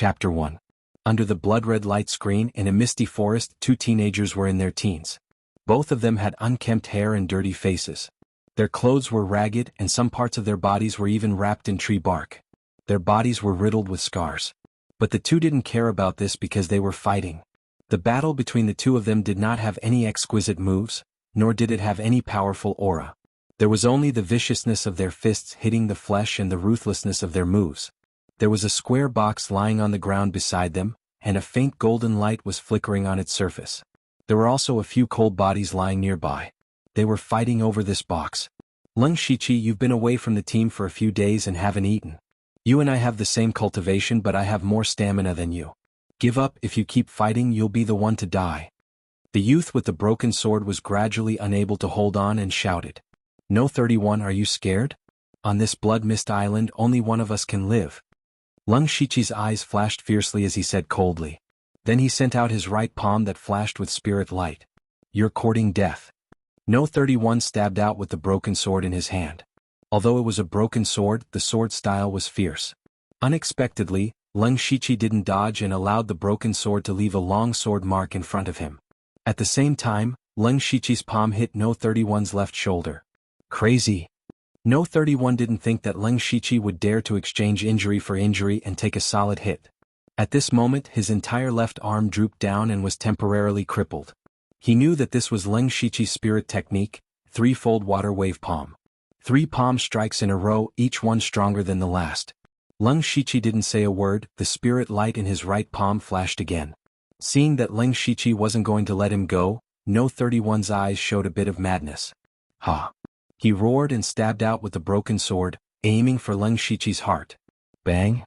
Chapter 1. Under the blood-red light screen in a misty forest, two teenagers were in their teens. Both of them had unkempt hair and dirty faces. Their clothes were ragged and some parts of their bodies were even wrapped in tree bark. Their bodies were riddled with scars. But the two didn't care about this because they were fighting. The battle between the two of them did not have any exquisite moves, nor did it have any powerful aura. There was only the viciousness of their fists hitting the flesh and the ruthlessness of their moves. There was a square box lying on the ground beside them, and a faint golden light was flickering on its surface. There were also a few cold bodies lying nearby. They were fighting over this box. Lung Shichi, you've been away from the team for a few days and haven't eaten. You and I have the same cultivation, but I have more stamina than you. Give up. If you keep fighting, you'll be the one to die. The youth with the broken sword was gradually unable to hold on and shouted. No 31, are you scared? On this blood-mist island, only one of us can live. Lung Shichi's eyes flashed fiercely as he said coldly. Then he sent out his right palm that flashed with spirit light. You're courting death. No 31 stabbed out with the broken sword in his hand. Although it was a broken sword, the sword style was fierce. Unexpectedly, Lung Shichi didn't dodge and allowed the broken sword to leave a long sword mark in front of him. At the same time, Lung Shichi's palm hit No 31's left shoulder. Crazy. No 31 didn't think that Lung Shichi would dare to exchange injury for injury and take a solid hit. At this moment, his entire left arm drooped down and was temporarily crippled. He knew that this was Lung Shichi's spirit technique, threefold water wave palm. 3 palm strikes in a row, each one stronger than the last. Lung Shichi didn't say a word. The spirit light in his right palm flashed again. Seeing that Lung Shichi wasn't going to let him go, No 31's eyes showed a bit of madness. Ha! He roared and stabbed out with the broken sword, aiming for Lung Shichi's heart. Bang!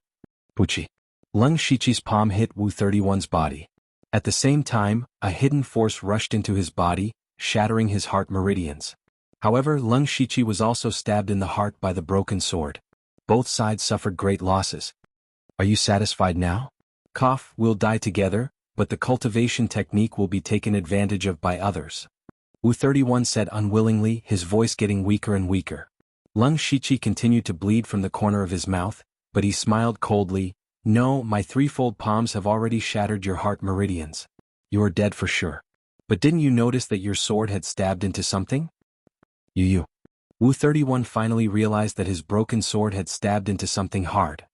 Puchi! Lung Shichi's palm hit Wu 31's body. At the same time, a hidden force rushed into his body, shattering his heart meridians. However, Lung Shichi was also stabbed in the heart by the broken sword. Both sides suffered great losses. Are you satisfied now? Cough, we'll die together, but the cultivation technique will be taken advantage of by others. Wu 31 said unwillingly, his voice getting weaker and weaker. Lung Shichi continued to bleed from the corner of his mouth, but he smiled coldly. No, my threefold palms have already shattered your heart meridians. You are dead for sure. But didn't you notice that your sword had stabbed into something? You. Wu 31 finally realized that his broken sword had stabbed into something hard.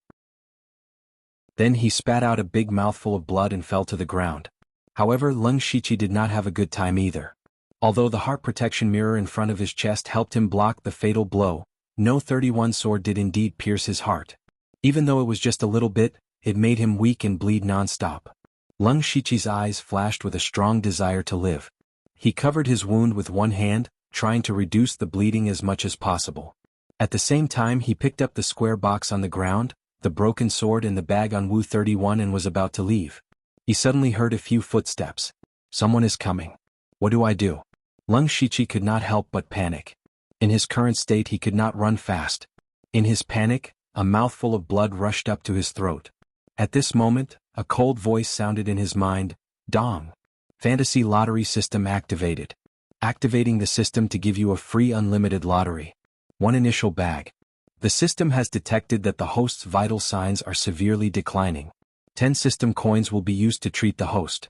Then he spat out a big mouthful of blood and fell to the ground. However, Lung Shichi did not have a good time either. Although the heart protection mirror in front of his chest helped him block the fatal blow, No 31's sword did indeed pierce his heart. Even though it was just a little bit, it made him weak and bleed non-stop. Lung Shichi's eyes flashed with a strong desire to live. He covered his wound with one hand, trying to reduce the bleeding as much as possible. At the same time, he picked up the square box on the ground, the broken sword and the bag on Wu 31 and was about to leave. He suddenly heard a few footsteps. Someone is coming. What do I do? Lung Shichi could not help but panic. In his current state he could not run fast. In his panic, a mouthful of blood rushed up to his throat. At this moment, a cold voice sounded in his mind. Dong. Fantasy lottery system activated. Activating the system to give you a free unlimited lottery. 1 initial bag. The system has detected that the host's vital signs are severely declining. 10 system coins will be used to treat the host.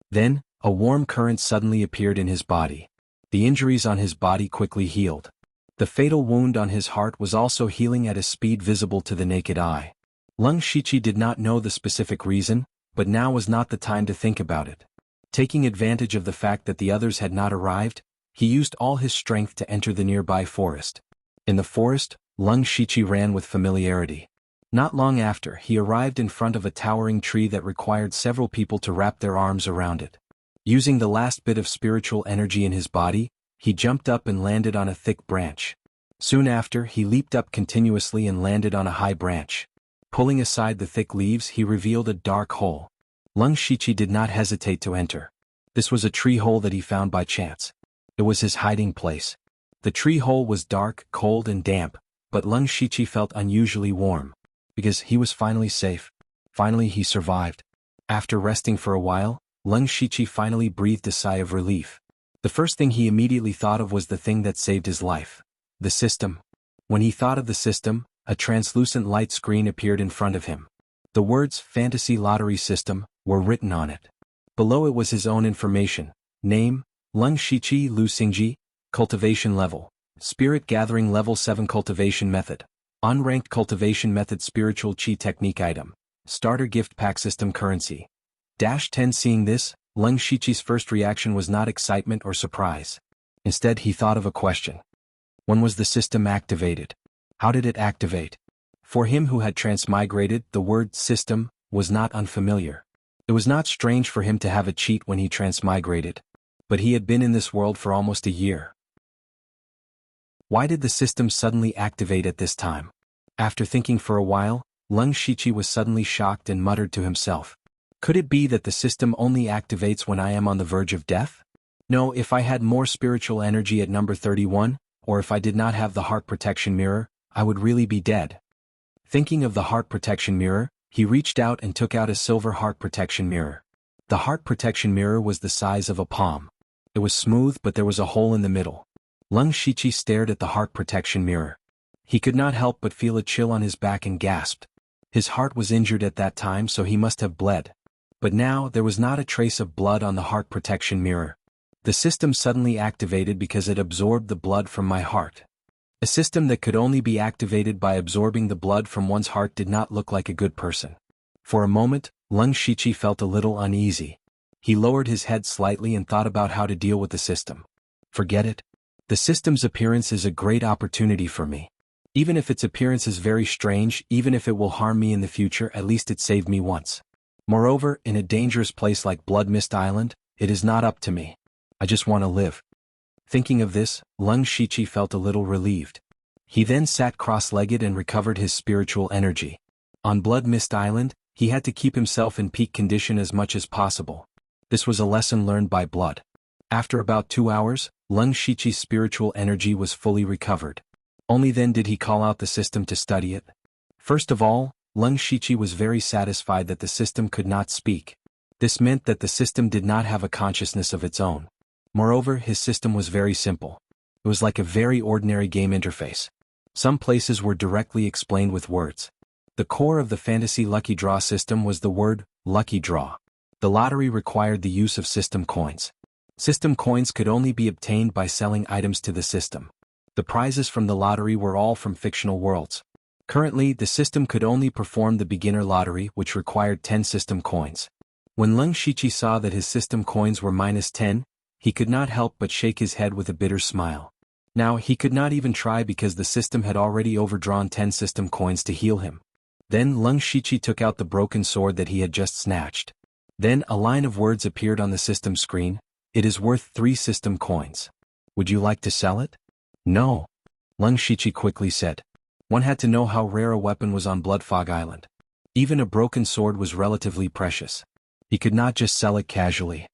Then, a warm current suddenly appeared in his body. The injuries on his body quickly healed. The fatal wound on his heart was also healing at a speed visible to the naked eye. Lung Shichi did not know the specific reason, but now was not the time to think about it. Taking advantage of the fact that the others had not arrived, he used all his strength to enter the nearby forest. In the forest, Lung Shichi ran with familiarity. Not long after, he arrived in front of a towering tree that required several people to wrap their arms around it. Using the last bit of spiritual energy in his body, he jumped up and landed on a thick branch. Soon after, he leaped up continuously and landed on a high branch. Pulling aside the thick leaves, he revealed a dark hole. Lung Shichi did not hesitate to enter. This was a tree hole that he found by chance. It was his hiding place. The tree hole was dark, cold and damp, but Lung Shichi felt unusually warm. Because he was finally safe. Finally he survived. After resting for a while, Lung Shichi finally breathed a sigh of relief. The first thing he immediately thought of was the thing that saved his life. The system. When he thought of the system, a translucent light screen appeared in front of him. The words Fantasy Lottery System were written on it. Below it was his own information: name, Lung Shichi Lu Xingji, cultivation level, spirit gathering level 7 cultivation method, unranked cultivation method spiritual chi technique item, starter gift pack system currency. -10 Seeing this, Lung Shichi's first reaction was not excitement or surprise. Instead he thought of a question. When was the system activated? How did it activate? For him who had transmigrated, the word system was not unfamiliar. It was not strange for him to have a cheat when he transmigrated. But he had been in this world for almost a year. Why did the system suddenly activate at this time? After thinking for a while, Lung Shichi was suddenly shocked and muttered to himself. Could it be that the system only activates when I am on the verge of death? No, if I had more spiritual energy at number 31, or if I did not have the heart protection mirror, I would really be dead. Thinking of the heart protection mirror, he reached out and took out a silver heart protection mirror. The heart protection mirror was the size of a palm. It was smooth, but there was a hole in the middle. Lung Shichi stared at the heart protection mirror. He could not help but feel a chill on his back and gasped. His heart was injured at that time, so he must have bled. But now there was not a trace of blood on the heart protection mirror. The system suddenly activated because it absorbed the blood from my heart. A system that could only be activated by absorbing the blood from one's heart did not look like a good person. For a moment, Lung Shichi felt a little uneasy. He lowered his head slightly and thought about how to deal with the system. Forget it. The system's appearance is a great opportunity for me. Even if its appearance is very strange, even if it will harm me in the future, at least it saved me once. Moreover, in a dangerous place like Blood Mist Island, it is not up to me. I just want to live. Thinking of this, Lung Shichi felt a little relieved. He then sat cross-legged and recovered his spiritual energy. On Blood Mist Island, he had to keep himself in peak condition as much as possible. This was a lesson learned by blood. After about 2 hours, Lung Shichi's spiritual energy was fully recovered. Only then did he call out the system to study it. First of all, Lung Shichi was very satisfied that the system could not speak. This meant that the system did not have a consciousness of its own. Moreover, his system was very simple. It was like a very ordinary game interface. Some places were directly explained with words. The core of the fantasy lucky draw system was the word lucky draw. The lottery required the use of system coins. System coins could only be obtained by selling items to the system. The prizes from the lottery were all from fictional worlds. Currently, the system could only perform the beginner lottery, which required 10 system coins. When Lung Shichi saw that his system coins were -10, he could not help but shake his head with a bitter smile. Now, he could not even try because the system had already overdrawn 10 system coins to heal him. Then Lung Shichi took out the broken sword that he had just snatched. Then a line of words appeared on the system screen. It is worth 3 system coins. Would you like to sell it? No. Lung Shichi quickly said. One had to know how rare a weapon was on Bloodfog Island. Even a broken sword was relatively precious. He could not just sell it casually.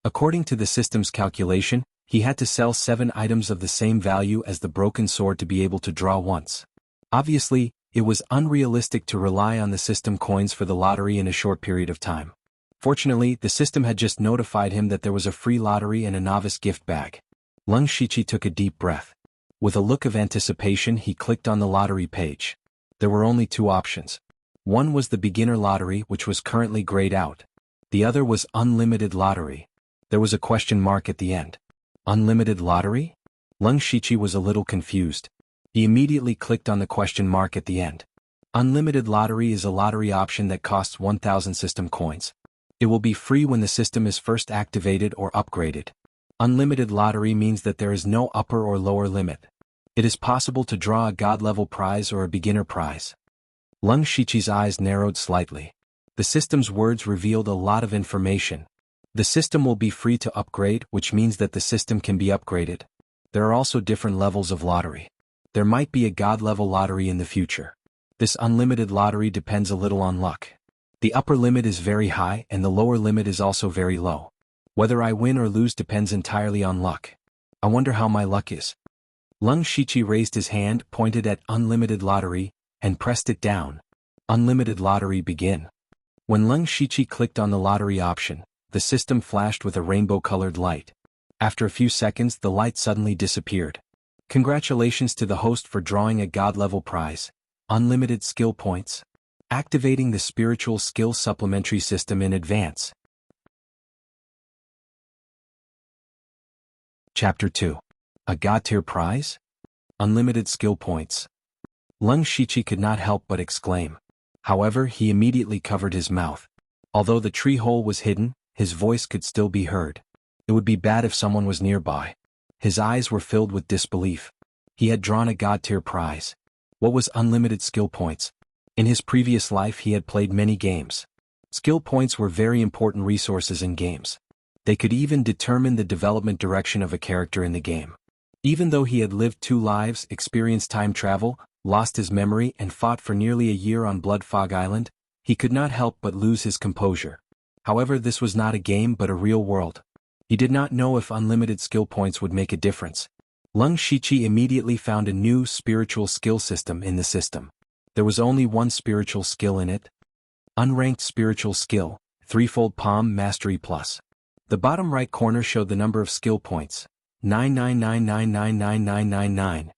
According to the system's calculation, he had to sell 7 items of the same value as the broken sword to be able to draw once. Obviously, it was unrealistic to rely on the system coins for the lottery in a short period of time. Fortunately, the system had just notified him that there was a free lottery and a novice gift bag. Lung Shichi took a deep breath. With a look of anticipation, he clicked on the lottery page. There were only 2 options. One was the beginner lottery, which was currently grayed out. The other was unlimited lottery. There was a question mark at the end. Unlimited lottery? Lung Shichi was a little confused. He immediately clicked on the question mark at the end. Unlimited lottery is a lottery option that costs 1,000 system coins. It will be free when the system is first activated or upgraded. Unlimited lottery means that there is no upper or lower limit. It is possible to draw a god-level prize or a beginner prize. Lung Shichi's eyes narrowed slightly. The system's words revealed a lot of information. The system will be free to upgrade, which means that the system can be upgraded. There are also different levels of lottery. There might be a god-level lottery in the future. This unlimited lottery depends a little on luck. The upper limit is very high and the lower limit is also very low. Whether I win or lose depends entirely on luck. I wonder how my luck is. Lung Shichi raised his hand, pointed at unlimited lottery, and pressed it down. Unlimited lottery begin. When Lung Shichi clicked on the lottery option, the system flashed with a rainbow-colored light. After a few seconds, the light suddenly disappeared. Congratulations to the host for drawing a god-level prize. Unlimited skill points. Activating the Spiritual Skill Supplementary System in advance. Chapter 2. A God-tier prize? Unlimited skill points. Lung Shichi could not help but exclaim. However, he immediately covered his mouth. Although the tree hole was hidden, his voice could still be heard. It would be bad if someone was nearby. His eyes were filled with disbelief. He had drawn a God-tier prize. What was unlimited skill points? In his previous life he had played many games. Skill points were very important resources in games. They could even determine the development direction of a character in the game. Even though he had lived 2 lives, experienced time travel, lost his memory and fought for nearly a year on Blood Fog Island, he could not help but lose his composure. However, this was not a game but a real world. He did not know if unlimited skill points would make a difference. Lung Shichi immediately found a new spiritual skill system in the system. There was only one spiritual skill in it. Unranked spiritual skill, Threefold Palm Mastery Plus. The bottom right corner showed the number of skill points, 999999999.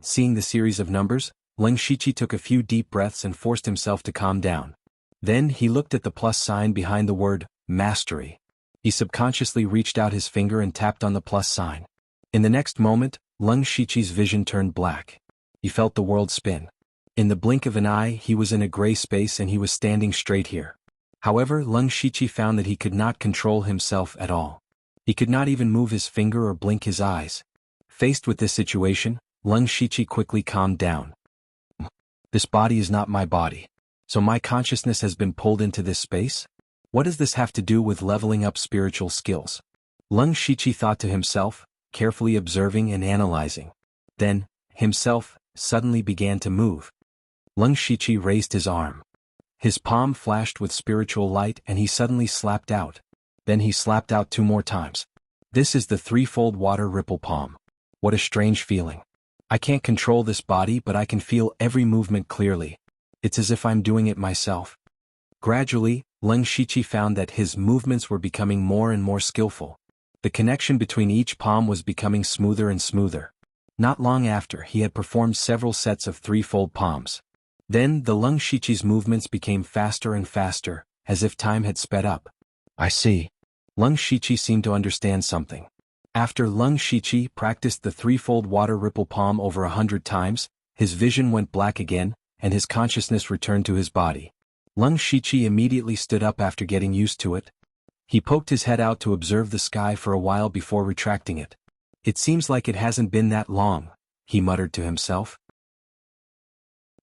Seeing the series of numbers, Lung Shichi took a few deep breaths and forced himself to calm down. Then he looked at the plus sign behind the word, Mastery. He subconsciously reached out his finger and tapped on the plus sign. In the next moment, Lung Shichi's vision turned black. He felt the world spin. In the blink of an eye he was in a gray space and he was standing straight here. However, Lung Shichi found that he could not control himself at all. He could not even move his finger or blink his eyes. Faced with this situation, Lung Shichi quickly calmed down. This body is not my body. So my consciousness has been pulled into this space? What does this have to do with leveling up spiritual skills? Lung Shichi thought to himself, carefully observing and analyzing. Then, himself, suddenly began to move. Lung Shichi raised his arm. His palm flashed with spiritual light and he suddenly slapped out. Then he slapped out 2 more times. This is the threefold water ripple palm. What a strange feeling. I can't control this body but I can feel every movement clearly. It's as if I'm doing it myself. Gradually, Lung Shichi found that his movements were becoming more and more skillful. The connection between each palm was becoming smoother and smoother. Not long after, he had performed several sets of threefold palms. Then, the Lung Shichi's movements became faster and faster, as if time had sped up. I see. Lung Shichi seemed to understand something. After Lung Shichi practiced the threefold water ripple palm over 100 times, his vision went black again, and his consciousness returned to his body. Lung Shichi immediately stood up after getting used to it. He poked his head out to observe the sky for a while before retracting it. It seems like it hasn't been that long, he muttered to himself.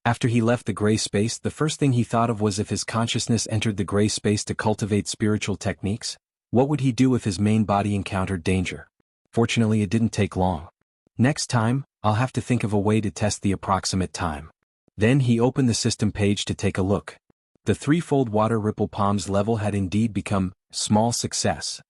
After he left the gray space, the first thing he thought of was if his consciousness entered the gray space to cultivate spiritual techniques, what would he do if his main body encountered danger? Fortunately, it didn't take long. Next time, I'll have to think of a way to test the approximate time. Then he opened the system page to take a look. The threefold water ripple palms level had indeed become small success.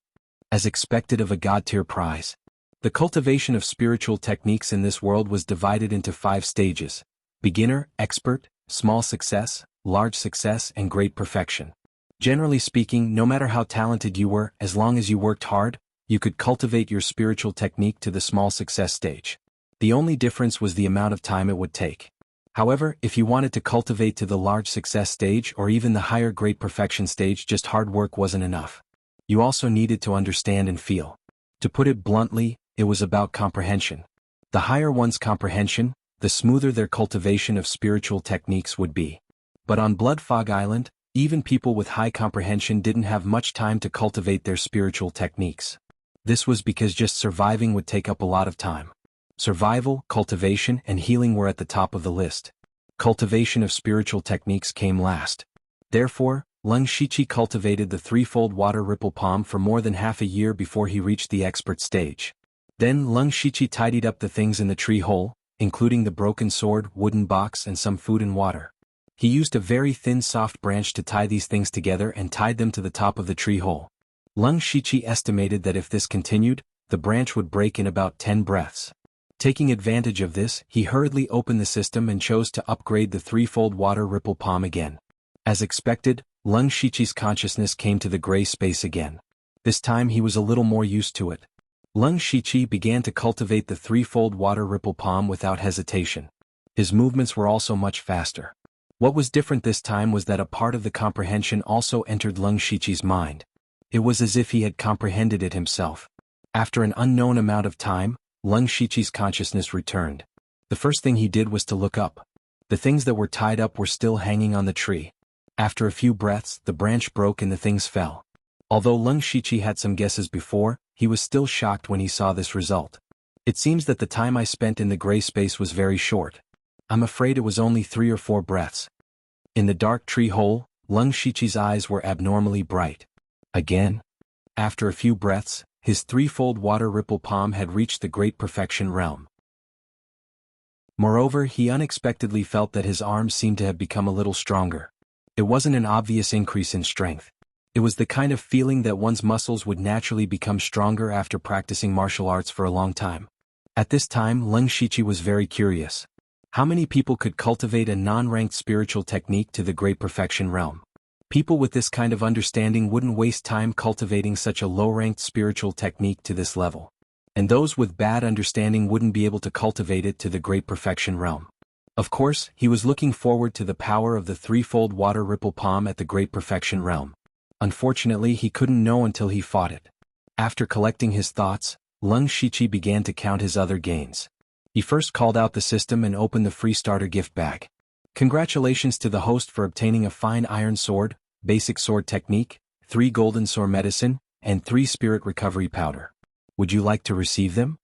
As expected of a God-tier prize. The cultivation of spiritual techniques in this world was divided into 5 stages. Beginner, expert, small success, large success and great perfection. Generally speaking, no matter how talented you were, as long as you worked hard, you could cultivate your spiritual technique to the small success stage. The only difference was the amount of time it would take. However, if you wanted to cultivate to the large success stage or even the higher great perfection stage, just hard work wasn't enough. You also needed to understand and feel. To put it bluntly, it was about comprehension. The higher one's comprehension, the smoother their cultivation of spiritual techniques would be. But on Blood Fog Island, even people with high comprehension didn't have much time to cultivate their spiritual techniques. This was because just surviving would take up a lot of time. Survival, cultivation, and healing were at the top of the list. Cultivation of spiritual techniques came last. Therefore, Lung Shichi cultivated the threefold water ripple palm for more than half a year before he reached the expert stage. Then Lung Shichi tidied up the things in the tree hole, including the broken sword, wooden box and some food and water. He used a very thin soft branch to tie these things together and tied them to the top of the tree hole. Lung Shichi estimated that if this continued, the branch would break in about 10 breaths. Taking advantage of this, he hurriedly opened the system and chose to upgrade the threefold water ripple palm again. As expected, Lung Shichi's consciousness came to the gray space again. This time he was a little more used to it. Lung Shichi began to cultivate the threefold water ripple palm without hesitation. His movements were also much faster. What was different this time was that a part of the comprehension also entered Lung Shiqi's mind. It was as if he had comprehended it himself. After an unknown amount of time, Lung Shiqi's consciousness returned. The first thing he did was to look up. The things that were tied up were still hanging on the tree. After a few breaths, the branch broke and the things fell. Although Lung Shiqi had some guesses before, he was still shocked when he saw this result. It seems that the time I spent in the gray space was very short. I'm afraid it was only 3 or 4 breaths. In the dark tree hole, Lung Shiqi's eyes were abnormally bright. Again? After a few breaths, his threefold water ripple palm had reached the great perfection realm. Moreover, he unexpectedly felt that his arms seemed to have become a little stronger. It wasn't an obvious increase in strength. It was the kind of feeling that one's muscles would naturally become stronger after practicing martial arts for a long time. At this time, Lung Shiqi was very curious. How many people could cultivate a non-ranked spiritual technique to the great perfection realm? People with this kind of understanding wouldn't waste time cultivating such a low-ranked spiritual technique to this level. And those with bad understanding wouldn't be able to cultivate it to the great perfection realm. Of course, he was looking forward to the power of the threefold water ripple palm at the great perfection realm. Unfortunately, he couldn't know until he fought it. After collecting his thoughts, Lung Shiqi began to count his other gains. He first called out the system and opened the free starter gift bag. Congratulations to the host for obtaining a fine iron sword, basic sword technique, 3 golden sword medicine, and 3 spirit recovery powder. Would you like to receive them?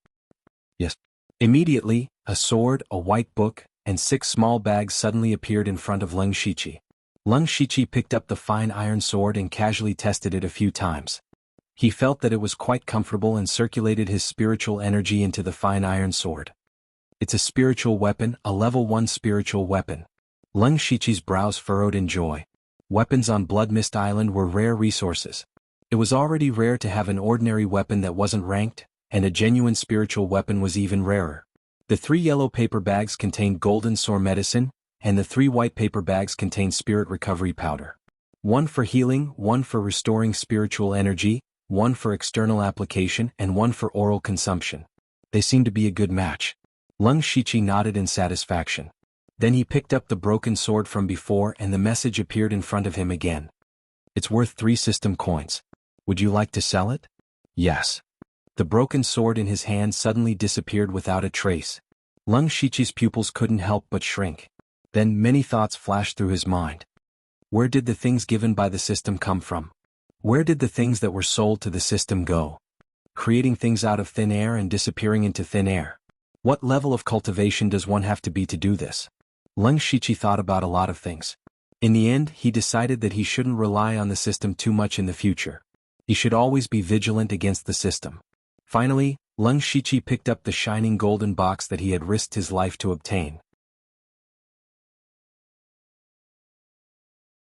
Yes. Immediately, a sword, a white book, and 6 small bags suddenly appeared in front of Lung Shiqi. Lung Shiqi picked up the fine iron sword and casually tested it a few times. He felt that it was quite comfortable and circulated his spiritual energy into the fine iron sword. It's a spiritual weapon, a level 1 spiritual weapon. Lung Shiqi's brows furrowed in joy. Weapons on Blood Mist Island were rare resources. It was already rare to have an ordinary weapon that wasn't ranked, and a genuine spiritual weapon was even rarer. The 3 yellow paper bags contained golden sword medicine, and the 3 white paper bags contained spirit recovery powder. 1 for healing, 1 for restoring spiritual energy, 1 for external application, and 1 for oral consumption. They seemed to be a good match. Lung Shiqi nodded in satisfaction. Then he picked up the broken sword from before and the message appeared in front of him again. It's worth 3 system coins. Would you like to sell it? Yes. The broken sword in his hand suddenly disappeared without a trace. Lung Shiqi's pupils couldn't help but shrink. Then many thoughts flashed through his mind. Where did the things given by the system come from? Where did the things that were sold to the system go? Creating things out of thin air and disappearing into thin air. What level of cultivation does one have to be to do this? Lung Shiqi thought about a lot of things. In the end, he decided that he shouldn't rely on the system too much in the future. He should always be vigilant against the system. Finally, Lung Shiqi picked up the shining golden box that he had risked his life to obtain.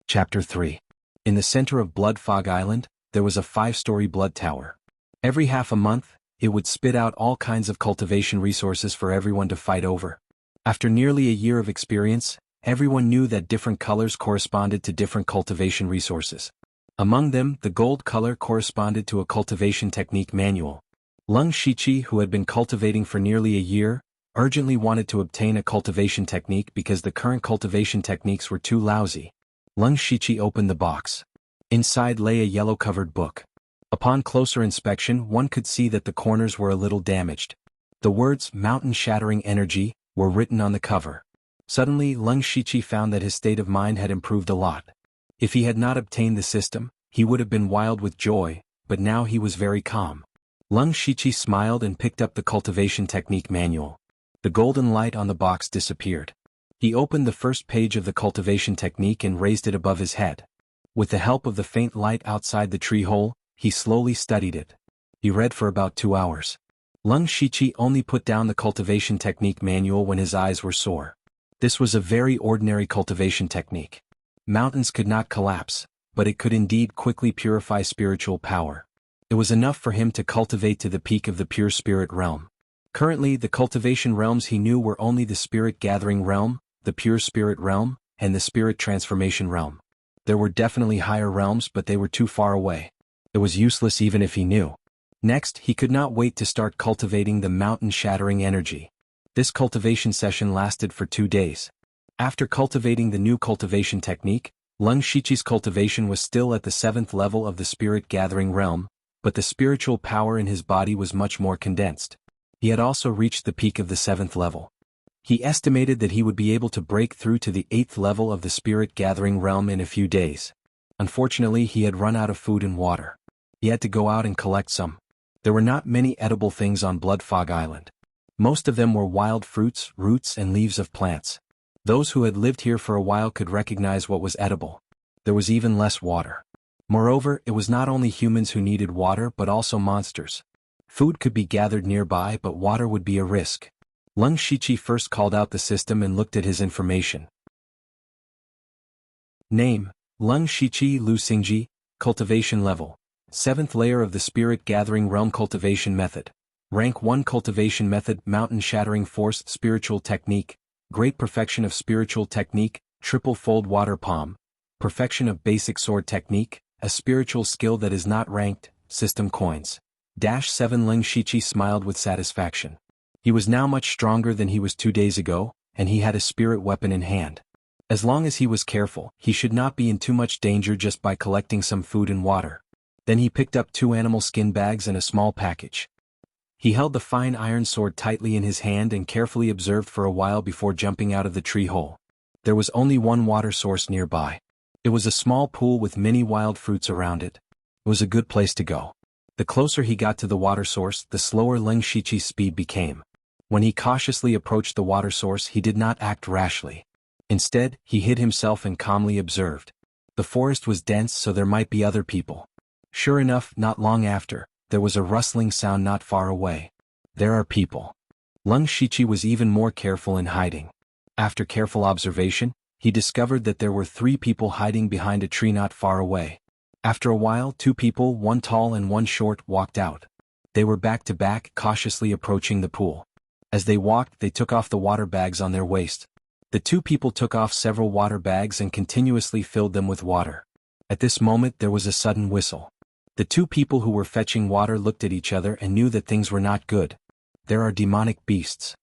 Chapter 3. In the center of Blood Fog Island, there was a 5-story blood tower. Every half a month, it would spit out all kinds of cultivation resources for everyone to fight over. After nearly a year of experience, everyone knew that different colors corresponded to different cultivation resources. Among them, the gold color corresponded to a cultivation technique manual. Lung Shiqi, who had been cultivating for nearly a year, urgently wanted to obtain a cultivation technique because the current cultivation techniques were too lousy. Lung Shiqi opened the box. Inside lay a yellow-covered book. Upon closer inspection, one could see that the corners were a little damaged. The words "mountain-shattering energy" were written on the cover. Suddenly, Lung Shiqi found that his state of mind had improved a lot. If he had not obtained the system, he would have been wild with joy, but now he was very calm. Lung Shiqi smiled and picked up the cultivation technique manual. The golden light on the box disappeared. He opened the first page of the cultivation technique and raised it above his head. With the help of the faint light outside the tree hole, he slowly studied it. He read for about 2 hours. Lung Shiqi only put down the cultivation technique manual when his eyes were sore. This was a very ordinary cultivation technique. Mountains could not collapse, but it could indeed quickly purify spiritual power. It was enough for him to cultivate to the peak of the pure spirit realm. Currently, the cultivation realms he knew were only the spirit gathering realm, the pure spirit realm, and the spirit transformation realm. There were definitely higher realms, but they were too far away. It was useless even if he knew. Next, he could not wait to start cultivating the mountain-shattering energy. This cultivation session lasted for 2 days. After cultivating the new cultivation technique, Lung Shichi's cultivation was still at the 7th level of the spirit-gathering realm, but the spiritual power in his body was much more condensed. He had also reached the peak of the 7th level. He estimated that he would be able to break through to the 8th level of the spirit-gathering realm in a few days. Unfortunately, he had run out of food and water. He had to go out and collect some. There were not many edible things on Blood Fog Island. Most of them were wild fruits, roots, and leaves of plants. Those who had lived here for a while could recognize what was edible. There was even less water. Moreover, it was not only humans who needed water but also monsters. Food could be gathered nearby, but water would be a risk. Lung Shichi first called out the system and looked at his information. Name: Lung Shichi Lu Xingji. Cultivation level: 7th layer of the Spirit Gathering Realm. Cultivation method: Rank 1 cultivation method: Mountain Shattering Force. Spiritual technique: Great perfection of spiritual technique, triple fold water palm. Perfection of basic sword technique, a spiritual skill that is not ranked. System coins. -7 Lung Shichi smiled with satisfaction. He was now much stronger than he was 2 days ago, and he had a spirit weapon in hand. As long as he was careful, he should not be in too much danger just by collecting some food and water. Then he picked up 2 animal skin bags and a small package. He held the fine iron sword tightly in his hand and carefully observed for a while before jumping out of the tree hole. There was only one water source nearby. It was a small pool with many wild fruits around it. It was a good place to go. The closer he got to the water source, the slower Lung Shichi's speed became. When he cautiously approached the water source, he did not act rashly. Instead, he hid himself and calmly observed. The forest was dense, so there might be other people. Sure enough, not long after, there was a rustling sound not far away. There are people. Lung Shichi was even more careful in hiding. After careful observation, he discovered that there were 3 people hiding behind a tree not far away. After a while, 2 people, one tall and one short, walked out. They were back to back, cautiously approaching the pool. As they walked, they took off the water bags on their waist. The 2 people took off several water bags and continuously filled them with water. At this moment, there was a sudden whistle. The 2 people who were fetching water looked at each other and knew that things were not good. There are demonic beasts.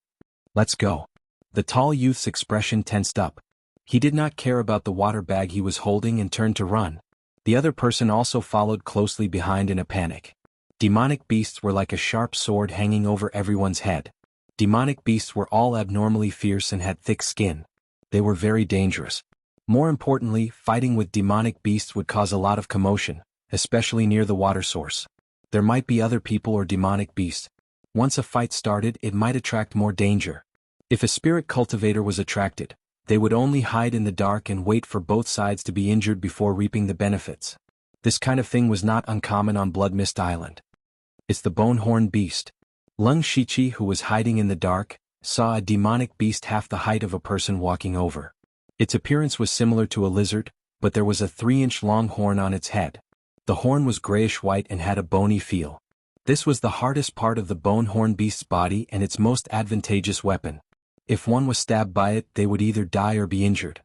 Let's go. The tall youth's expression tensed up. He did not care about the water bag he was holding and turned to run. The other person also followed closely behind in a panic. Demonic beasts were like a sharp sword hanging over everyone's head. Demonic beasts were all abnormally fierce and had thick skin. They were very dangerous. More importantly, fighting with demonic beasts would cause a lot of commotion, especially near the water source. There might be other people or demonic beasts. Once a fight started, it might attract more danger. If a spirit cultivator was attracted, they would only hide in the dark and wait for both sides to be injured before reaping the benefits. This kind of thing was not uncommon on Blood Mist Island. It's the Bonehorn Beast. Lung Shichi, who was hiding in the dark, saw a demonic beast half the height of a person walking over. Its appearance was similar to a lizard, but there was a 3-inch long horn on its head. The horn was grayish-white and had a bony feel. This was the hardest part of the Bonehorn Beast's body and its most advantageous weapon. If one was stabbed by it, they would either die or be injured.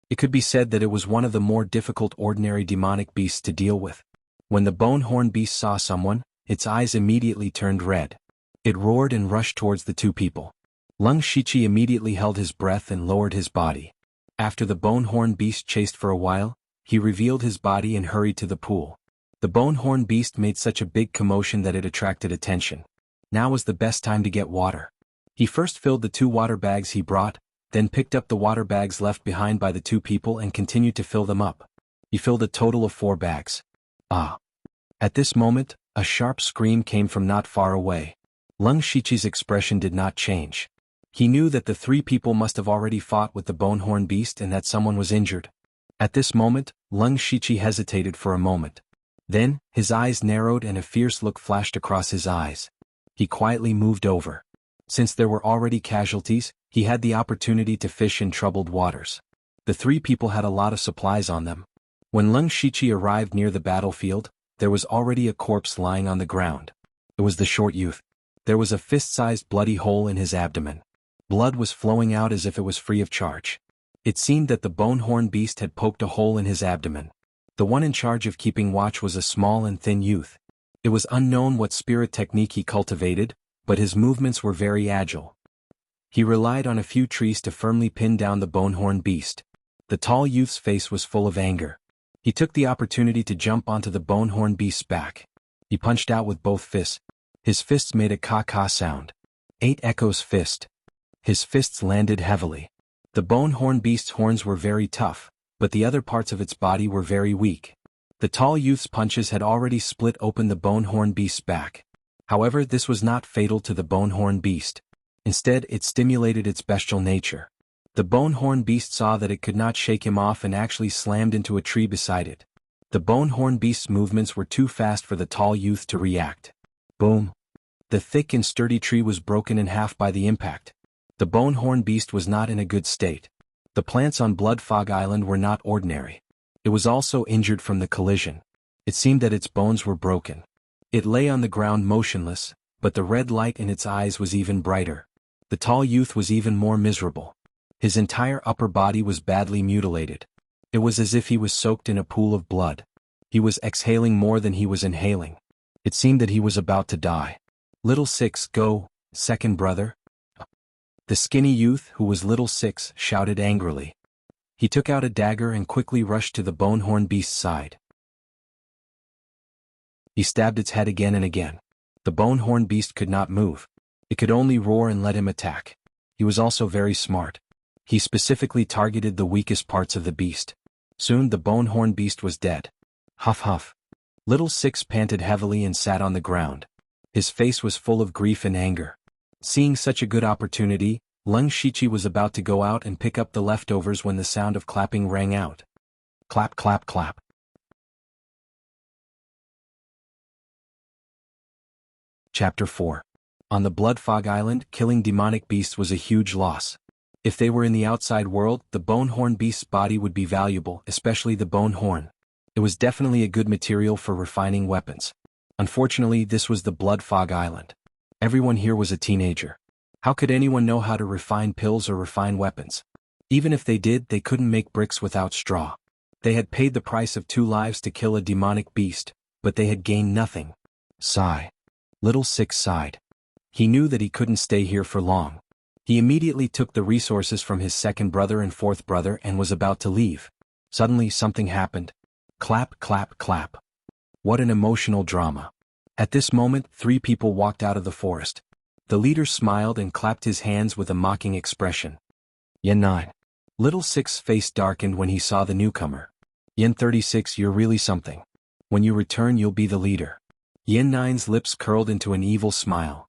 It could be said that it was one of the more difficult ordinary demonic beasts to deal with. When the Bonehorn Beast saw someone, its eyes immediately turned red. It roared and rushed towards the 2 people. Lung Shichi immediately held his breath and lowered his body. After the Bonehorn Beast chased for a while, he revealed his body and hurried to the pool. The Bonehorn Beast made such a big commotion that it attracted attention. Now was the best time to get water. He first filled the 2 water bags he brought, then picked up the water bags left behind by the 2 people and continued to fill them up. He filled a total of 4 bags. Ah! At this moment, a sharp scream came from not far away. Lung Shichi's expression did not change. He knew that the 3 people must have already fought with the Bonehorn Beast and that someone was injured. At this moment, Lung Shichi hesitated for a moment. Then, his eyes narrowed and a fierce look flashed across his eyes. He quietly moved over. Since there were already casualties, he had the opportunity to fish in troubled waters. The 3 people had a lot of supplies on them. When Lung Shichi arrived near the battlefield, there was already a corpse lying on the ground. It was the short youth. There was a fist-sized bloody hole in his abdomen. Blood was flowing out as if it was free of charge. It seemed that the Bonehorn Beast had poked a hole in his abdomen. The one in charge of keeping watch was a small and thin youth. It was unknown what spirit technique he cultivated, but his movements were very agile. He relied on a few trees to firmly pin down the bonehorn beast. The tall youth's face was full of anger. He took the opportunity to jump onto the bonehorn beast's back. He punched out with both fists. His fists made a caw-caw sound. 8 echoes fist. His fists landed heavily. The bonehorn beast's horns were very tough, but the other parts of its body were very weak. The tall youth's punches had already split open the bonehorn beast's back. However, this was not fatal to the bonehorn beast. Instead, it stimulated its bestial nature. The bonehorn beast saw that it could not shake him off and actually slammed into a tree beside it. The bonehorn beast's movements were too fast for the tall youth to react. Boom! The thick and sturdy tree was broken in half by the impact. The bonehorn beast was not in a good state. The plants on Blood Fog Island were not ordinary. It was also injured from the collision. It seemed that its bones were broken. It lay on the ground motionless, but the red light in its eyes was even brighter. The tall youth was even more miserable. His entire upper body was badly mutilated. It was as if he was soaked in a pool of blood. He was exhaling more than he was inhaling. It seemed that he was about to die. Little Six, go, second brother. The skinny youth, who was Little Six, shouted angrily. He took out a dagger and quickly rushed to the bonehorn beast's side. He stabbed its head again and again. The bonehorn beast could not move. It could only roar and let him attack. He was also very smart. He specifically targeted the weakest parts of the beast. Soon the bonehorn beast was dead. Huff huff. Little Six panted heavily and sat on the ground. His face was full of grief and anger. Seeing such a good opportunity, Lung Shichi was about to go out and pick up the leftovers when the sound of clapping rang out. Clap clap clap. Chapter 4. On the Blood Fog Island, killing demonic beasts was a huge loss. If they were in the outside world, the bonehorn beast's body would be valuable, especially the bone horn. It was definitely a good material for refining weapons. Unfortunately, this was the Blood Fog Island. Everyone here was a teenager. How could anyone know how to refine pills or refine weapons? Even if they did, they couldn't make bricks without straw. They had paid the price of 2 lives to kill a demonic beast, but they had gained nothing. Sigh. Little Six sighed. He knew that he couldn't stay here for long. He immediately took the resources from his second brother and fourth brother and was about to leave. Suddenly something happened. Clap, clap, clap. What an emotional drama. At this moment, 3 people walked out of the forest. The leader smiled and clapped his hands with a mocking expression. Yen 9. Little Six's face darkened when he saw the newcomer. Yen 36, you're really something. When you return, you'll be the leader. Yen 9's lips curled into an evil smile.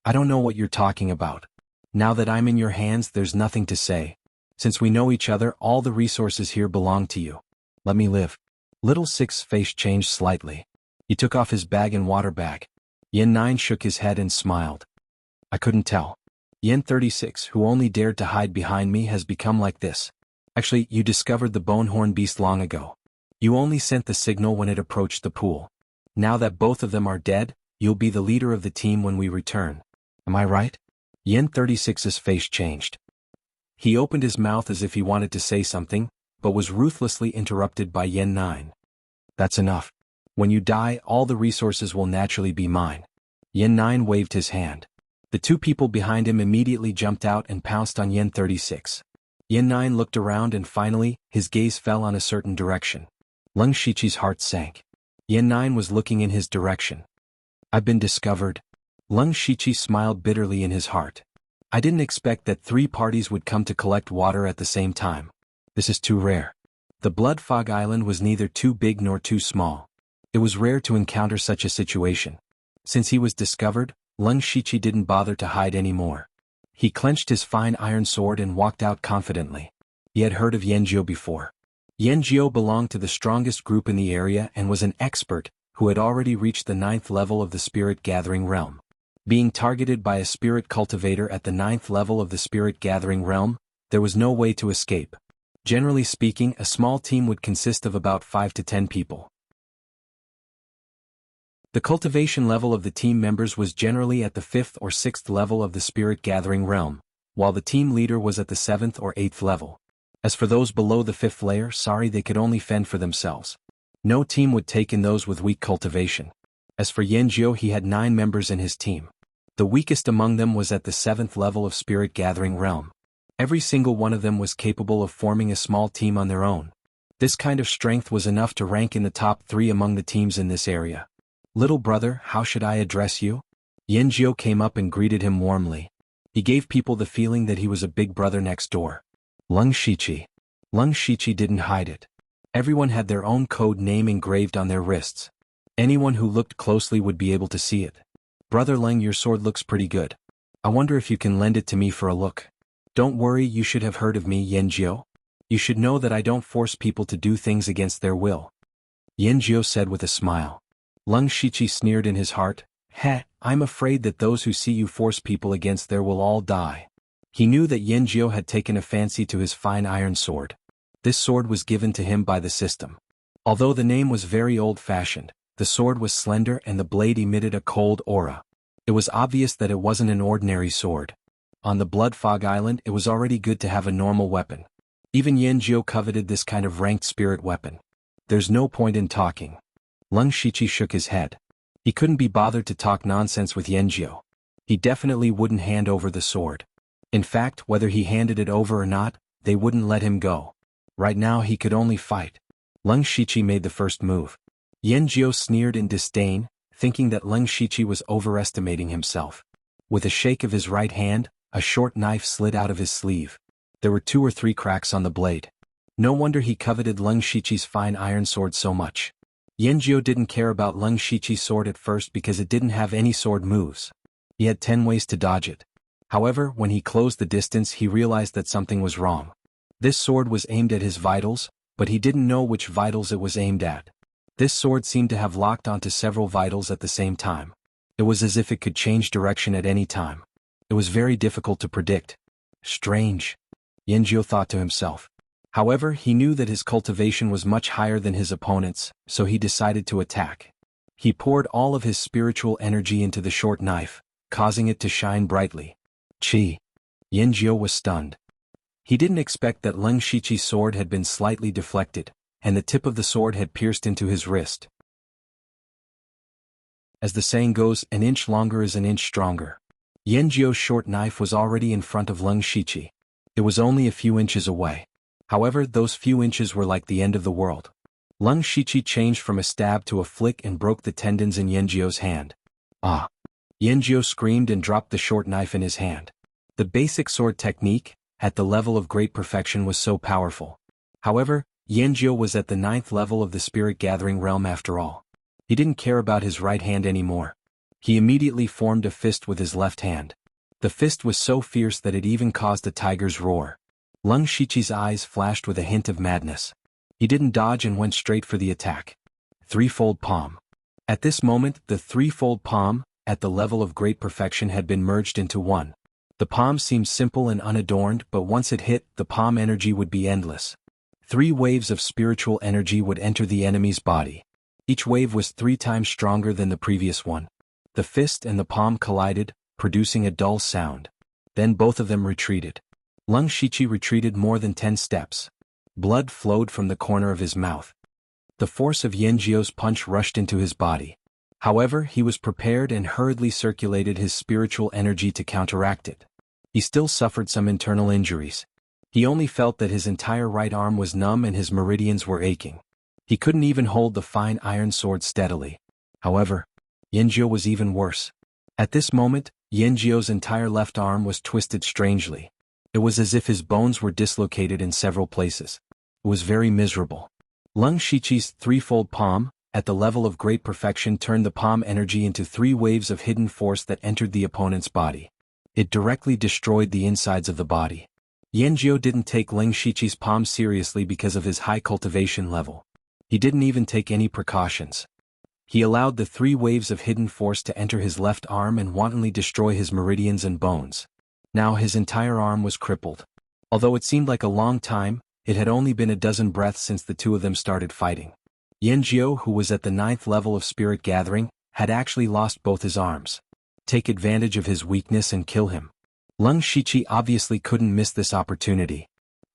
I don't know what you're talking about. Now that I'm in your hands, there's nothing to say. Since we know each other, all the resources here belong to you. Let me live. Little Six's face changed slightly. He took off his bag and water bag. Yen 9 shook his head and smiled. I couldn't tell. Yen 36, who only dared to hide behind me, has become like this. Actually, you discovered the bonehorn beast long ago. You only sent the signal when it approached the pool. Now that both of them are dead, you'll be the leader of the team when we return. Am I right? Yen 36's face changed. He opened his mouth as if he wanted to say something, but was ruthlessly interrupted by Yen 9. That's enough. When you die, all the resources will naturally be mine. Yen 9 waved his hand. The 2 people behind him immediately jumped out and pounced on Yen 36. Yen 9 looked around and finally, his gaze fell on a certain direction. Lung Shichi's heart sank. Yen 9 was looking in his direction. I've been discovered. Lung Shichi smiled bitterly in his heart. I didn't expect that 3 parties would come to collect water at the same time. This is too rare. The Blood Fog Island was neither too big nor too small. It was rare to encounter such a situation. Since he was discovered, Lung Shichi didn't bother to hide anymore. He clenched his fine iron sword and walked out confidently. He had heard of Yanjiu before. Yanjiu belonged to the strongest group in the area and was an expert who had already reached the 9th level of the spirit gathering realm. Being targeted by a spirit cultivator at the 9th level of the spirit gathering realm, there was no way to escape. Generally speaking, a small team would consist of about 5 to 10 people. The cultivation level of the team members was generally at the 5th or 6th level of the spirit gathering realm, while the team leader was at the 7th or 8th level. As for those below the 5th layer, they could only fend for themselves. No team would take in those with weak cultivation. As for Yanjiu, he had 9 members in his team. The weakest among them was at the 7th level of Spirit Gathering realm. Every single one of them was capable of forming a small team on their own. This kind of strength was enough to rank in the top 3 among the teams in this area. "Little brother, how should I address you?" Yanjiao came up and greeted him warmly. He gave people the feeling that he was a big brother next door. Lung Shichi. Lung Shichi didn't hide it. Everyone had their own code name engraved on their wrists. Anyone who looked closely would be able to see it. "Brother Lung, your sword looks pretty good. I wonder if you can lend it to me for a look." "Don't worry, you should have heard of me, Yanjiao. You should know that I don't force people to do things against their will," Yanjiao said with a smile. Lung Shichi sneered in his heart. "Heh, I'm afraid that those who see you force people against their will all die." He knew that Yanjiao had taken a fancy to his fine iron sword. This sword was given to him by the system. Although the name was very old-fashioned, the sword was slender and the blade emitted a cold aura. It was obvious that it wasn't an ordinary sword. On the Blood Fog Island, it was already good to have a normal weapon. Even Yanjiao coveted this kind of ranked spirit weapon. "There's no point in talking." Lung Shichi shook his head. He couldn't be bothered to talk nonsense with Yanjiao. He definitely wouldn't hand over the sword. In fact, whether he handed it over or not, they wouldn't let him go. Right now he could only fight. Lung Shichi made the first move. Yanjiao sneered in disdain, thinking that Lung Shichi was overestimating himself. With a shake of his right hand, a short knife slid out of his sleeve. There were 2 or 3 cracks on the blade. No wonder he coveted Lung Shichi's fine iron sword so much. Yanjiao didn't care about Lung Shichi's sword at first because it didn't have any sword moves. He had 10 ways to dodge it. However, when he closed the distance he realized that something was wrong. This sword was aimed at his vitals, but he didn't know which vitals it was aimed at. This sword seemed to have locked onto several vitals at the same time. It was as if it could change direction at any time. It was very difficult to predict. Strange, Yanjiao thought to himself. However, he knew that his cultivation was much higher than his opponent's, so he decided to attack. He poured all of his spiritual energy into the short knife, causing it to shine brightly. Chi! Yanjiao was stunned. He didn't expect that Lung Shichi's sword had been slightly deflected, and the tip of the sword had pierced into his wrist. As the saying goes, an inch longer is an inch stronger. Yanjiao's short knife was already in front of Lung Shichi. It was only a few inches away. However, those few inches were like the end of the world. Lung Shichi changed from a stab to a flick and broke the tendons in Yanjiao's hand. Ah! Yanjiao screamed and dropped the short knife in his hand. The basic sword technique, at the level of great perfection, was so powerful. However, Yanjiao was at the 9th level of the Spirit Gathering realm after all. He didn't care about his right hand anymore. He immediately formed a fist with his left hand. The fist was so fierce that it even caused a tiger's roar. Lung Shichi's eyes flashed with a hint of madness. He didn't dodge and went straight for the attack. Threefold palm. At this moment, the threefold palm, at the level of great perfection, had been merged into one. The palm seemed simple and unadorned, but once it hit, the palm energy would be endless. 3 waves of spiritual energy would enter the enemy's body. Each wave was 3 times stronger than the previous one. The fist and the palm collided, producing a dull sound. Then both of them retreated. Lung Shichi retreated more than 10 steps. Blood flowed from the corner of his mouth. The force of Yanjiao's punch rushed into his body. However, he was prepared and hurriedly circulated his spiritual energy to counteract it. He still suffered some internal injuries. He only felt that his entire right arm was numb and his meridians were aching. He couldn't even hold the fine iron sword steadily. However, Yanjiao was even worse. At this moment, Yanjiao's entire left arm was twisted strangely. It was as if his bones were dislocated in several places. It was very miserable. Lung Shichi's threefold palm, at the level of great perfection, turned the palm energy into 3 waves of hidden force that entered the opponent's body. It directly destroyed the insides of the body. Yanjiao didn't take Lung Shichi's palm seriously because of his high cultivation level. He didn't even take any precautions. He allowed the 3 waves of hidden force to enter his left arm and wantonly destroy his meridians and bones. Now his entire arm was crippled. Although it seemed like a long time, it had only been a dozen breaths since the 2 of them started fighting. Yanjiao, who was at the 9th level of Spirit Gathering, had actually lost both his arms. Take advantage of his weakness and kill him. Lung Shichi obviously couldn't miss this opportunity.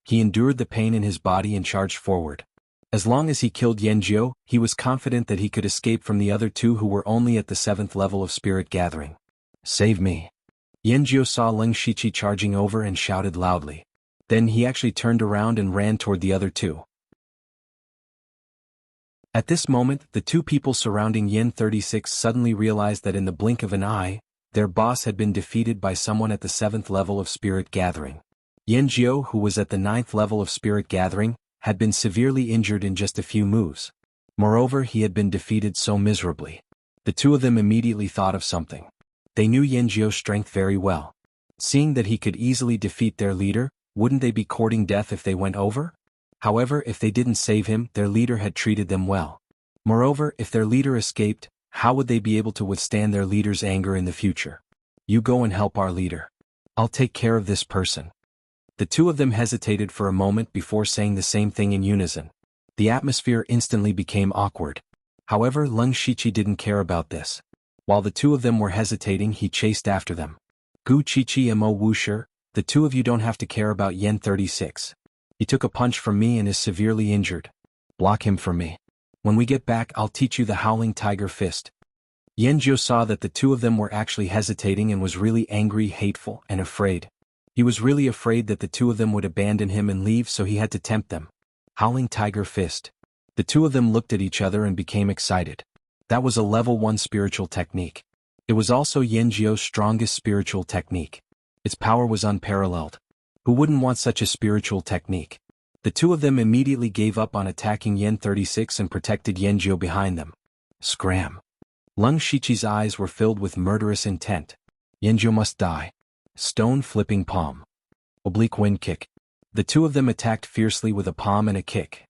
He endured the pain in his body and charged forward. As long as he killed Yanjiao, he was confident that he could escape from the other 2 who were only at the 7th level of Spirit Gathering. Save me. Yanjiao saw Leng Shiqi charging over and shouted loudly. Then he actually turned around and ran toward the other two. At this moment, the two people surrounding Yin 36 suddenly realized that in the blink of an eye, their boss had been defeated by someone at the 7th level of Spirit Gathering. Yanjiao, who was at the 9th level of Spirit Gathering, had been severely injured in just a few moves. Moreover, he had been defeated so miserably. The two of them immediately thought of something. They knew Yanjiao's strength very well. Seeing that he could easily defeat their leader, wouldn't they be courting death if they went over? However, if they didn't save him, their leader had treated them well. Moreover, if their leader escaped, how would they be able to withstand their leader's anger in the future? You go and help our leader. I'll take care of this person. The two of them hesitated for a moment before saying the same thing in unison. The atmosphere instantly became awkward. However, Leng Shiqi didn't care about this. While the two of them were hesitating, he chased after them. Gu Qiqi and Mo Wushi, the two of you don't have to care about Yen 36. He took a punch from me and is severely injured. Block him for me. When we get back, I'll teach you the Howling Tiger Fist. Yanjiao saw that the two of them were actually hesitating and was really angry, hateful, and afraid. He was really afraid that the two of them would abandon him and leave, so he had to tempt them. Howling Tiger Fist. The two of them looked at each other and became excited. That was a level 1 spiritual technique. It was also Yanjiao's strongest spiritual technique. Its power was unparalleled. Who wouldn't want such a spiritual technique? The two of them immediately gave up on attacking Yen 36 and protected Yanjiao behind them. Scram. Leng Shiqi's eyes were filled with murderous intent. Yanjiao must die. Stone flipping palm. Oblique wind kick. The two of them attacked fiercely with a palm and a kick.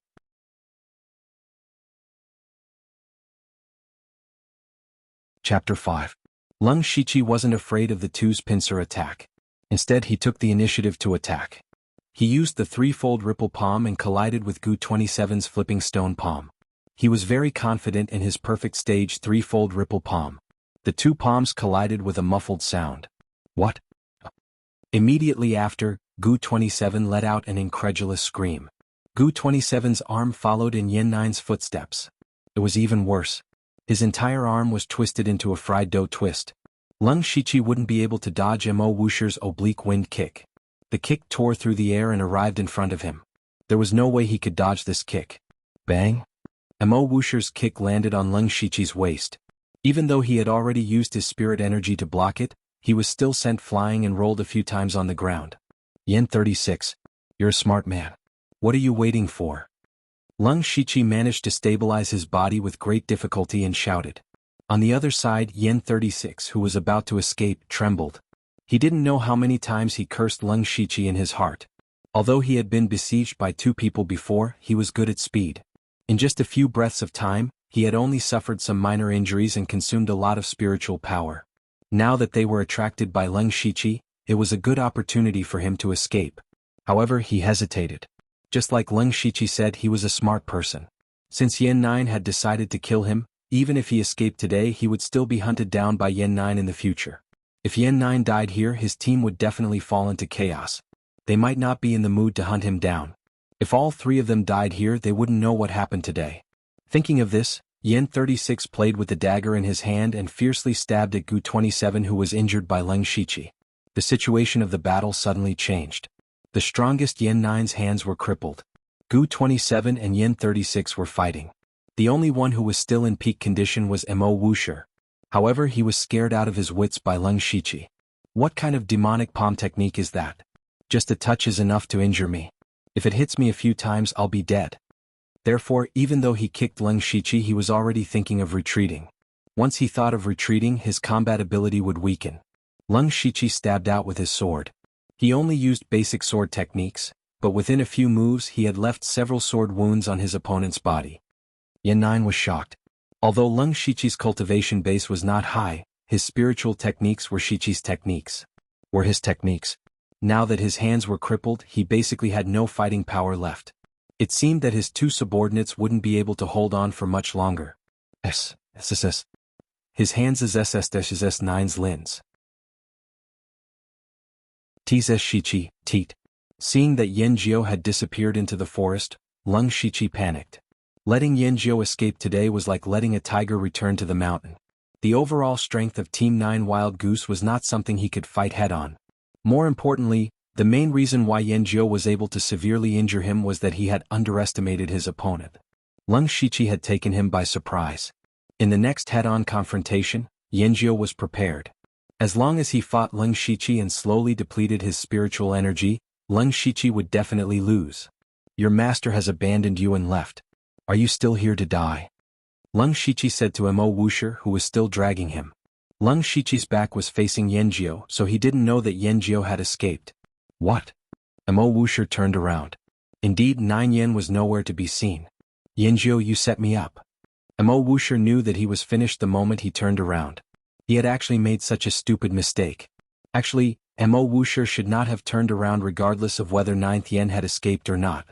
Chapter 5. Leng Shiqi wasn't afraid of the two's pincer attack. Instead, he took the initiative to attack. He used the threefold ripple palm and collided with Gu 27's flipping stone palm. He was very confident in his perfect stage threefold ripple palm. The two palms collided with a muffled sound. What? Immediately after, Gu 27 let out an incredulous scream. Gu 27's arm followed in Yen 9's footsteps. It was even worse. His entire arm was twisted into a fried dough twist. Leng Shiqi wouldn't be able to dodge Mo Wushi's oblique wind kick. The kick tore through the air and arrived in front of him. There was no way he could dodge this kick. Bang! Mo Wushi's kick landed on Leng Shiqi's waist. Even though he had already used his spirit energy to block it, he was still sent flying and rolled a few times on the ground. Yen 36. You're a smart man. What are you waiting for? Leng Shiqi managed to stabilize his body with great difficulty and shouted. On the other side, Yen 36, who was about to escape, trembled. He didn't know how many times he cursed Leng Shiqi in his heart. Although he had been besieged by two people before, he was good at speed. In just a few breaths of time, he had only suffered some minor injuries and consumed a lot of spiritual power. Now that they were attracted by Leng Shiqi, it was a good opportunity for him to escape. However, he hesitated. Just like Leng Shiqi said, he was a smart person. Since Yen 9 had decided to kill him, even if he escaped today, he would still be hunted down by Yen 9 in the future. If Yen 9 died here, his team would definitely fall into chaos. They might not be in the mood to hunt him down. If all three of them died here, they wouldn't know what happened today. Thinking of this, Yen 36 played with the dagger in his hand and fiercely stabbed at Gu 27, who was injured by Leng Shiqi. The situation of the battle suddenly changed. The strongest Yen 9's hands were crippled. Gu 27 and Yen 36 were fighting. The only one who was still in peak condition was Mo Wushi. However, he was scared out of his wits by Leng Shiqi. What kind of demonic palm technique is that? Just a touch is enough to injure me. If it hits me a few times, I'll be dead. Therefore, even though he kicked Leng Shiqi, he was already thinking of retreating. Once he thought of retreating, his combat ability would weaken. Leng Shiqi stabbed out with his sword. He only used basic sword techniques, but within a few moves he had left several sword wounds on his opponent's body. Yen 9 was shocked. Although Leng Shiqi's cultivation base was not high, his spiritual techniques were Shiqi's techniques. Were his techniques. Now that his hands were crippled, he basically had no fighting power left. It seemed that his two subordinates wouldn't be able to hold on for much longer. His hands is SS-9's lins. Ts Shiqi, teat. Seeing that Yanjiao had disappeared into the forest, Leng Shiqi panicked. Letting Yanjiao escape today was like letting a tiger return to the mountain. The overall strength of Team 9 Wild Goose was not something he could fight head-on. More importantly, the main reason why Yanjiu was able to severely injure him was that he had underestimated his opponent. Leng Shiqi had taken him by surprise. In the next head-on confrontation, Yanjiu was prepared. As long as he fought Leng Shiqi and slowly depleted his spiritual energy, Leng Shiqi would definitely lose. Your master has abandoned you and left. Are you still here to die? Leng Shiqi said to Mo Wushi, who was still dragging him. Leng Shiqi's back was facing Yanjiu, so he didn't know that Yanjiu had escaped. What? Mo Wushi turned around. Indeed, 9 Yen was nowhere to be seen. Yanjiu, you set me up. Mo Wushi knew that he was finished the moment he turned around. He had actually made such a stupid mistake. Actually, Mo Wushi should not have turned around regardless of whether 9th Yen had escaped or not.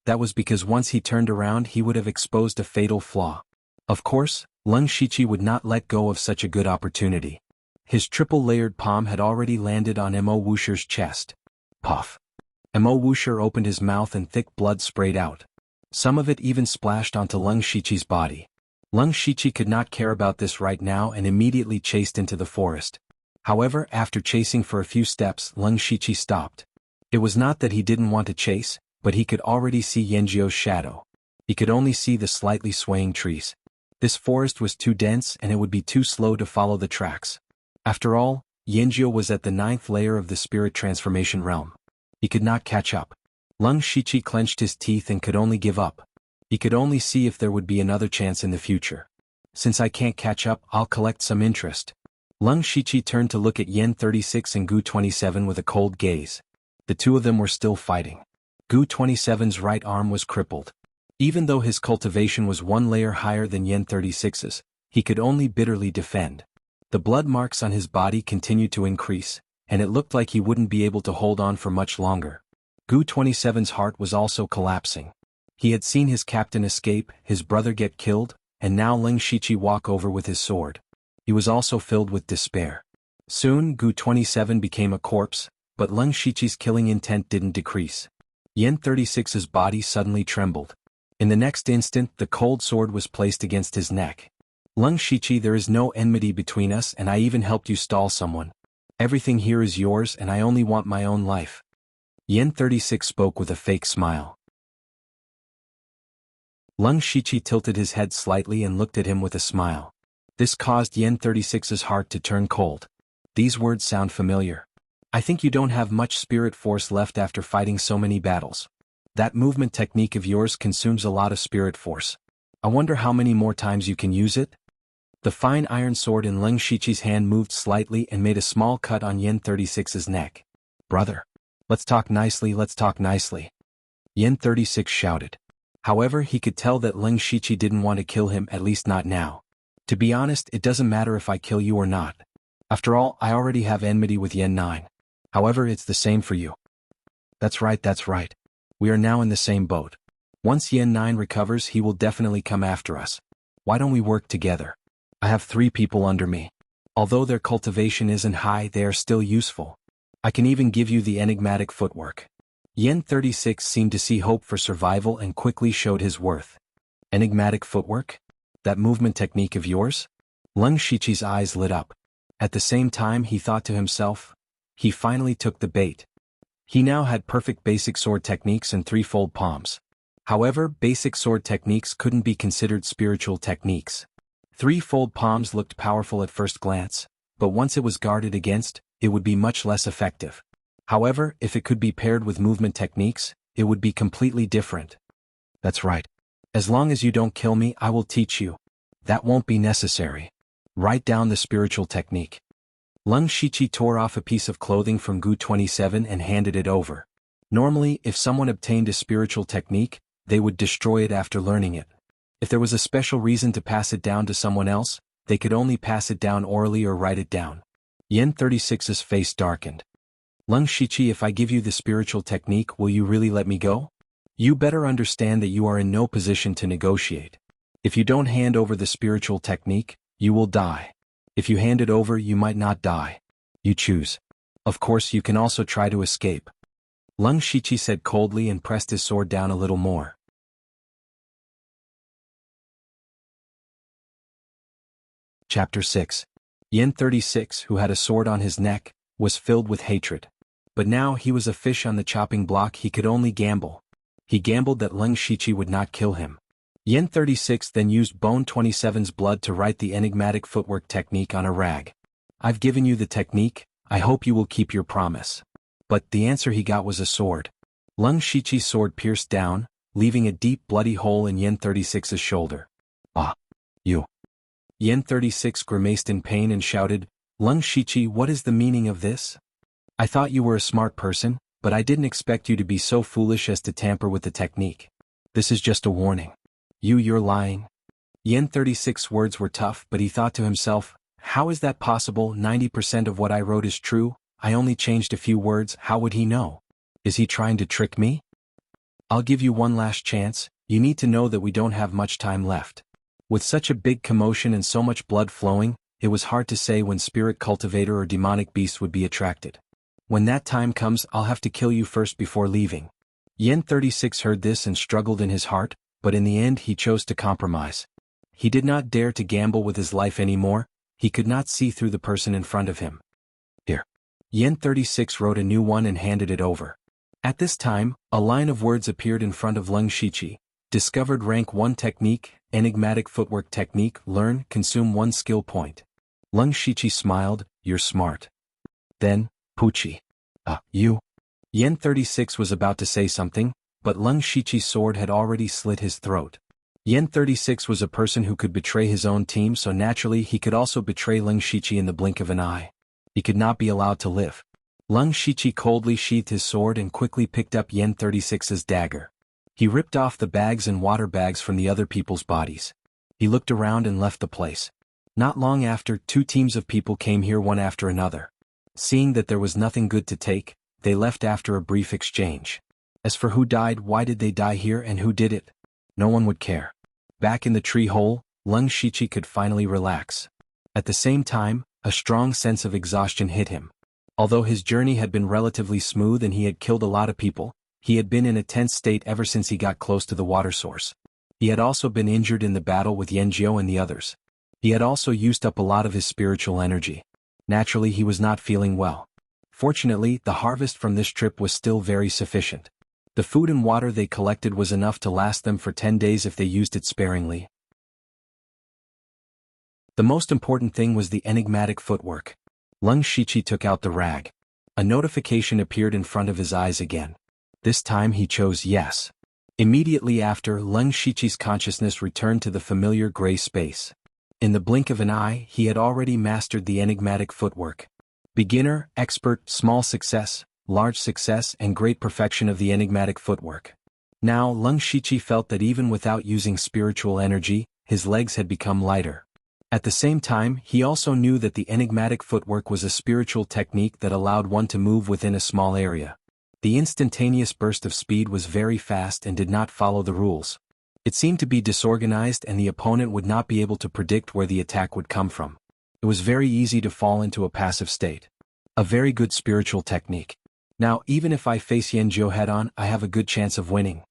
That was because once he turned around he would have exposed a fatal flaw. Of course, Leng Shiqi would not let go of such a good opportunity. His triple-layered palm had already landed on Mo Wushi's chest. Puff. Mo Wushi opened his mouth and thick blood sprayed out. Some of it even splashed onto Leng Shiqi's body. Leng Shiqi could not care about this right now and immediately chased into the forest. However, after chasing for a few steps, Leng Shiqi stopped. It was not that he didn't want to chase, but he could already see Yanjiu's shadow. He could only see the slightly swaying trees. This forest was too dense and it would be too slow to follow the tracks. After all, Yanjiu was at the 9th layer of the spirit transformation realm. He could not catch up. Leng Shiqi clenched his teeth and could only give up. He could only see if there would be another chance in the future. Since I can't catch up, I'll collect some interest. Leng Shiqi turned to look at Yen 36 and Gu 27 with a cold gaze. The two of them were still fighting. Gu 27's right arm was crippled. Even though his cultivation was 1 layer higher than Yen 36's, he could only bitterly defend. The blood marks on his body continued to increase, and it looked like he wouldn't be able to hold on for much longer. Gu 27's heart was also collapsing. He had seen his captain escape, his brother get killed, and now Leng Shiqi walk over with his sword. He was also filled with despair. Soon Gu 27 became a corpse, but Leng Shiqi's killing intent didn't decrease. Yen 36's body suddenly trembled. In the next instant the cold sword was placed against his neck. Leng Shiqi, there is no enmity between us and I even helped you stall someone. Everything here is yours and I only want my own life. Yen 36 spoke with a fake smile. Leng Shiqi tilted his head slightly and looked at him with a smile. This caused Yen 36's heart to turn cold. These words sound familiar. I think you don't have much spirit force left after fighting so many battles. That movement technique of yours consumes a lot of spirit force. I wonder how many more times you can use it? The fine iron sword in Leng Shiqi's hand moved slightly and made a small cut on Yen 36's neck. Brother. Let's talk nicely, let's talk nicely. Yen 36 shouted. However, he could tell that Leng Shiqi didn't want to kill him, at least not now. To be honest, it doesn't matter if I kill you or not. After all, I already have enmity with Yen 9. However, it's the same for you. That's right, that's right. We are now in the same boat. Once Yen 9 recovers, he will definitely come after us. Why don't we work together? I have 3 people under me. Although their cultivation isn't high, they are still useful. I can even give you the enigmatic footwork. Yen 36 seemed to see hope for survival and quickly showed his worth. Enigmatic footwork? That movement technique of yours? Leng Shiqi's eyes lit up. At the same time he thought to himself, he finally took the bait. He now had perfect basic sword techniques and 3-fold palms. However, basic sword techniques couldn't be considered spiritual techniques. 3-fold palms looked powerful at first glance, but once it was guarded against, it would be much less effective. However, if it could be paired with movement techniques, it would be completely different. That's right. As long as you don't kill me, I will teach you. That won't be necessary. Write down the spiritual technique. Leng Shiqi tore off a piece of clothing from Gu 27 and handed it over. Normally, if someone obtained a spiritual technique, they would destroy it after learning it. If there was a special reason to pass it down to someone else, they could only pass it down orally or write it down. Yen 36's face darkened. Leng Shiqi, if I give you the spiritual technique, will you really let me go? You better understand that you are in no position to negotiate. If you don't hand over the spiritual technique, you will die. If you hand it over, you might not die. You choose. Of course, you can also try to escape. Leng Shiqi said coldly and pressed his sword down a little more. Chapter 6. Yen 36, who had a sword on his neck, was filled with hatred. But now he was a fish on the chopping block. He could only gamble. He gambled that Leng Shichi would not kill him. Yen 36 then used Bone 27's blood to write the enigmatic footwork technique on a rag. I've given you the technique, I hope you will keep your promise. But the answer he got was a sword. Leng Shichi's sword pierced down, leaving a deep bloody hole in Yen 36's shoulder. Ah! You! Yen 36 grimaced in pain and shouted, Leng Shichi, what is the meaning of this? I thought you were a smart person, but I didn't expect you to be so foolish as to tamper with the technique. This is just a warning. You're lying. Yen 36's words were tough, but he thought to himself, how is that possible? 90% of what I wrote is true, I only changed a few words. How would he know? Is he trying to trick me? I'll give you one last chance. You need to know that we don't have much time left. With such a big commotion and so much blood flowing, it was hard to say when spirit cultivator or demonic beast would be attracted. When that time comes, I'll have to kill you first before leaving. Yen 36 heard this and struggled in his heart, but in the end he chose to compromise. He did not dare to gamble with his life anymore. He could not see through the person in front of him. Here. Yen 36 wrote a new one and handed it over. At this time, a line of words appeared in front of Leng Shichi. Discovered rank 1 technique, enigmatic footwork technique, learn, consume 1 skill point. Leng Shichi smiled, you're smart. Then, Puchi. You. Yen 36 was about to say something, but Leng Shichi's sword had already slit his throat. Yen 36 was a person who could betray his own team, so naturally he could also betray Leng Shichi in the blink of an eye. He could not be allowed to live. Leng Shichi coldly sheathed his sword and quickly picked up Yen 36's dagger. He ripped off the bags and water bags from the other people's bodies. He looked around and left the place. Not long after, 2 teams of people came here one after another. Seeing that there was nothing good to take, they left after a brief exchange. As for who died, why did they die here and who did it? No one would care. Back in the tree hole, Leng Shichi could finally relax. At the same time, a strong sense of exhaustion hit him. Although his journey had been relatively smooth and he had killed a lot of people, he had been in a tense state ever since he got close to the water source. He had also been injured in the battle with Yanjiao and the others. He had also used up a lot of his spiritual energy. Naturally, he was not feeling well. Fortunately, the harvest from this trip was still very sufficient. The food and water they collected was enough to last them for 10 days if they used it sparingly. The most important thing was the enigmatic footwork. Leng Shichi took out the rag. A notification appeared in front of his eyes again. This time he chose yes. Immediately after, Leng Shichi's consciousness returned to the familiar gray space. In the blink of an eye, he had already mastered the enigmatic footwork. Beginner, expert, small success, large success, and great perfection of the enigmatic footwork. Now, Leng Shichi felt that even without using spiritual energy, his legs had become lighter. At the same time, he also knew that the enigmatic footwork was a spiritual technique that allowed one to move within a small area. The instantaneous burst of speed was very fast and did not follow the rules. It seemed to be disorganized and the opponent would not be able to predict where the attack would come from. It was very easy to fall into a passive state. A very good spiritual technique. Now, even if I face Yanjiao head-on, I have a good chance of winning.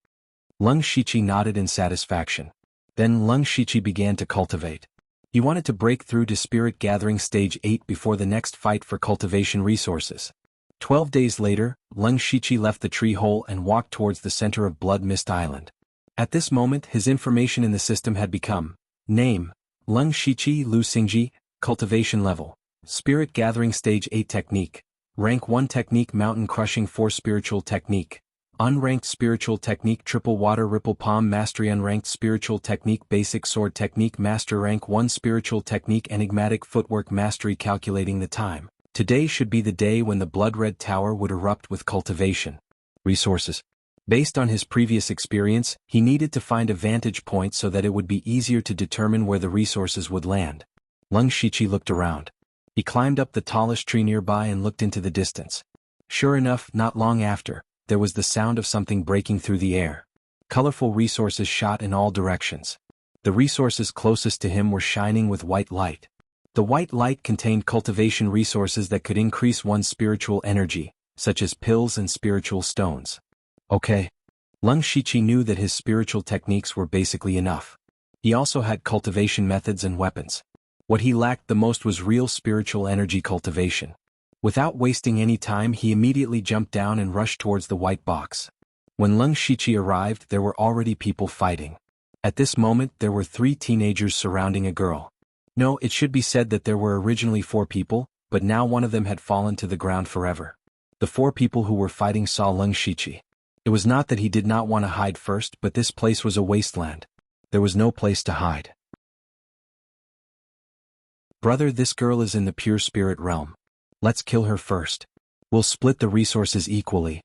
Leng Shichi nodded in satisfaction. Then Leng Shichi began to cultivate. He wanted to break through to Spirit Gathering Stage 8 before the next fight for cultivation resources. 12 days later, Leng Shichi left the tree hole and walked towards the center of Blood Mist Island. At this moment, his information in the system had become: Name, Leng Shichi Lu Xingji, Cultivation Level, Spirit Gathering Stage 8 Technique, Rank 1 Technique Mountain Crushing 4 Spiritual Technique, Unranked Spiritual Technique Triple Water Ripple Palm Mastery Unranked Spiritual Technique Basic Sword Technique Master Rank 1 Spiritual Technique Enigmatic Footwork Mastery. Calculating the time. Today should be the day when the Blood Red Tower would erupt with cultivation. Resources. Based on his previous experience, he needed to find a vantage point so that it would be easier to determine where the resources would land. Leng Shichi looked around. He climbed up the tallest tree nearby and looked into the distance. Sure enough, not long after, there was the sound of something breaking through the air. Colorful resources shot in all directions. The resources closest to him were shining with white light. The white light contained cultivation resources that could increase one's spiritual energy, such as pills and spiritual stones. Okay. Leng Shichi knew that his spiritual techniques were basically enough. He also had cultivation methods and weapons. What he lacked the most was real spiritual energy cultivation. Without wasting any time, he immediately jumped down and rushed towards the white box. When Leng Shiqi arrived, there were already people fighting. At this moment, there were 3 teenagers surrounding a girl. No, it should be said that there were originally 4 people, but now one of them had fallen to the ground forever. The 4 people who were fighting saw Leng Shiqi. It was not that he did not want to hide first, but this place was a wasteland. There was no place to hide. Brother, this girl is in the pure spirit realm. Let's kill her first. We'll split the resources equally.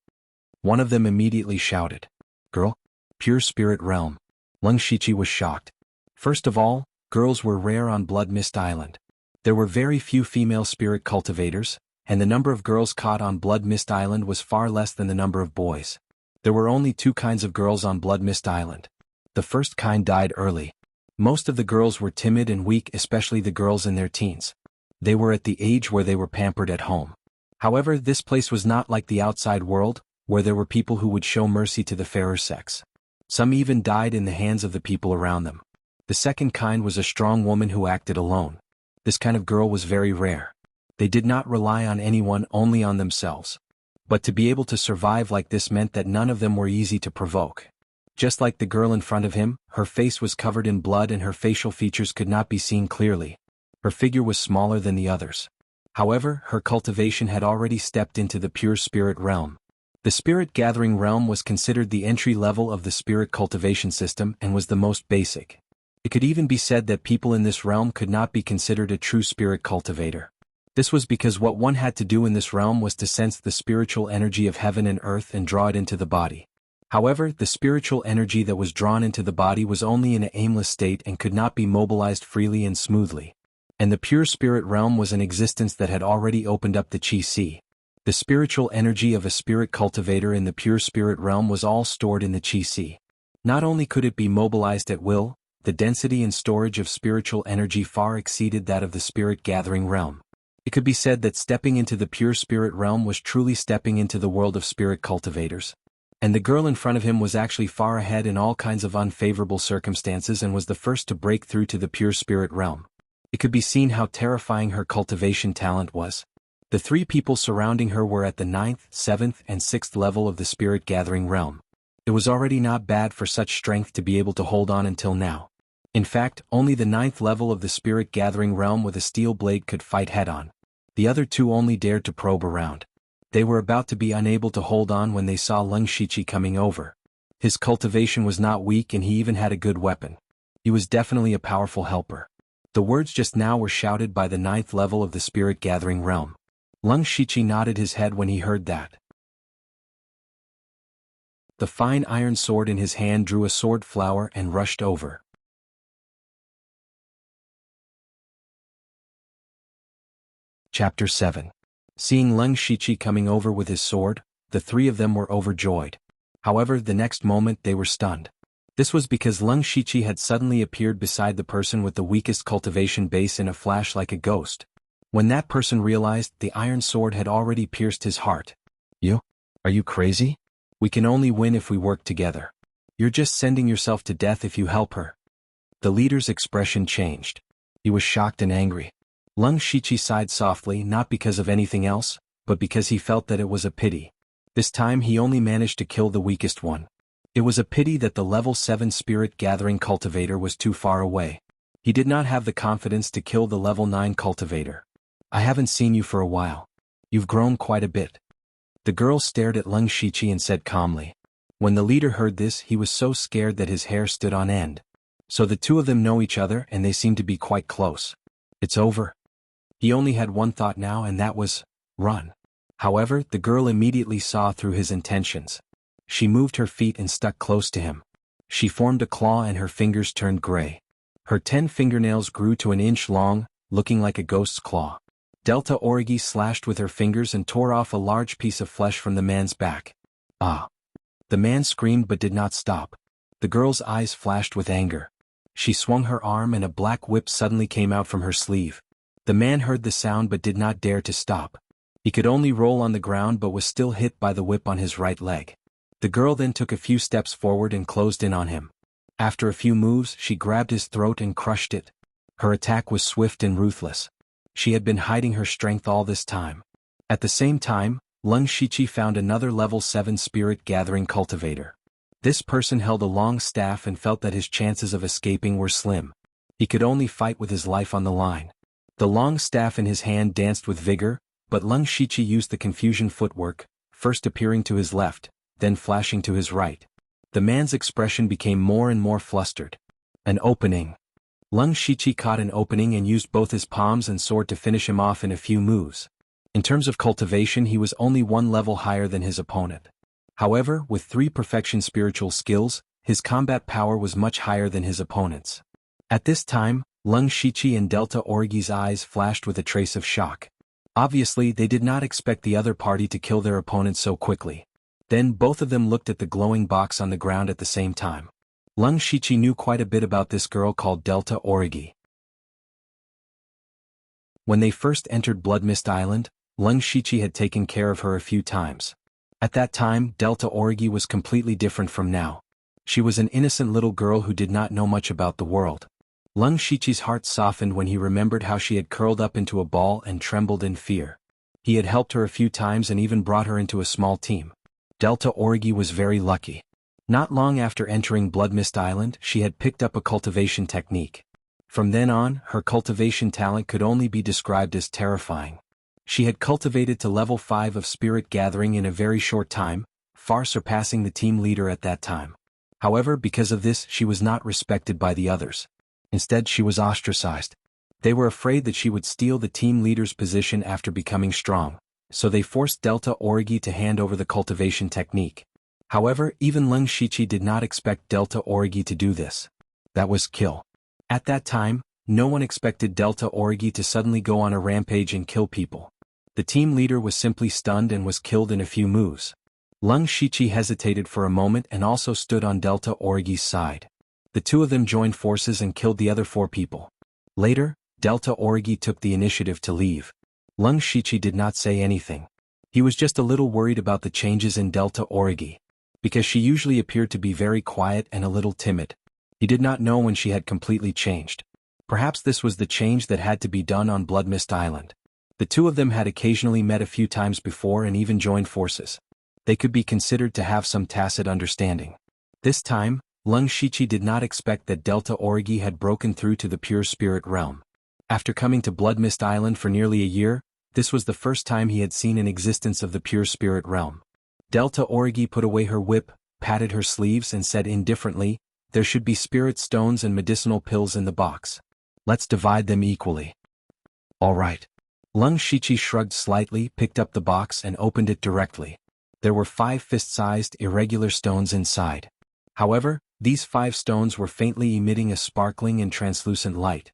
One of them immediately shouted. Girl? Pure spirit realm. Leng Shiqi was shocked. First of all, girls were rare on Blood Mist Island. There were very few female spirit cultivators, and the number of girls caught on Blood Mist Island was far less than the number of boys. There were only 2 kinds of girls on Blood Mist Island. The first kind died early. Most of the girls were timid and weak, especially the girls in their teens. They were at the age where they were pampered at home. However, this place was not like the outside world, where there were people who would show mercy to the fairer sex. Some even died in the hands of the people around them. The second kind was a strong woman who acted alone. This kind of girl was very rare. They did not rely on anyone, only on themselves. But to be able to survive like this meant that none of them were easy to provoke. Just like the girl in front of him, her face was covered in blood and her facial features could not be seen clearly. Her figure was smaller than the others. However, her cultivation had already stepped into the pure spirit realm. The spirit gathering realm was considered the entry level of the spirit cultivation system and was the most basic. It could even be said that people in this realm could not be considered a true spirit cultivator. This was because what one had to do in this realm was to sense the spiritual energy of heaven and earth and draw it into the body. However, the spiritual energy that was drawn into the body was only in an aimless state and could not be mobilized freely and smoothly. And the pure spirit realm was an existence that had already opened up the Qi. The spiritual energy of a spirit cultivator in the pure spirit realm was all stored in the Qi. Not only could it be mobilized at will, the density and storage of spiritual energy far exceeded that of the spirit gathering realm. It could be said that stepping into the pure spirit realm was truly stepping into the world of spirit cultivators. And the girl in front of him was actually far ahead in all kinds of unfavorable circumstances and was the first to break through to the pure spirit realm. It could be seen how terrifying her cultivation talent was. The 3 people surrounding her were at the 9th, 7th, and 6th level of the spirit gathering realm. It was already not bad for such strength to be able to hold on until now. In fact, only the 9th level of the spirit gathering realm with a steel blade could fight head-on. The other 2 only dared to probe around. They were about to be unable to hold on when they saw Leng Shiqi coming over. His cultivation was not weak and he even had a good weapon. He was definitely a powerful helper. The words just now were shouted by the 9th level of the spirit gathering realm. Leng Shiqi nodded his head when he heard that. The fine iron sword in his hand drew a sword flower and rushed over. Chapter 7. Seeing Leng Shiqi coming over with his sword, the 3 of them were overjoyed. However, the next moment they were stunned. This was because Leng Shiqi had suddenly appeared beside the person with the weakest cultivation base in a flash like a ghost. When that person realized, the iron sword had already pierced his heart. Are you crazy? We can only win if we work together. You're just sending yourself to death if you help her. The leader's expression changed. He was shocked and angry. Leng Shiqi sighed softly, not because of anything else, but because he felt that it was a pity. This time he only managed to kill the weakest one. It was a pity that the level 7 spirit gathering cultivator was too far away. He did not have the confidence to kill the level 9 cultivator. I haven't seen you for a while. You've grown quite a bit. The girl stared at Leng Shiqi and said calmly. When the leader heard this, he was so scared that his hair stood on end. So the 2 of them know each other and they seem to be quite close. It's over. He only had one thought now, and that was, run. However, the girl immediately saw through his intentions. She moved her feet and stuck close to him. She formed a claw and her fingers turned gray. Her 10 fingernails grew to an inch long, looking like a ghost's claw. Delta Origi slashed with her fingers and tore off a large piece of flesh from the man's back. Ah! The man screamed but did not stop. The girl's eyes flashed with anger. She swung her arm and a black whip suddenly came out from her sleeve. The man heard the sound but did not dare to stop. He could only roll on the ground but was still hit by the whip on his right leg. The girl then took a few steps forward and closed in on him. After a few moves, she grabbed his throat and crushed it. Her attack was swift and ruthless. She had been hiding her strength all this time. At the same time, Lung Shichi found another level 7 spirit gathering cultivator. This person held a long staff and felt that his chances of escaping were slim. He could only fight with his life on the line. The long staff in his hand danced with vigor, but Lung Shichi used the confusion footwork, first appearing to his left, then flashing to his right. The man's expression became more and more flustered. An opening. Lung Shichi caught an opening and used both his palms and sword to finish him off in a few moves. In terms of cultivation, he was only one level higher than his opponent. However, with 3 perfection spiritual skills, his combat power was much higher than his opponent's. At this time, Lung Shichi and Delta Origi's eyes flashed with a trace of shock. Obviously, they did not expect the other party to kill their opponent so quickly. Then both of them looked at the glowing box on the ground at the same time. Lung Shichi knew quite a bit about this girl called Delta Origi. When they first entered Blood Mist Island, Lung Shichi had taken care of her a few times. At that time, Delta Origi was completely different from now. She was an innocent little girl who did not know much about the world. Lung Shichi's heart softened when he remembered how she had curled up into a ball and trembled in fear. He had helped her a few times and even brought her into a small team. Delta Origi was very lucky. Not long after entering Blood Mist Island, she had picked up a cultivation technique. From then on, her cultivation talent could only be described as terrifying. She had cultivated to level 5 of spirit gathering in a very short time, far surpassing the team leader at that time. However, because of this, she was not respected by the others. Instead, she was ostracized. They were afraid that she would steal the team leader's position after becoming strong, so they forced Delta Origi to hand over the cultivation technique. However, even Lung Shichi did not expect Delta Origi to do this. That was kill. At that time, no one expected Delta Origi to suddenly go on a rampage and kill people. The team leader was simply stunned and was killed in a few moves. Lung Shichi hesitated for a moment and also stood on Delta Origi's side. The two of them joined forces and killed the other 4 people. Later, Delta Origi took the initiative to leave. Lung Shichi did not say anything. He was just a little worried about the changes in Delta Origi, because she usually appeared to be very quiet and a little timid. He did not know when she had completely changed. Perhaps this was the change that had to be done on Blood Mist Island. The two of them had occasionally met a few times before and even joined forces. They could be considered to have some tacit understanding. This time, Lung Shichi did not expect that Delta Origi had broken through to the pure spirit realm. After coming to Blood Mist Island for nearly a year, this was the first time he had seen an existence of the pure spirit realm. Delta Origi put away her whip, patted her sleeves and said indifferently, "There should be spirit stones and medicinal pills in the box. Let's divide them equally." "All right." Lung Shichi shrugged slightly, picked up the box and opened it directly. There were 5 fist-sized, irregular stones inside. However, these 5 stones were faintly emitting a sparkling and translucent light.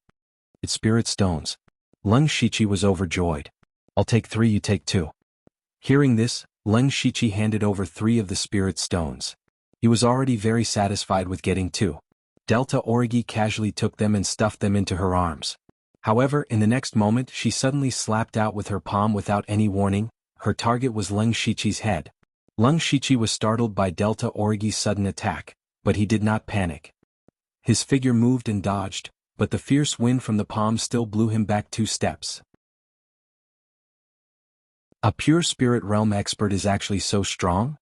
"It's spirit stones." Lung Shichi was overjoyed. "I'll take 3, you take 2. Hearing this, Lung Shichi handed over 3 of the spirit stones. He was already very satisfied with getting 2. Delta Origi casually took them and stuffed them into her arms. However, in the next moment she suddenly slapped out with her palm without any warning. Her target was Lung Shichi's head. Lung Shichi was startled by Delta Origi's sudden attack, but he did not panic. His figure moved and dodged, but the fierce wind from the palm still blew him back 2 steps. A pure spirit realm expert is actually so strong?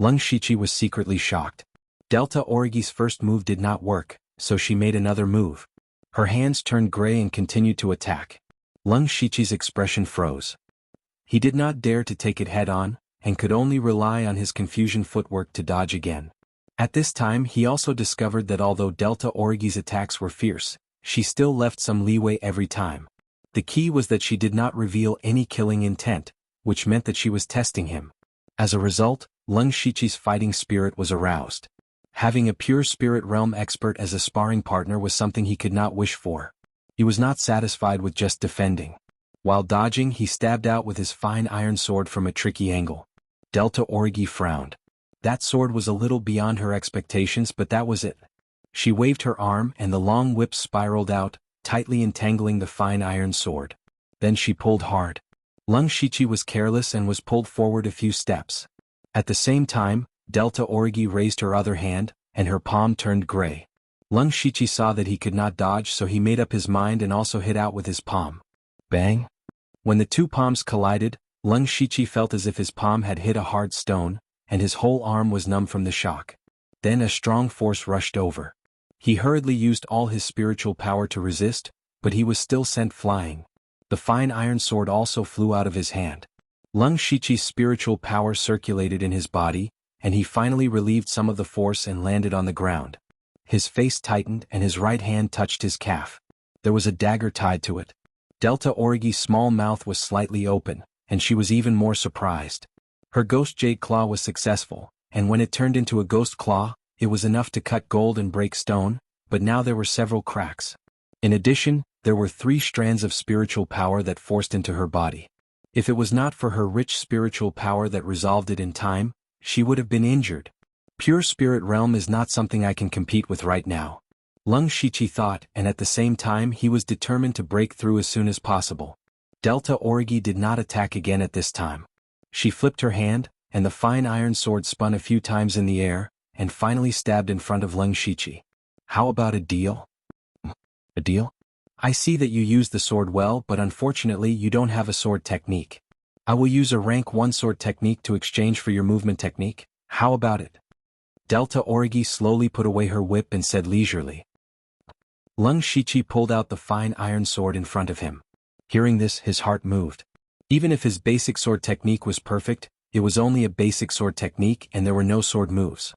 Lung Shichi was secretly shocked. Delta Origi's first move did not work, so she made another move. Her hands turned gray and continued to attack. Lung Shichi's expression froze. He did not dare to take it head-on, and could only rely on his confusion footwork to dodge again. At this time he also discovered that although Delta Origi's attacks were fierce, she still left some leeway every time. The key was that she did not reveal any killing intent, which meant that she was testing him. As a result, Lung Shichi's fighting spirit was aroused. Having a pure spirit realm expert as a sparring partner was something he could not wish for. He was not satisfied with just defending. While dodging, he stabbed out with his fine iron sword from a tricky angle. Delta Origi frowned. That sword was a little beyond her expectations, but that was it. She waved her arm and the long whip spiraled out, tightly entangling the fine iron sword. Then she pulled hard. Lung Shichi was careless and was pulled forward a few steps. At the same time, Delta Origi raised her other hand, and her palm turned gray. Lung Shichi saw that he could not dodge, so he made up his mind and also hit out with his palm. Bang! When the two palms collided, Lung Shichi felt as if his palm had hit a hard stone, and his whole arm was numb from the shock. Then a strong force rushed over. He hurriedly used all his spiritual power to resist, but he was still sent flying. The fine iron sword also flew out of his hand. Lung Shichi's spiritual power circulated in his body, and he finally relieved some of the force and landed on the ground. His face tightened and his right hand touched his calf. There was a dagger tied to it. Delta Origi's small mouth was slightly open, and she was even more surprised. Her ghost jade claw was successful, and when it turned into a ghost claw, it was enough to cut gold and break stone, but now there were several cracks. In addition, there were 3 strands of spiritual power that forced into her body. If it was not for her rich spiritual power that resolved it in time, she would have been injured. Pure spirit realm is not something I can compete with right now. Lung Shichi thought, and at the same time he was determined to break through as soon as possible. Delta Origi did not attack again at this time. She flipped her hand, and the fine iron sword spun a few times in the air, and finally stabbed in front of Lung Shichi. How about a deal? A deal? I see that you use the sword well, but unfortunately you don't have a sword technique. I will use a rank 1 sword technique to exchange for your movement technique. How about it? Delta Origi slowly put away her whip and said leisurely. Lung Shichi pulled out the fine iron sword in front of him. Hearing this, his heart moved. Even if his basic sword technique was perfect, it was only a basic sword technique and there were no sword moves.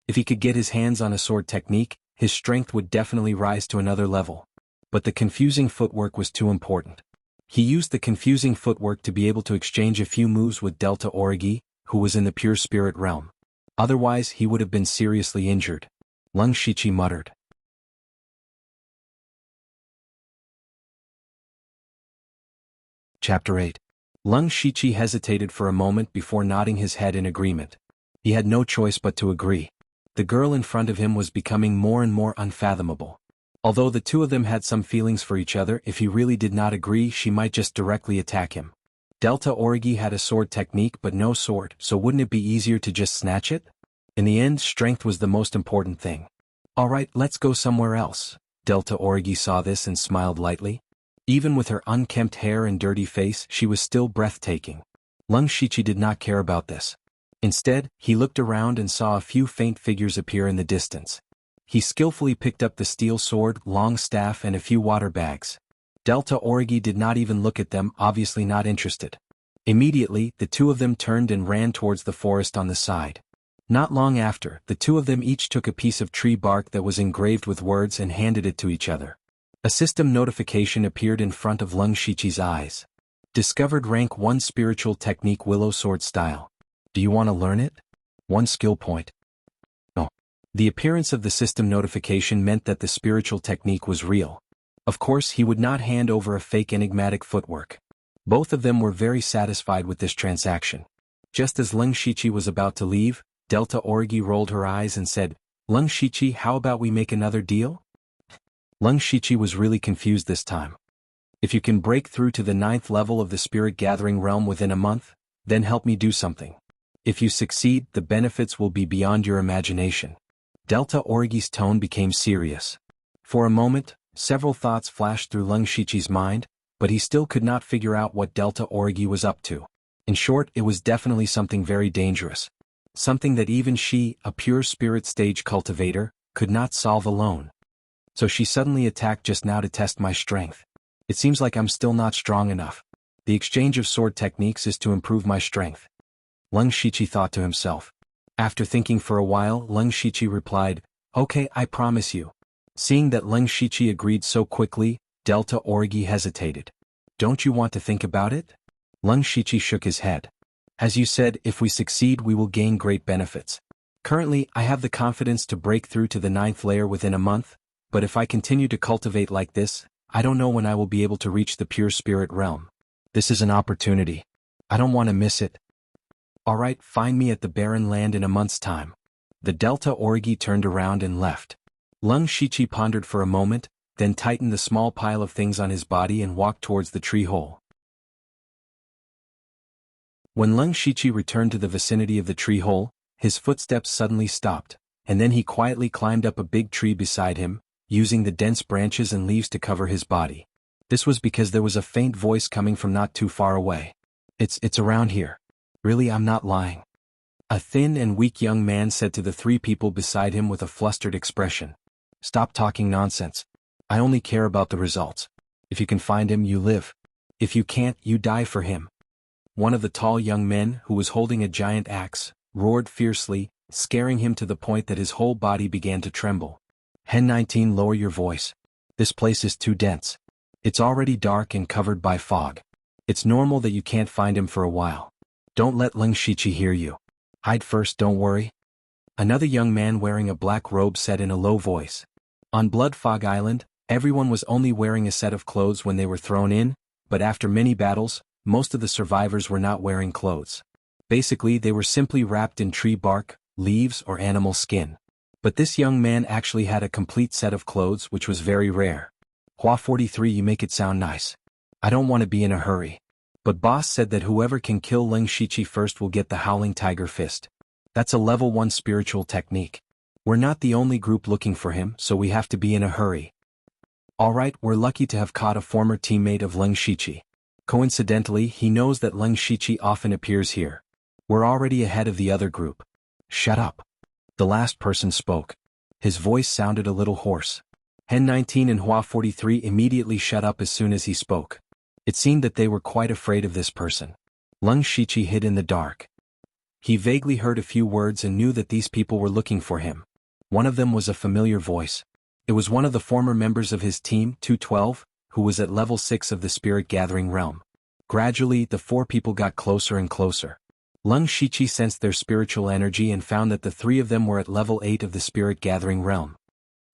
If he could get his hands on a sword technique, his strength would definitely rise to another level. But the confusing footwork was too important. He used the confusing footwork to be able to exchange a few moves with Delta Origi, who was in the pure spirit realm. Otherwise he would have been seriously injured. Lung Shichi muttered. Chapter 8. Lung Shichi hesitated for a moment before nodding his head in agreement. He had no choice but to agree. The girl in front of him was becoming more and more unfathomable. Although the two of them had some feelings for each other, if he really did not agree, she might just directly attack him. Delta Origi had a sword technique but no sword, so wouldn't it be easier to just snatch it? In the end, strength was the most important thing. Alright, let's go somewhere else. Delta Origi saw this and smiled lightly. Even with her unkempt hair and dirty face, she was still breathtaking. Lung Shichi did not care about this. Instead, he looked around and saw a few faint figures appear in the distance. He skillfully picked up the steel sword, long staff and a few water bags. Delta Origi did not even look at them, obviously not interested. Immediately, the two of them turned and ran towards the forest on the side. Not long after, the two of them each took a piece of tree bark that was engraved with words and handed it to each other. A system notification appeared in front of Lung Shichi's eyes. Discovered rank 1 spiritual technique Willow Sword Style. Do you want to learn it? 1 skill point. Oh. The appearance of the system notification meant that the spiritual technique was real. Of course, he would not hand over a fake enigmatic footwork. Both of them were very satisfied with this transaction. Just as Lung Shichi was about to leave, Delta Origi rolled her eyes and said, Lung Shichi, how about we make another deal? Lung Shichi was really confused this time. If you can break through to the 9th level of the spirit gathering realm within a month, then help me do something. If you succeed, the benefits will be beyond your imagination. Delta Origi's tone became serious. For a moment, several thoughts flashed through Lung Shichi's mind, but he still could not figure out what Delta Origi was up to. In short, it was definitely something very dangerous. Something that even she, a pure spirit stage cultivator, could not solve alone. So she suddenly attacked just now to test my strength. It seems like I'm still not strong enough. The exchange of sword techniques is to improve my strength. Lung Shichi thought to himself. After thinking for a while, Lung Shichi replied, Okay, I promise you. Seeing that Lung Shichi agreed so quickly, Delta Origi hesitated. Don't you want to think about it? Lung Shichi shook his head. As you said, if we succeed we will gain great benefits. Currently, I have the confidence to break through to the 9th layer within a month, but if I continue to cultivate like this, I don't know when I will be able to reach the pure spirit realm. This is an opportunity. I don't want to miss it. Alright, find me at the barren land in a month's time. The Delta Origi turned around and left. Lung Shichi pondered for a moment, then tightened the small pile of things on his body and walked towards the tree hole. When Lung Shichi returned to the vicinity of the tree hole, his footsteps suddenly stopped. and then he quietly climbed up a big tree beside him, using the dense branches and leaves to cover his body. This was because there was a faint voice coming from not too far away. It's around here. Really, I'm not lying. A thin and weak young man said to the three people beside him with a flustered expression. Stop talking nonsense. I only care about the results. If you can find him, you live. If you can't, you die for him. One of the tall young men, who was holding a giant axe, roared fiercely, scaring him to the point that his whole body began to tremble. Hen 19, lower your voice. This place is too dense. It's already dark and covered by fog. It's normal that you can't find him for a while. Don't let Leng Shichi hear you. Hide first, don't worry. Another young man wearing a black robe said in a low voice. On Blood Fog Island, everyone was only wearing a set of clothes when they were thrown in, but after many battles, most of the survivors were not wearing clothes. Basically, they were simply wrapped in tree bark, leaves, or animal skin. But this young man actually had a complete set of clothes, which was very rare. Hua 43, you make it sound nice. I don't want to be in a hurry. But boss said that whoever can kill Leng Shichi first will get the Howling Tiger Fist. That's a level 1 spiritual technique. We're not the only group looking for him, so we have to be in a hurry. Alright, we're lucky to have caught a former teammate of Leng Shichi. Coincidentally, he knows that Leng Shichi often appears here. We're already ahead of the other group. Shut up. The last person spoke. His voice sounded a little hoarse. Hen 19 and Hua 43 immediately shut up as soon as he spoke. It seemed that they were quite afraid of this person. Leng Shichi hid in the dark. He vaguely heard a few words and knew that these people were looking for him. One of them was a familiar voice. It was one of the former members of his team, 212, who was at level 6 of the Spirit Gathering realm. Gradually, the four people got closer and closer. Leng Shichi sensed their spiritual energy and found that the three of them were at level 8 of the Spirit Gathering realm.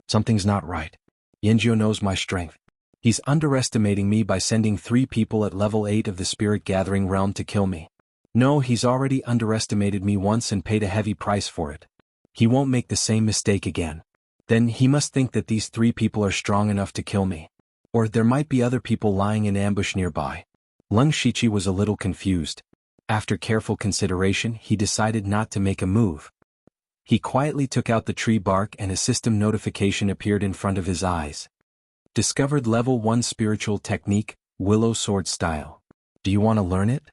Something's not right. Yanjiu knows my strength. He's underestimating me by sending 3 people at level 8 of the Spirit Gathering realm to kill me. No, he's already underestimated me once and paid a heavy price for it. He won't make the same mistake again. Then he must think that these 3 people are strong enough to kill me. Or there might be other people lying in ambush nearby. Leng Shichi was a little confused. After careful consideration, he decided not to make a move. He quietly took out the tree bark and a system notification appeared in front of his eyes. Discovered level 1 spiritual technique, Willow Sword Style. Do you want to learn it?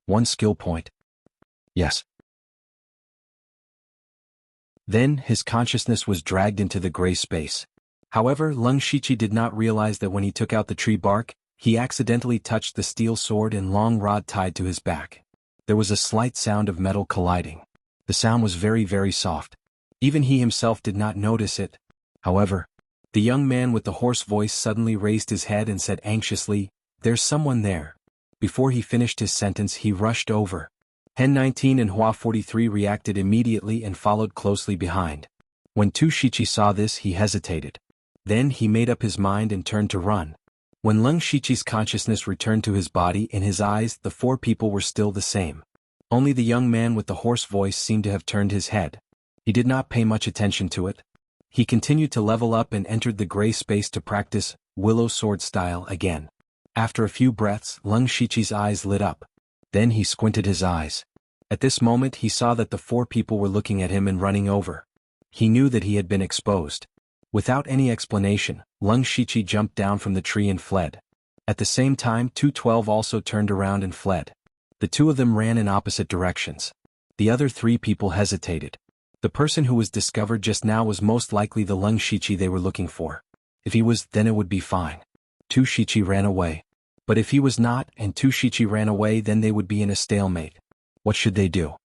1 skill point. Yes. Then, his consciousness was dragged into the gray space. However, Leng Shichi did not realize that when he took out the tree bark, he accidentally touched the steel sword and long rod tied to his back. There was a slight sound of metal colliding. The sound was very, very soft. Even he himself did not notice it. However, the young man with the hoarse voice suddenly raised his head and said anxiously, "There's someone there." Before he finished his sentence, he rushed over. Hen 19 and Hua 43 reacted immediately and followed closely behind. When Shichi saw this, he hesitated. Then he made up his mind and turned to run. When Leng Shichi's consciousness returned to his body, in his eyes, the 4 people were still the same. Only the young man with the hoarse voice seemed to have turned his head. He did not pay much attention to it. He continued to level up and entered the gray space to practice Willow Sword Style again. After a few breaths, Leng Shichi's eyes lit up. Then he squinted his eyes. At this moment he saw that the 4 people were looking at him and running over. He knew that he had been exposed. Without any explanation, Leng Shichi jumped down from the tree and fled. At the same time, 212 also turned around and fled. The 2 of them ran in opposite directions. The other 3 people hesitated. The person who was discovered just now was most likely the Leng Shichi they were looking for. If he was, then it would be fine. Shichi ran away. But if he was not, and Shichi ran away, then they would be in a stalemate. What should they do?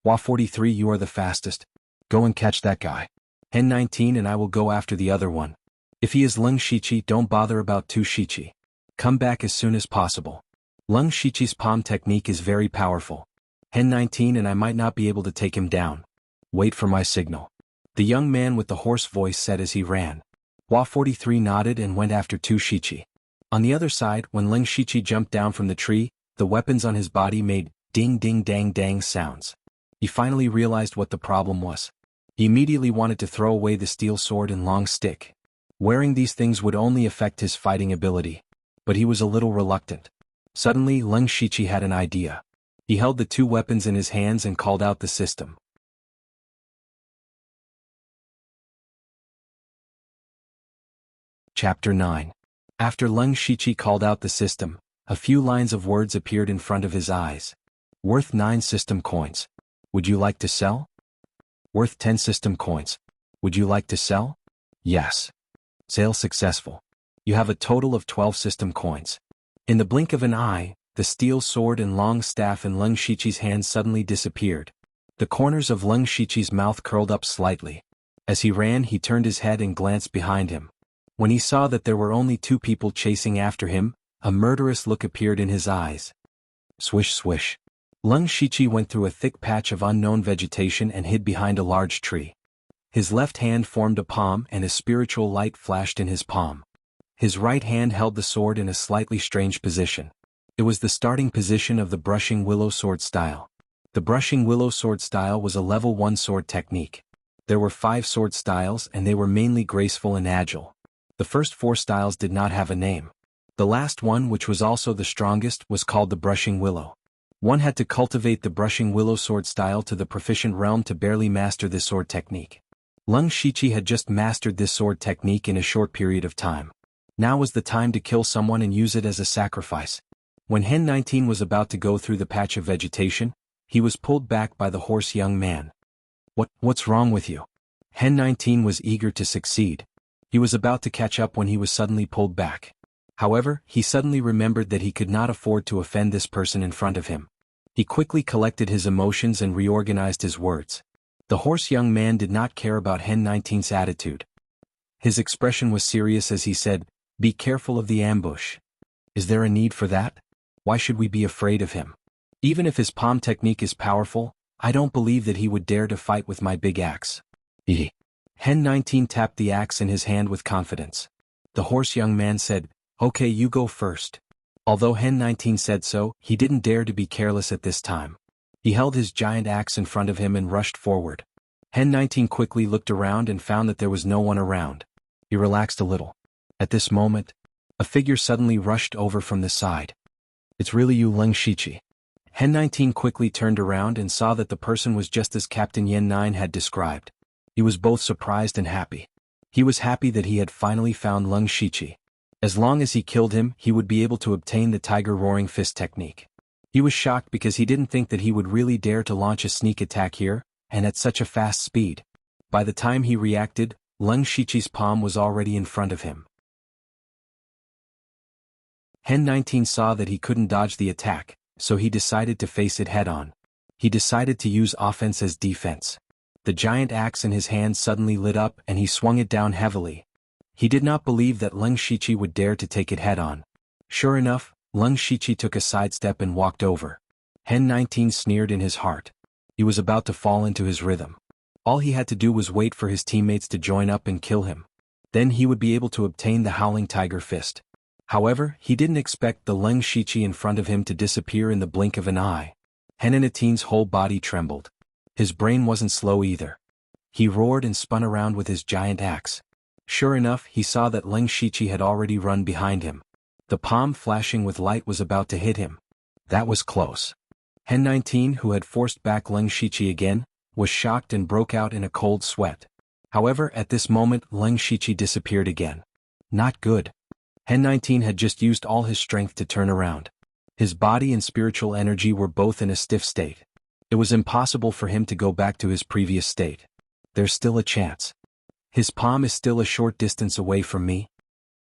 Hua 43, you are the fastest. Go and catch that guy. Hen 19 and I will go after the other one. If he is Leng Shichi, don't bother about Shichi. Come back as soon as possible. Leng Shichi's palm technique is very powerful. Hen 19 and I might not be able to take him down. Wait for my signal. The young man with the hoarse voice said as he ran. Hua 43 nodded and went after Shichi. On the other side, when Leng Shichi jumped down from the tree, the weapons on his body made ding ding dang dang sounds. He finally realized what the problem was. He immediately wanted to throw away the steel sword and long stick. Wearing these things would only affect his fighting ability. But he was a little reluctant. Suddenly, Leng Shichi had an idea. He held the 2 weapons in his hands and called out the system. Chapter 9. After Leng Shiqi called out the system, a few lines of words appeared in front of his eyes. Worth 9 system coins. Would you like to sell? Worth 10 system coins. Would you like to sell? Yes. Sale successful. You have a total of 12 system coins. In the blink of an eye, the steel sword and long staff in Leng Shiqi's hand suddenly disappeared. The corners of Leng Shiqi's mouth curled up slightly. As he ran, he turned his head and glanced behind him. When he saw that there were only 2 people chasing after him, a murderous look appeared in his eyes. Swish swish. Leng Shiqi went through a thick patch of unknown vegetation and hid behind a large tree. His left hand formed a palm and a spiritual light flashed in his palm. His right hand held the sword in a slightly strange position. It was the starting position of the brushing willow sword style. The brushing willow sword style was a level 1 sword technique. There were 5 sword styles and they were mainly graceful and agile. The first 4 styles did not have a name. The last one, which was also the strongest, was called the brushing willow. One had to cultivate the brushing willow sword style to the proficient realm to barely master this sword technique. Leng Shiqi had just mastered this sword technique in a short period of time. Now was the time to kill someone and use it as a sacrifice. When Hen 19 was about to go through the patch of vegetation, he was pulled back by the hoarse young man. What's wrong with you? Hen 19 was eager to succeed. He was about to catch up when he was suddenly pulled back. However, he suddenly remembered that he could not afford to offend this person in front of him. He quickly collected his emotions and reorganized his words. The hoarse young man did not care about Hen 19's attitude. His expression was serious as he said, "Be careful of the ambush." Is there a need for that? Why should we be afraid of him? Even if his palm technique is powerful, I don't believe that he would dare to fight with my big axe. Hen 19 tapped the axe in his hand with confidence. The hoarse young man said, "Okay, you go first." Although Hen 19 said so, he didn't dare to be careless at this time. He held his giant axe in front of him and rushed forward. Hen 19 quickly looked around and found that there was no one around. He relaxed a little. At this moment, a figure suddenly rushed over from the side. "It's really you, Leng Shiqi." Hen 19 quickly turned around and saw that the person was just as Captain Yen 9 had described. He was both surprised and happy. He was happy that he had finally found Leng Shiqi. As long as he killed him, he would be able to obtain the Tiger Roaring Fist technique. He was shocked because he didn't think that he would really dare to launch a sneak attack here, and at such a fast speed. By the time he reacted, Leng Shiqi's palm was already in front of him. Hen 19 saw that he couldn't dodge the attack, so he decided to face it head-on. He decided to use offense as defense. The giant axe in his hand suddenly lit up and he swung it down heavily. He did not believe that Leng Shiqi would dare to take it head-on. Sure enough, Leng Shiqi took a sidestep and walked over. Hen 19 sneered in his heart. He was about to fall into his rhythm. All he had to do was wait for his teammates to join up and kill him. Then he would be able to obtain the Howling Tiger Fist. However, he didn't expect the Leng Shiqi in front of him to disappear in the blink of an eye. Hen 19's whole body trembled. His brain wasn't slow either. He roared and spun around with his giant axe. Sure enough, he saw that Leng Shiqi had already run behind him. The palm flashing with light was about to hit him. That was close. Hen 19, who had forced back Leng Shiqi again, was shocked and broke out in a cold sweat. However, at this moment, Leng Shiqi disappeared again. Not good. Hen 19 had just used all his strength to turn around. His body and spiritual energy were both in a stiff state. It was impossible for him to go back to his previous state. There's still a chance. His palm is still a short distance away from me.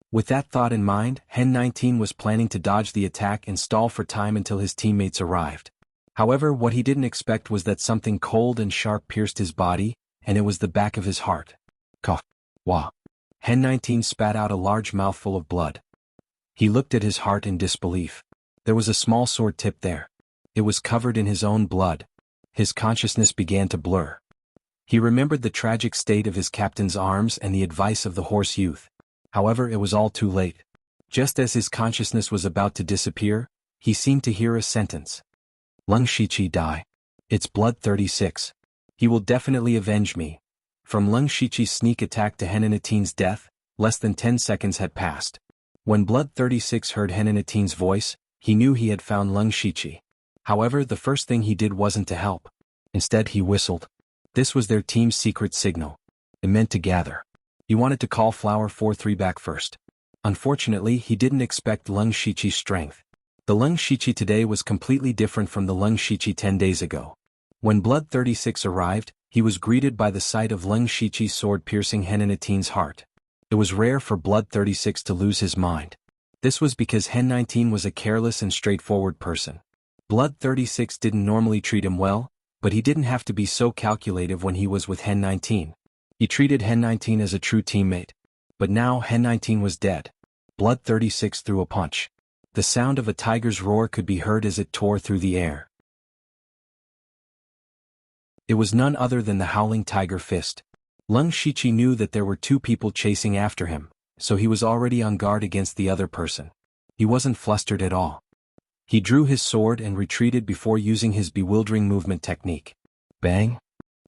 With that thought in mind, Hen 19 was planning to dodge the attack and stall for time until his teammates arrived. However, what he didn't expect was that something cold and sharp pierced his body, and it was the back of his heart. Cough. Wah. Hen 19 spat out a large mouthful of blood. He looked at his heart in disbelief. There was a small sword tip there. It was covered in his own blood. His consciousness began to blur. He remembered the tragic state of his captain's arms and the advice of the hoarse youth. However, it was all too late. Just as his consciousness was about to disappear, he seemed to hear a sentence. Leng Shiqi die. It's Blood 36. He will definitely avenge me. From Leng Shiqi's sneak attack to Hen 19's death, less than 10 seconds had passed. When Blood 36 heard Hen 19's voice, he knew he had found Leng Shiqi. However, the first thing he did wasn't to help. Instead, he whistled. This was their team's secret signal. It meant to gather. He wanted to call Flower 43 back first. Unfortunately, he didn't expect Lung Shiqi's strength. The Lung Shiqi today was completely different from the Lung Shiqi 10 days ago. When Blood 36 arrived, he was greeted by the sight of Lung Shiqi's sword piercing Hen19's heart. It was rare for Blood 36 to lose his mind. This was because Hen19 was a careless and straightforward person. Blood 36 didn't normally treat him well, but he didn't have to be so calculative when he was with Hen19. He treated Hen19 as a true teammate. But now Hen19 was dead. Blood 36 threw a punch. The sound of a tiger's roar could be heard as it tore through the air. It was none other than the howling tiger fist. Lung Shiqi knew that there were two people chasing after him, so he was already on guard against the other person. He wasn't flustered at all. He drew his sword and retreated before using his bewildering movement technique. Bang!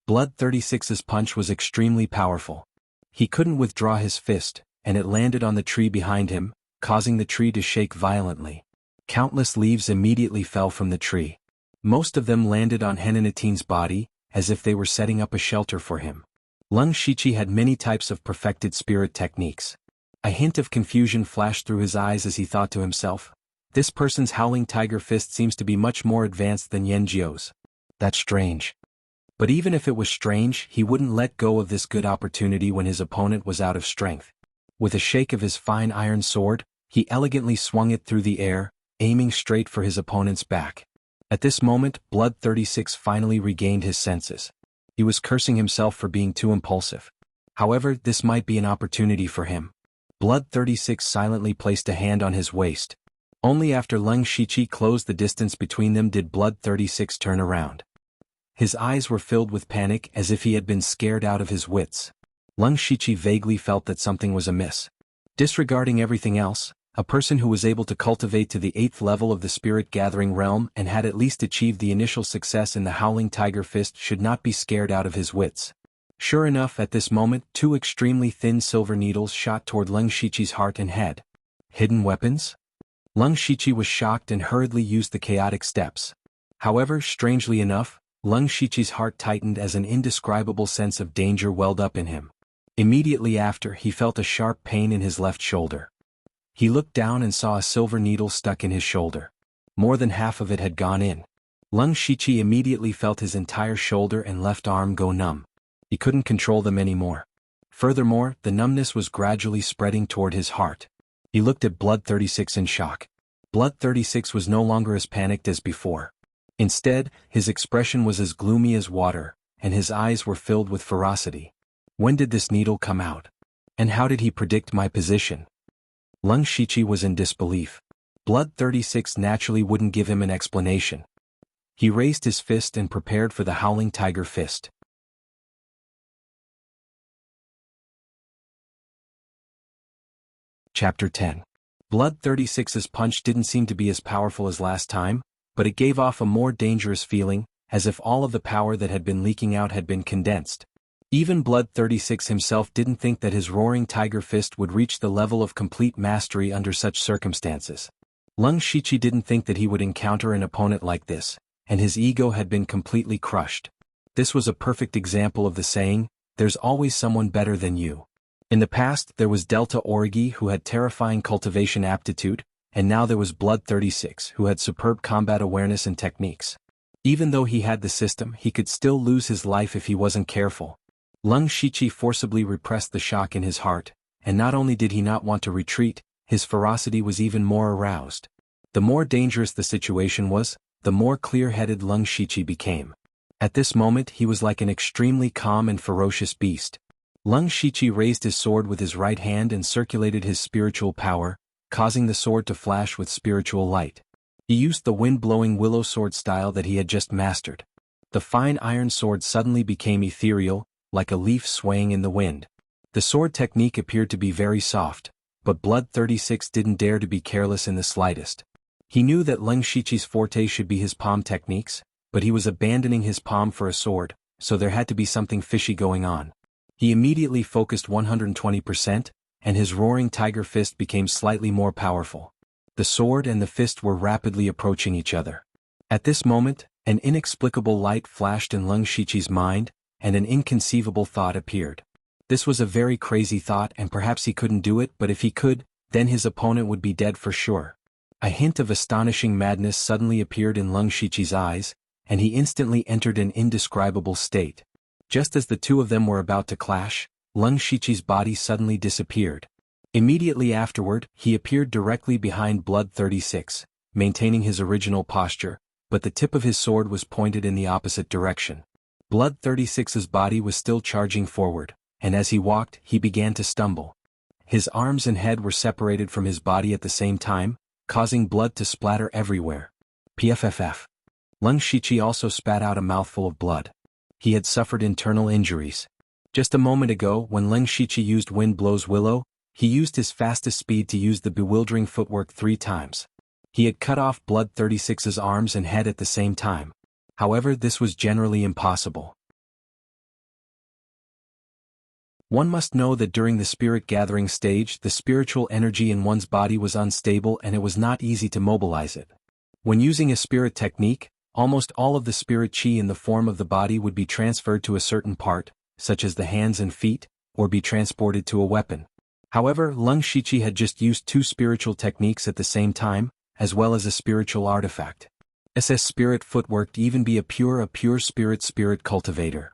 Blood 36's punch was extremely powerful. He couldn't withdraw his fist, and it landed on the tree behind him, causing the tree to shake violently. Countless leaves immediately fell from the tree. Most of them landed on Hen19's body, as if they were setting up a shelter for him. Lung Shiqi had many types of perfected spirit techniques. A hint of confusion flashed through his eyes as he thought to himself, "This person's howling tiger fist seems to be much more advanced than Yan Jiu's. That's strange." But even if it was strange, he wouldn't let go of this good opportunity when his opponent was out of strength. With a shake of his fine iron sword, he elegantly swung it through the air, aiming straight for his opponent's back. At this moment, Blood 36 finally regained his senses. He was cursing himself for being too impulsive. However, this might be an opportunity for him. Blood 36 silently placed a hand on his waist. Only after Lung Shiqi closed the distance between them did Blood 36 turn around. His eyes were filled with panic as if he had been scared out of his wits. Lung Shiqi vaguely felt that something was amiss. Disregarding everything else, a person who was able to cultivate to the 8th level of the spirit-gathering realm and had at least achieved the initial success in the Howling Tiger Fist should not be scared out of his wits. Sure enough, at this moment, two extremely thin silver needles shot toward Lung Shiqi's heart and head. Hidden weapons? Lung Shiqi was shocked and hurriedly used the chaotic steps. However, strangely enough, Lung Shiqi's heart tightened as an indescribable sense of danger welled up in him. Immediately after, he felt a sharp pain in his left shoulder. He looked down and saw a silver needle stuck in his shoulder. More than half of it had gone in. Lung Shiqi immediately felt his entire shoulder and left arm go numb. He couldn't control them anymore. Furthermore, the numbness was gradually spreading toward his heart. He looked at Blood 36 in shock. Blood 36 was no longer as panicked as before. Instead, his expression was as gloomy as water, and his eyes were filled with ferocity. When did this needle come out? And how did he predict my position? Lung Shiqi was in disbelief. Blood 36 naturally wouldn't give him an explanation. He raised his fist and prepared for the Howling Tiger Fist. Chapter 10. Blood 36's punch didn't seem to be as powerful as last time, but it gave off a more dangerous feeling, as if all of the power that had been leaking out had been condensed. Even Blood 36 himself didn't think that his roaring tiger fist would reach the level of complete mastery under such circumstances. Lung Shiqi didn't think that he would encounter an opponent like this, and his ego had been completely crushed. This was a perfect example of the saying, "There's always someone better than you." In the past, there was Delta Origi who had terrifying cultivation aptitude, and now there was Blood 36 who had superb combat awareness and techniques. Even though he had the system, he could still lose his life if he wasn't careful. Lung Shiqi forcibly repressed the shock in his heart, and not only did he not want to retreat, his ferocity was even more aroused. The more dangerous the situation was, the more clear-headed Lung Shiqi became. At this moment he was like an extremely calm and ferocious beast. Lung Shiqi raised his sword with his right hand and circulated his spiritual power, causing the sword to flash with spiritual light. He used the wind-blowing willow sword style that he had just mastered. The fine iron sword suddenly became ethereal, like a leaf swaying in the wind. The sword technique appeared to be very soft, but Blood 36 didn't dare to be careless in the slightest. He knew that Lung Shiqi's forte should be his palm techniques, but he was abandoning his palm for a sword, so there had to be something fishy going on. He immediately focused 120%, and his roaring tiger fist became slightly more powerful. The sword and the fist were rapidly approaching each other. At this moment, an inexplicable light flashed in Lung Shiqi's mind, and an inconceivable thought appeared. This was a very crazy thought and perhaps he couldn't do it, but if he could, then his opponent would be dead for sure. A hint of astonishing madness suddenly appeared in Lung Shiqi's eyes, and he instantly entered an indescribable state. Just as the two of them were about to clash, Lung Shiqi's body suddenly disappeared. Immediately afterward, he appeared directly behind Blood 36, maintaining his original posture, but the tip of his sword was pointed in the opposite direction. Blood 36's body was still charging forward, and as he walked, he began to stumble. His arms and head were separated from his body at the same time, causing blood to splatter everywhere. PFFF. Lung Shiqi also spat out a mouthful of blood. He had suffered internal injuries. Just a moment ago, when Lung Shiqi used Wind Blows Willow, he used his fastest speed to use the bewildering footwork 3 times. He had cut off Blood 36's arms and head at the same time. However, this was generally impossible. One must know that during the spirit gathering stage, the spiritual energy in one's body was unstable and it was not easy to mobilize it. When using a spirit technique, almost all of the spirit chi in the form of the body would be transferred to a certain part, such as the hands and feet, or be transported to a weapon. However, Lung Shiqi had just used 2 spiritual techniques at the same time, as well as a spiritual artifact. SS spirit footwork even be a pure spirit cultivator.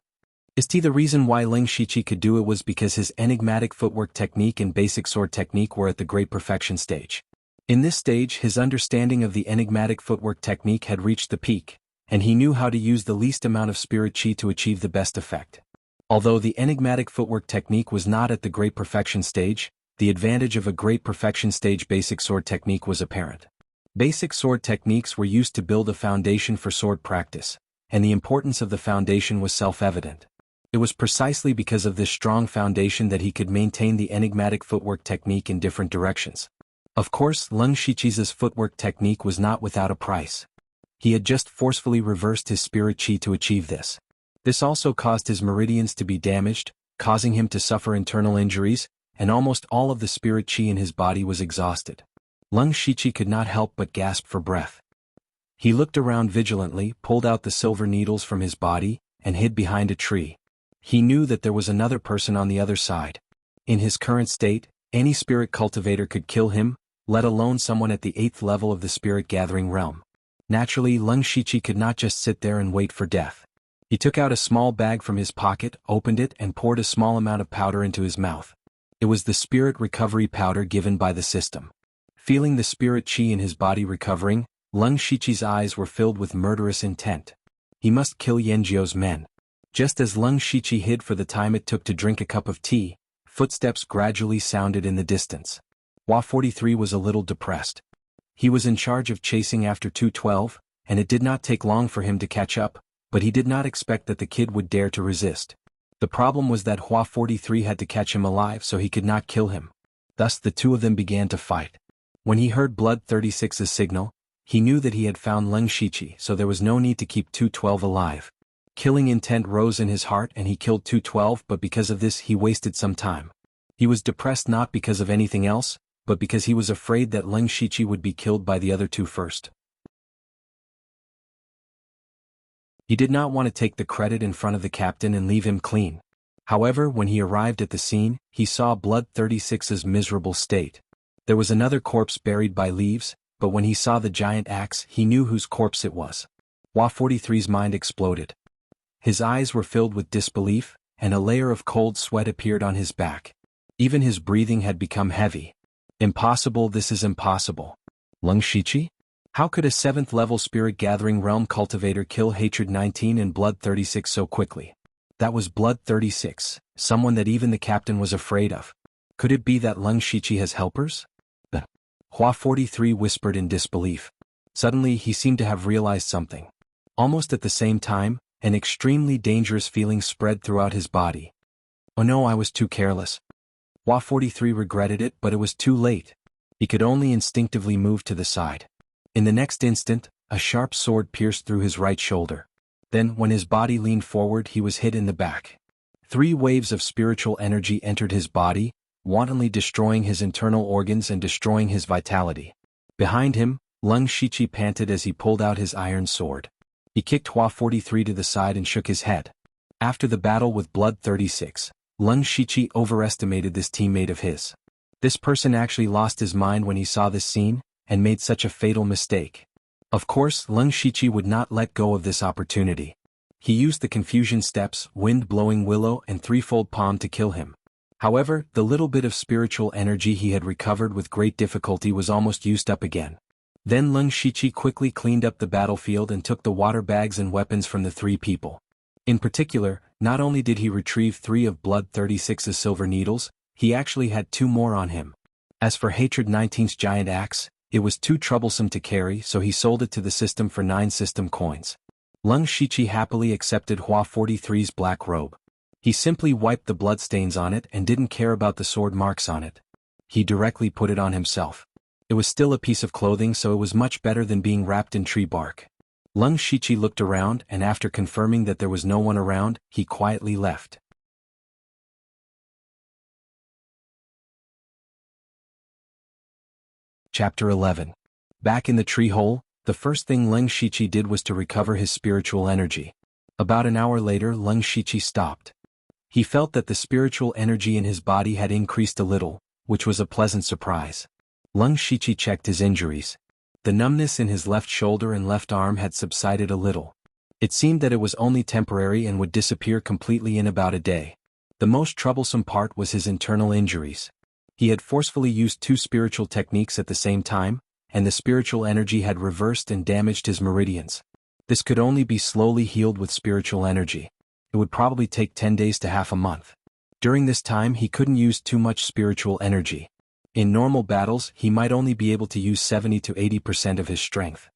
The reason why Lung Shiqi could do it was because his enigmatic footwork technique and basic sword technique were at the great perfection stage. In this stage, his understanding of the enigmatic footwork technique had reached the peak, and he knew how to use the least amount of spirit chi to achieve the best effect. Although the enigmatic footwork technique was not at the great perfection stage, the advantage of a great perfection stage basic sword technique was apparent. Basic sword techniques were used to build a foundation for sword practice, and the importance of the foundation was self-evident. It was precisely because of this strong foundation that he could maintain the enigmatic footwork technique in different directions. Of course, Lung Shiqi's footwork technique was not without a price. He had just forcefully reversed his spirit chi to achieve this. This also caused his meridians to be damaged, causing him to suffer internal injuries, and almost all of the spirit chi in his body was exhausted. Lung Shiqi could not help but gasp for breath. He looked around vigilantly, pulled out the silver needles from his body, and hid behind a tree. He knew that there was another person on the other side. In his current state, any spirit cultivator could kill him, let alone someone at the 8th level of the spirit gathering realm. Naturally, Lung Shiqi could not just sit there and wait for death. He took out a small bag from his pocket, opened it, and poured a small amount of powder into his mouth. It was the spirit recovery powder given by the system. Feeling the spirit chi in his body recovering, Lung Shiqi's eyes were filled with murderous intent. He must kill Yanjiu's men. Just as Lung Shiqi hid for the time it took to drink a cup of tea, footsteps gradually sounded in the distance. Hua 43 was a little depressed. He was in charge of chasing after 212, and it did not take long for him to catch up, but he did not expect that the kid would dare to resist. The problem was that Hua 43 had to catch him alive so he could not kill him. Thus the two of them began to fight. When he heard Blood 36's signal, he knew that he had found Lung Shiqi, so there was no need to keep 212 alive. Killing intent rose in his heart and he killed 212, but because of this he wasted some time. He was depressed not because of anything else, but because he was afraid that Lung Shiqi would be killed by the other two first. He did not want to take the credit in front of the captain and leave him clean. However, when he arrived at the scene, he saw Blood 36's miserable state. There was another corpse buried by leaves, but when he saw the giant axe, he knew whose corpse it was. Hua 43's mind exploded. His eyes were filled with disbelief, and a layer of cold sweat appeared on his back. Even his breathing had become heavy. Impossible, this is impossible. Lung Shiqi? How could a 7th level spirit gathering realm cultivator kill Hatred 19 and Blood 36 so quickly? That was Blood 36, someone that even the captain was afraid of. Could it be that Lung Shiqi has helpers? Hua 43 whispered in disbelief. Suddenly he seemed to have realized something. Almost at the same time, an extremely dangerous feeling spread throughout his body. Oh no, I was too careless. Hua 43 regretted it, but it was too late. He could only instinctively move to the side. In the next instant, a sharp sword pierced through his right shoulder. Then, when his body leaned forward, he was hit in the back. 3 waves of spiritual energy entered his body, wantonly destroying his internal organs and destroying his vitality. Behind him, Lung Shiqi panted as he pulled out his iron sword. He kicked Hua 43 to the side and shook his head. After the battle with Blood 36, Lung Shiqi overestimated this teammate of his. This person actually lost his mind when he saw this scene, and made such a fatal mistake. Of course, Leng Shiqi would not let go of this opportunity. He used the confusion steps, wind-blowing willow and threefold palm to kill him. However, the little bit of spiritual energy he had recovered with great difficulty was almost used up again. Then Leng Shiqi quickly cleaned up the battlefield and took the water bags and weapons from the 3 people. In particular, not only did he retrieve 3 of Blood 36's silver needles, he actually had 2 more on him. As for Hatred 19's giant axe, it was too troublesome to carry, so he sold it to the system for 9 system coins. Leng Shiqi happily accepted Hua 43's black robe. He simply wiped the bloodstains on it and didn't care about the sword marks on it. He directly put it on himself. It was still a piece of clothing, so it was much better than being wrapped in tree bark. Leng Shiqi looked around, and after confirming that there was no one around, he quietly left. Chapter 11. Back in the tree hole, the first thing Leng Shiqi did was to recover his spiritual energy. About an hour later, Leng Shiqi stopped. He felt that the spiritual energy in his body had increased a little, which was a pleasant surprise. Leng Shiqi checked his injuries. The numbness in his left shoulder and left arm had subsided a little. It seemed that it was only temporary and would disappear completely in about a day. The most troublesome part was his internal injuries. He had forcefully used 2 spiritual techniques at the same time, and the spiritual energy had reversed and damaged his meridians. This could only be slowly healed with spiritual energy. It would probably take 10 days to half a month. During this time he couldn't use too much spiritual energy. In normal battles he might only be able to use 70 to 80% of his strength.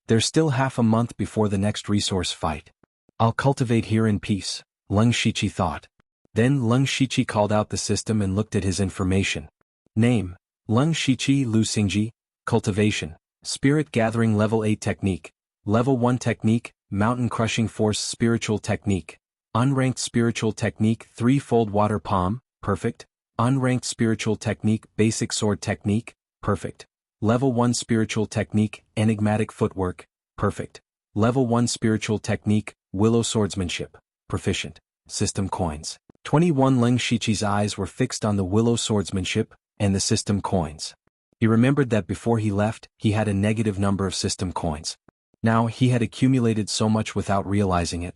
There's still half a month before the next resource fight. I'll cultivate here in peace, Leng Shiqi thought. Then Leng Shiqi called out the system and looked at his information. Name: Leng Shiqi Lu Xingji. Cultivation: Spirit Gathering Level 8 Technique. Level 1 Technique, Mountain Crushing Force Spiritual Technique. Unranked Spiritual Technique, Threefold Water Palm, perfect. Unranked Spiritual Technique, Basic Sword Technique, perfect. Level 1 Spiritual Technique, Enigmatic Footwork, perfect. Level 1 Spiritual Technique, Willow Swordsmanship, proficient. System coins. 21. Leng Shiqi's eyes were fixed on the Willow Swordsmanship and the system coins. He remembered that before he left, he had a negative number of system coins. Now he had accumulated so much without realizing it.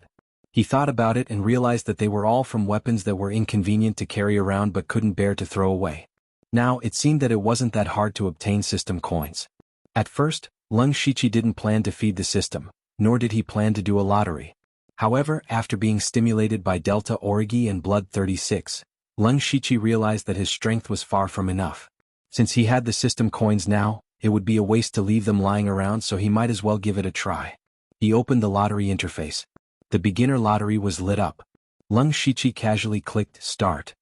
He thought about it and realized that they were all from weapons that were inconvenient to carry around but couldn't bear to throw away. Now it seemed that it wasn't that hard to obtain system coins. At first, Leng Shiqi didn't plan to feed the system, nor did he plan to do a lottery. However, after being stimulated by Delta Origi and Blood 36, Leng Shiqi realized that his strength was far from enough. Since he had the system coins now, it would be a waste to leave them lying around, so he might as well give it a try. He opened the lottery interface. The beginner lottery was lit up. Leng Shiqi casually clicked Start.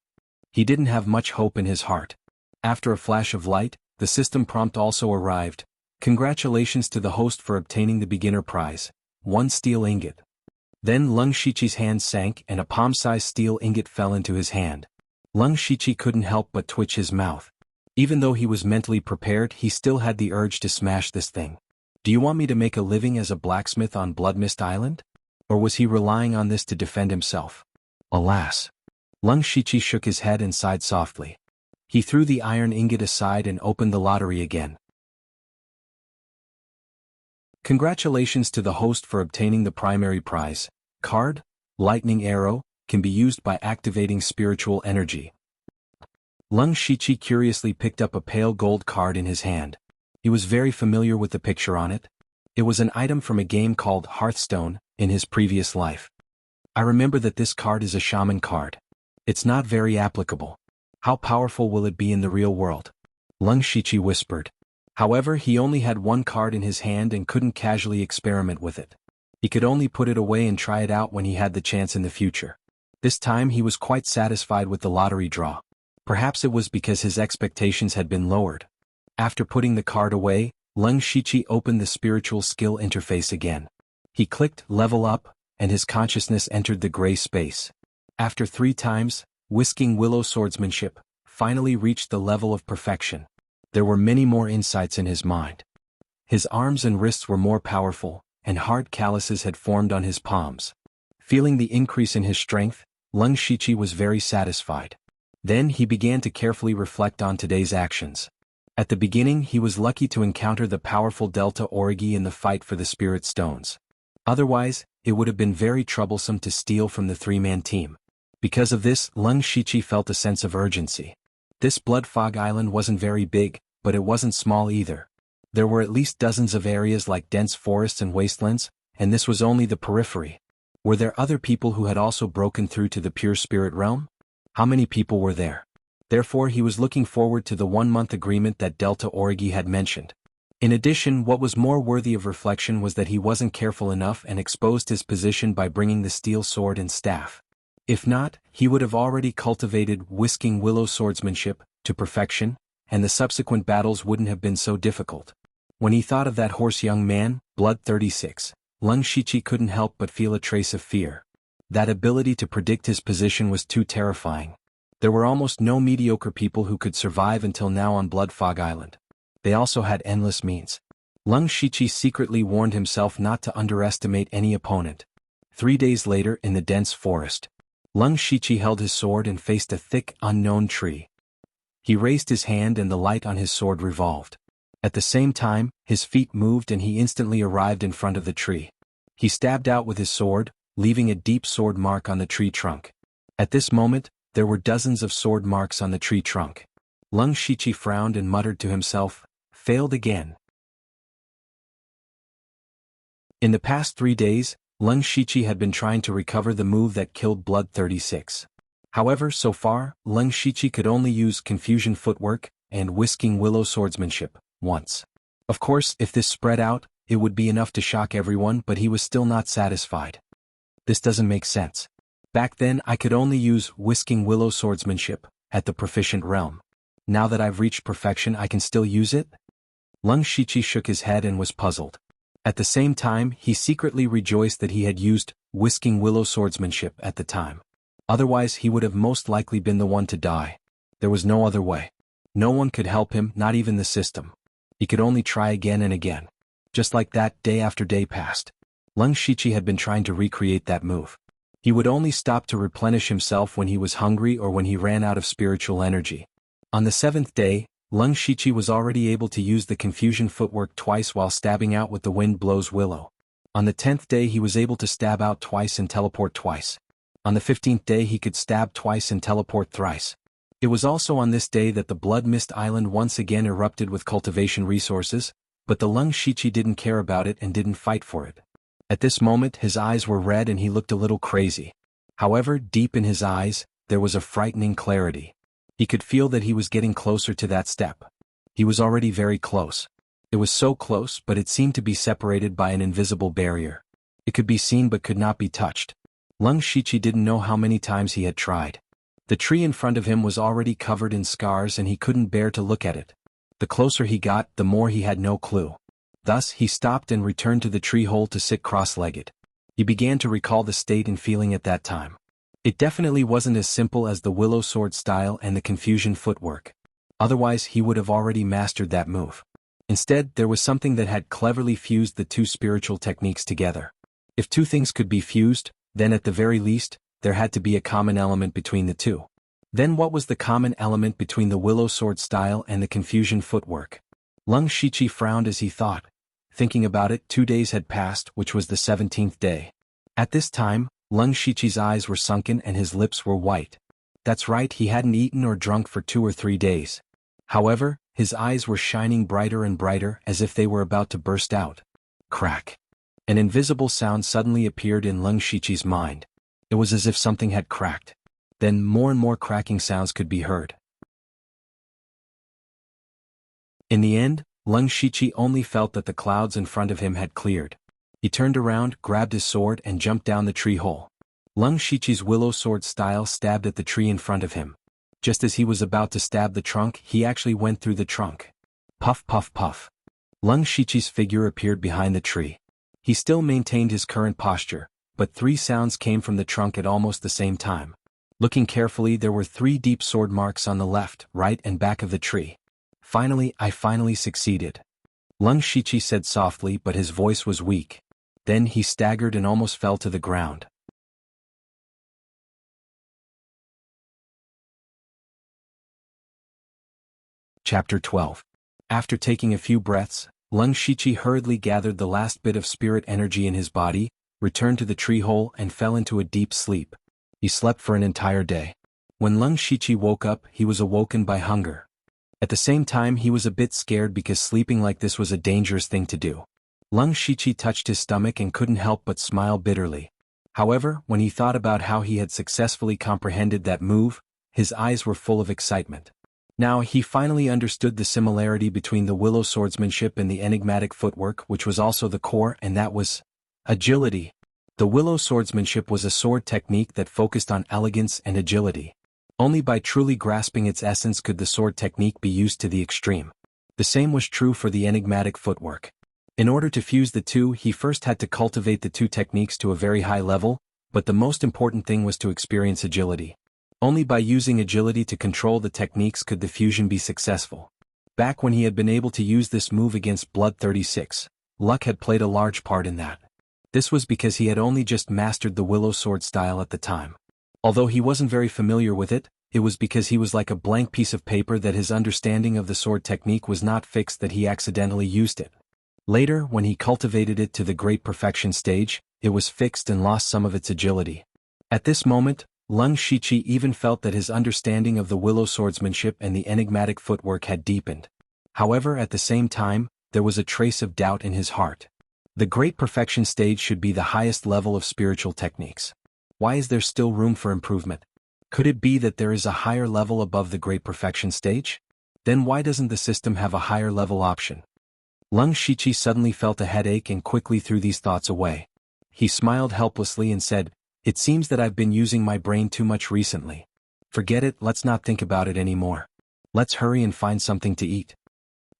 He didn't have much hope in his heart. After a flash of light, the system prompt also arrived. Congratulations to the host for obtaining the beginner prize, 1 steel ingot. Then Leng Shiqi's hand sank and a palm-sized steel ingot fell into his hand. Leng Shiqi couldn't help but twitch his mouth. Even though he was mentally prepared, he still had the urge to smash this thing. Do you want me to make a living as a blacksmith on Bloodmist Island? Or was he relying on this to defend himself? Alas! Leng Shiqi shook his head and sighed softly. He threw the iron ingot aside and opened the lottery again. Congratulations to the host for obtaining the primary prize. Card, Lightning Arrow, can be used by activating spiritual energy. Leng Shiqi curiously picked up a pale gold card in his hand. He was very familiar with the picture on it. It was an item from a game called Hearthstone in his previous life. I remember that this card is a shaman card. It's not very applicable. How powerful will it be in the real world? Leng Shiqi whispered. However, he only had 1 card in his hand and couldn't casually experiment with it. He could only put it away and try it out when he had the chance in the future. This time he was quite satisfied with the lottery draw. Perhaps it was because his expectations had been lowered. After putting the card away, Leng Shiqi opened the spiritual skill interface again. He clicked Level Up, and his consciousness entered the gray space. After 3 times, Whisking Willow Swordsmanship finally reached the level of perfection. There were many more insights in his mind. His arms and wrists were more powerful, and hard calluses had formed on his palms. Feeling the increase in his strength, Leng Shiqi was very satisfied. Then he began to carefully reflect on today's actions. At the beginning he was lucky to encounter the powerful Delta Origi in the fight for the Spirit Stones. Otherwise, it would have been very troublesome to steal from the three-man team. Because of this, Lung Shichi felt a sense of urgency. This Blood Fog Island wasn't very big, but it wasn't small either. There were at least dozens of areas like dense forests and wastelands, and this was only the periphery. Were there other people who had also broken through to the pure spirit realm? How many people were there? Therefore he was looking forward to the 1-month agreement that Delta Origi had mentioned. In addition, what was more worthy of reflection was that he wasn't careful enough and exposed his position by bringing the steel sword and staff. If not, he would have already cultivated Whisking Willow swordsmanship to perfection, and the subsequent battles wouldn't have been so difficult. When he thought of that hoarse young man, Blood 36, Lung Shichi couldn't help but feel a trace of fear. That ability to predict his position was too terrifying. There were almost no mediocre people who could survive until now on Blood Fog Island. They also had endless means. Lung Shichi secretly warned himself not to underestimate any opponent. 3 days later in the dense forest, Lung Shichi held his sword and faced a thick, unknown tree. He raised his hand and the light on his sword revolved. At the same time, his feet moved and he instantly arrived in front of the tree. He stabbed out with his sword, leaving a deep sword mark on the tree trunk. At this moment, there were dozens of sword marks on the tree trunk. Lung Shichi frowned and muttered to himself, "Failed again." In the past 3 days, Lung Shichi had been trying to recover the move that killed Blood 36. However, so far, Lung Shichi could only use Confusion Footwork and Whisking Willow swordsmanship once. Of course, if this spread out, it would be enough to shock everyone, but he was still not satisfied. This doesn't make sense. Back then I could only use Whisking Willow swordsmanship at the proficient realm. Now that I've reached perfection I can still use it? Lung Shichi shook his head and was puzzled. At the same time he secretly rejoiced that he had used Whisking Willow swordsmanship at the time. Otherwise he would have most likely been the one to die. There was no other way. No one could help him, not even the system. He could only try again and again. Just like that, day after day passed. Lung Shichi had been trying to recreate that move. He would only stop to replenish himself when he was hungry or when he ran out of spiritual energy. On the 7th day, Lung Shichi was already able to use the Confusion Footwork twice while stabbing out with the Wind Blows Willow. On the 10th day he was able to stab out twice and teleport twice. On the 15th day he could stab twice and teleport thrice. It was also on this day that the Blood Mist Island once again erupted with cultivation resources, but the Lung Shichi didn't care about it and didn't fight for it. At this moment his eyes were red and he looked a little crazy. However, deep in his eyes, there was a frightening clarity. He could feel that he was getting closer to that step. He was already very close. It was so close, but it seemed to be separated by an invisible barrier. It could be seen but could not be touched. Lung Shichi didn't know how many times he had tried. The tree in front of him was already covered in scars and he couldn't bear to look at it. The closer he got, the more he had no clue. Thus, he stopped and returned to the tree hole to sit cross-legged. He began to recall the state and feeling at that time. It definitely wasn't as simple as the Willow Sword style and the Confusion Footwork. Otherwise he would have already mastered that move. Instead, there was something that had cleverly fused the two spiritual techniques together. If two things could be fused, then at the very least, there had to be a common element between the two. Then what was the common element between the Willow Sword style and the Confusion Footwork? Lung Shichi frowned as he thought. Thinking about it, 2 days had passed, which was the 17th day. At this time, Lung Shichi's eyes were sunken and his lips were white. That's right, he hadn't eaten or drunk for 2 or 3 days. However, his eyes were shining brighter and brighter as if they were about to burst out. Crack. An invisible sound suddenly appeared in Lung Shichi's mind. It was as if something had cracked. Then more and more cracking sounds could be heard. In the end, Lung Shichi only felt that the clouds in front of him had cleared. He turned around, grabbed his sword and jumped down the tree hole. Lung Shichi's Willow Sword style stabbed at the tree in front of him. Just as he was about to stab the trunk, he actually went through the trunk. Puff puff puff. Lung Shichi's figure appeared behind the tree. He still maintained his current posture, but 3 sounds came from the trunk at almost the same time. Looking carefully, there were 3 deep sword marks on the left, right and back of the tree. I finally succeeded. Lung Shichi said softly, but his voice was weak. Then he staggered and almost fell to the ground. Chapter 12. After taking a few breaths, Lung Shichi hurriedly gathered the last bit of spirit energy in his body, returned to the tree hole and fell into a deep sleep. He slept for an entire day. When Lung Shichi woke up, he was awoken by hunger. At the same time, he was a bit scared because sleeping like this was a dangerous thing to do. Lung Shichi touched his stomach and couldn't help but smile bitterly. However, when he thought about how he had successfully comprehended that move, his eyes were full of excitement. Now he finally understood the similarity between the willow swordsmanship and the enigmatic footwork, which was also the core, and that was agility. The willow swordsmanship was a sword technique that focused on elegance and agility. Only by truly grasping its essence could the sword technique be used to the extreme. The same was true for the enigmatic footwork. In order to fuse the two, he first had to cultivate the two techniques to a very high level, but the most important thing was to experience agility. Only by using agility to control the techniques could the fusion be successful. Back when he had been able to use this move against Blood 36, luck had played a large part in that. This was because he had only just mastered the willow sword style at the time. Although he wasn't very familiar with it, it was because he was like a blank piece of paper that his understanding of the sword technique was not fixed that he accidentally used it. Later, when he cultivated it to the great perfection stage, it was fixed and lost some of its agility. At this moment, Lung Shichi even felt that his understanding of the willow swordsmanship and the enigmatic footwork had deepened. However, at the same time, there was a trace of doubt in his heart. The great perfection stage should be the highest level of spiritual techniques. Why is there still room for improvement? Could it be that there is a higher level above the great perfection stage? Then why doesn't the system have a higher level option? Lung Shichi suddenly felt a headache and quickly threw these thoughts away. He smiled helplessly and said, "It seems that I've been using my brain too much recently. Forget it, let's not think about it anymore. Let's hurry and find something to eat."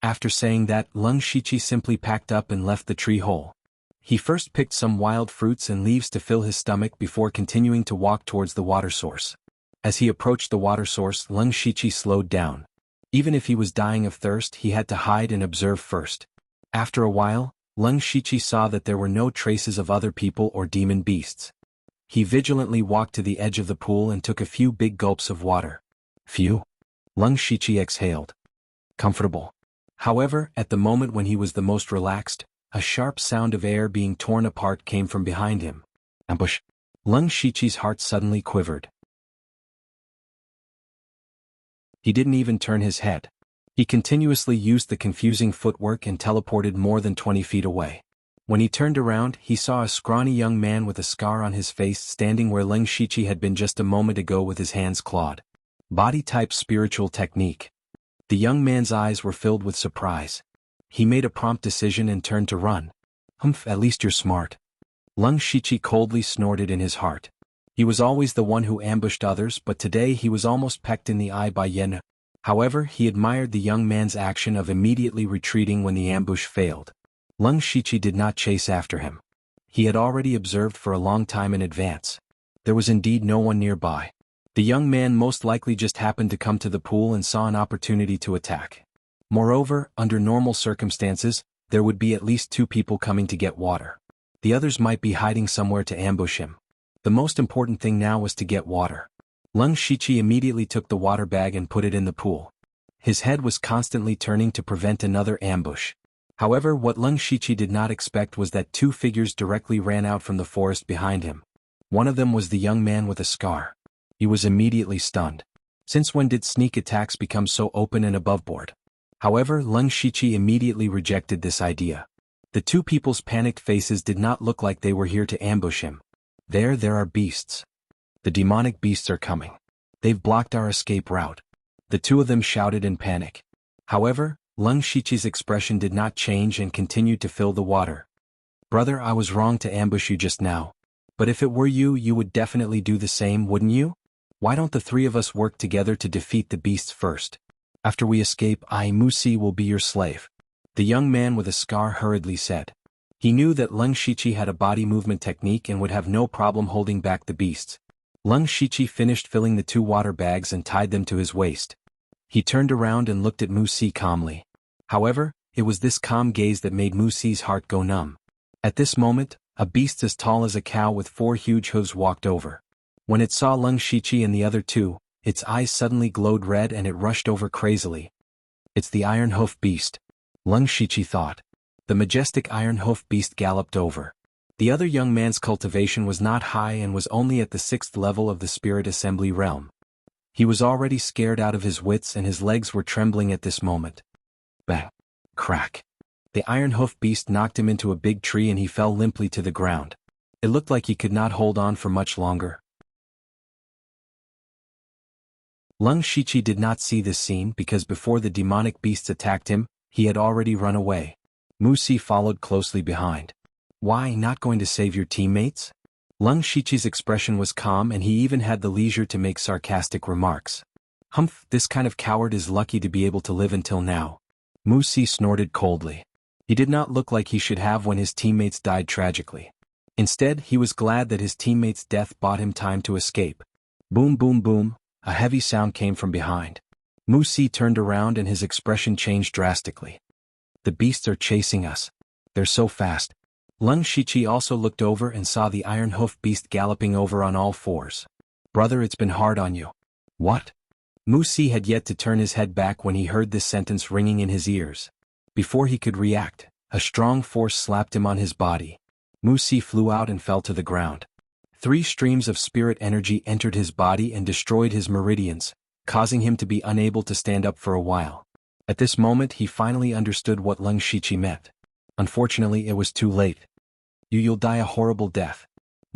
After saying that, Lung Shichi simply packed up and left the tree hole. He first picked some wild fruits and leaves to fill his stomach before continuing to walk towards the water source. As he approached the water source, Lung Shichi slowed down. Even if he was dying of thirst, he had to hide and observe first. After a while, Lung Shichi saw that there were no traces of other people or demon beasts. He vigilantly walked to the edge of the pool and took a few big gulps of water. Phew! Lung Shichi exhaled. Comfortable. However, at the moment when he was the most relaxed, a sharp sound of air being torn apart came from behind him. Ambush! Lung Shichi's heart suddenly quivered. He didn't even turn his head. He continuously used the confusing footwork and teleported more than 20 feet away. When he turned around, he saw a scrawny young man with a scar on his face standing where Lung Shichi had been just a moment ago with his hands clawed. Body-type spiritual technique. The young man's eyes were filled with surprise. He made a prompt decision and turned to run. Humph, at least you're smart. Lung Shichi coldly snorted in his heart. He was always the one who ambushed others, but today he was almost pecked in the eye by Yen. However, he admired the young man's action of immediately retreating when the ambush failed. Lung Shichi did not chase after him. He had already observed for a long time in advance. There was indeed no one nearby. The young man most likely just happened to come to the pool and saw an opportunity to attack. Moreover, under normal circumstances, there would be at least 2 people coming to get water. The others might be hiding somewhere to ambush him. The most important thing now was to get water. Lung Shichi immediately took the water bag and put it in the pool. His head was constantly turning to prevent another ambush. However, what Lung Shichi did not expect was that 2 figures directly ran out from the forest behind him. One of them was the young man with a scar. He was immediately stunned. Since when did sneak attacks become so open and aboveboard? However, Lung Shichi immediately rejected this idea. The 2 people's panicked faces did not look like they were here to ambush him. There are beasts. The demonic beasts are coming. They've blocked our escape route. The 2 of them shouted in panic. However, Lung Shichi's expression did not change and continued to fill the water. "Brother, I was wrong to ambush you just now. But if it were you, you would definitely do the same, wouldn't you? Why don't the 3 of us work together to defeat the beasts first? After we escape, I, Musi, will be your slave," the young man with a scar hurriedly said. He knew that Lung Shichi had a body movement technique and would have no problem holding back the beasts. Lung Shichi finished filling the 2 water bags and tied them to his waist. He turned around and looked at Musi calmly. However, it was this calm gaze that made Musi's heart go numb. At this moment, a beast as tall as a cow with 4 huge hooves walked over. When it saw Lung Shichi and the other 2, its eyes suddenly glowed red and it rushed over crazily. It's the Iron Hoof Beast. Lung Shichi thought. The majestic Iron Hoof Beast galloped over. The other young man's cultivation was not high and was only at the 6th level of the Spirit Assembly realm. He was already scared out of his wits and his legs were trembling at this moment. Bang! Crack! The Iron Hoof Beast knocked him into a big tree and he fell limply to the ground. It looked like he could not hold on for much longer. Lung Shichi did not see this scene because before the demonic beasts attacked him, he had already run away. Musi followed closely behind. Why, not going to save your teammates? Lung Shichi's expression was calm and he even had the leisure to make sarcastic remarks. Humph, this kind of coward is lucky to be able to live until now. Musi snorted coldly. He did not look like he should have when his teammates died tragically. Instead, he was glad that his teammates' death bought him time to escape. Boom boom boom, a heavy sound came from behind. Musi turned around and his expression changed drastically. The beasts are chasing us. They're so fast. Lung Shichi also looked over and saw the Iron Hoof Beast galloping over on all fours. Brother, it's been hard on you. What? Musi had yet to turn his head back when he heard this sentence ringing in his ears. Before he could react, a strong force slapped him on his body. Musi flew out and fell to the ground. 3 streams of spirit energy entered his body and destroyed his meridians, causing him to be unable to stand up for a while. At this moment he finally understood what Lung Shichi meant. Unfortunately it was too late. You'll die a horrible death.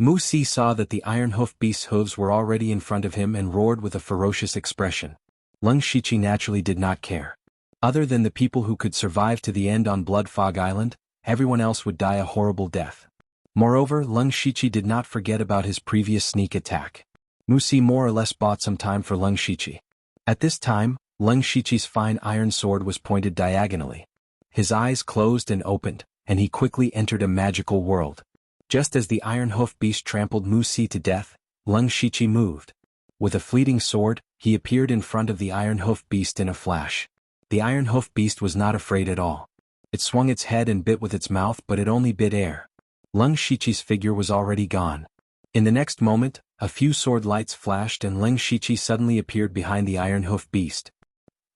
Musi saw that the Iron Hoof Beast's hooves were already in front of him and roared with a ferocious expression. Lung Shichi naturally did not care. Other than the people who could survive to the end on Blood Fog Island, everyone else would die a horrible death. Moreover, Lung Shichi did not forget about his previous sneak attack. Musi more or less bought some time for Lung Shichi. At this time, Lung Shichi's fine iron sword was pointed diagonally. His eyes closed and opened, and he quickly entered a magical world. Just as the Iron Hoof Beast trampled Musi to death, Lung Shichi moved. With a fleeting sword, he appeared in front of the Iron Hoof Beast in a flash. The Iron Hoof Beast was not afraid at all. It swung its head and bit with its mouth, but it only bit air. Lung Shichi's figure was already gone. In the next moment, a few sword lights flashed and Lung Shichi suddenly appeared behind the Iron Hoof Beast.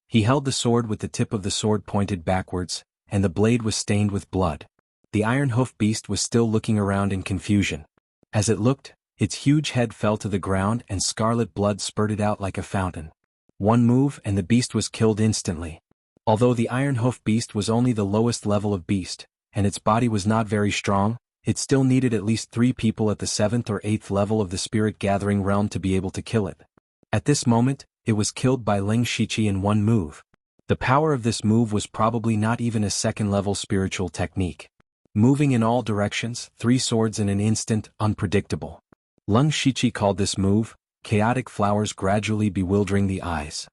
He held the sword with the tip of the sword pointed backwards, and the blade was stained with blood. The Iron Hoof Beast was still looking around in confusion. As it looked, its huge head fell to the ground and scarlet blood spurted out like a fountain. One move and the beast was killed instantly. Although the Iron Hoof Beast was only the lowest level of beast, and its body was not very strong, it still needed at least 3 people at the 7th or 8th level of the Spirit Gathering realm to be able to kill it. At this moment, it was killed by Lung Shichi in one move. The power of this move was probably not even a 2nd-level spiritual technique. Moving in all directions, 3 swords in an instant, unpredictable. Lung Shichi called this move, chaotic flowers gradually bewildering the eyes.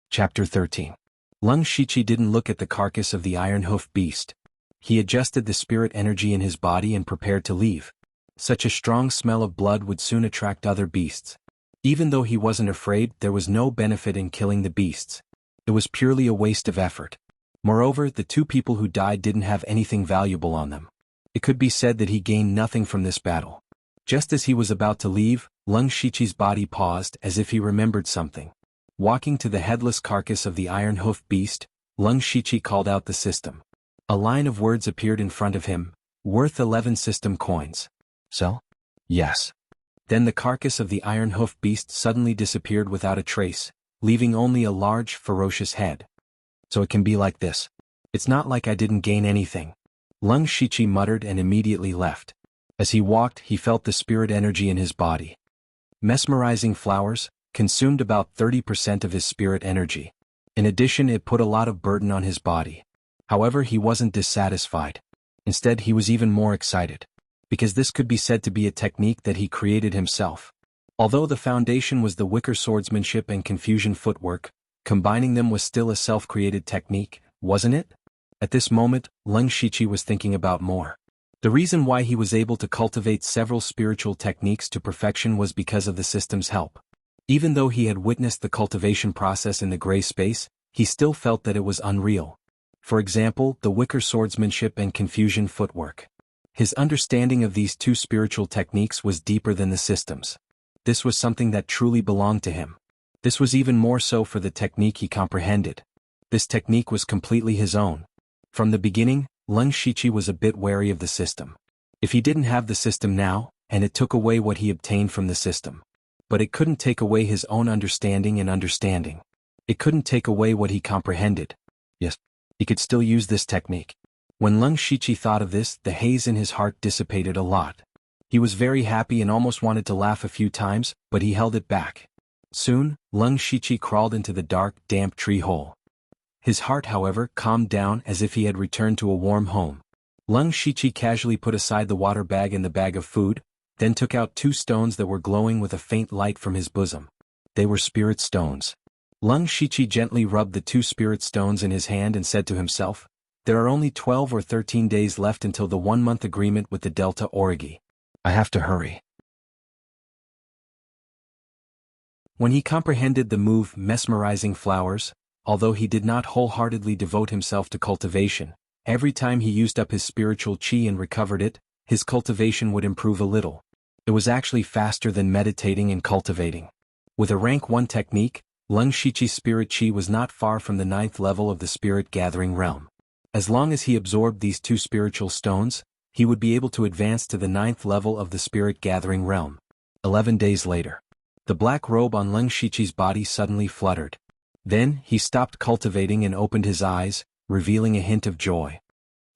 Chapter 13. Lung Shichi didn't look at the carcass of the Iron Hoof Beast. He adjusted the spirit energy in his body and prepared to leave. Such a strong smell of blood would soon attract other beasts. Even though he wasn't afraid, there was no benefit in killing the beasts. It was purely a waste of effort. Moreover, the 2 people who died didn't have anything valuable on them. It could be said that he gained nothing from this battle. Just as he was about to leave, Lung Shichi's body paused as if he remembered something. Walking to the headless carcass of the Iron Hoof Beast, Lung Shichi called out the system. A line of words appeared in front of him, worth 11 system coins. So? Yes. Then the carcass of the Iron Hoof Beast suddenly disappeared without a trace, leaving only a large, ferocious head. So it can be like this. It's not like I didn't gain anything. Lung Shichi muttered and immediately left. As he walked, he felt the spirit energy in his body. Mesmerizing flowers consumed about 30% of his spirit energy. In addition, it put a lot of burden on his body. However, he wasn't dissatisfied. Instead, he was even more excited. Because this could be said to be a technique that he created himself. Although the foundation was the wicker swordsmanship and confusion footwork, combining them was still a self-created technique, wasn't it? At this moment, Lung Shichi was thinking about more. The reason why he was able to cultivate several spiritual techniques to perfection was because of the system's help. Even though he had witnessed the cultivation process in the gray space, he still felt that it was unreal. For example, the wicker swordsmanship and confusion footwork. His understanding of these 2 spiritual techniques was deeper than the system's. This was something that truly belonged to him. This was even more so for the technique he comprehended. This technique was completely his own. From the beginning, Leng Shiqi was a bit wary of the system. If he didn't have the system now, and it took away what he obtained from the system. But it couldn't take away his own understanding and understanding. It couldn't take away what he comprehended. Yes, he could still use this technique. When Leng Shiqi thought of this, the haze in his heart dissipated a lot. He was very happy and almost wanted to laugh a few times, but he held it back. Soon, Leng Shiqi crawled into the dark, damp tree hole. His heart, however, calmed down as if he had returned to a warm home. Leng Shiqi casually put aside the water bag and the bag of food, then took out 2 stones that were glowing with a faint light from his bosom. They were spirit stones. Leng Shiqi gently rubbed the 2 spirit stones in his hand and said to himself, "There are only 12 or 13 days left until the 1-month agreement with the Delta Origi. I have to hurry." When he comprehended the move mesmerizing flowers, although he did not wholeheartedly devote himself to cultivation, every time he used up his spiritual chi and recovered it, his cultivation would improve a little. It was actually faster than meditating and cultivating. With a rank 1 technique, Leng Shiqi's spirit chi was not far from the 9th level of the spirit gathering realm. As long as he absorbed these 2 spiritual stones, he would be able to advance to the 9th level of the spirit gathering realm. 11 days later. The black robe on Leng Shiqi's body suddenly fluttered. Then, he stopped cultivating and opened his eyes, revealing a hint of joy.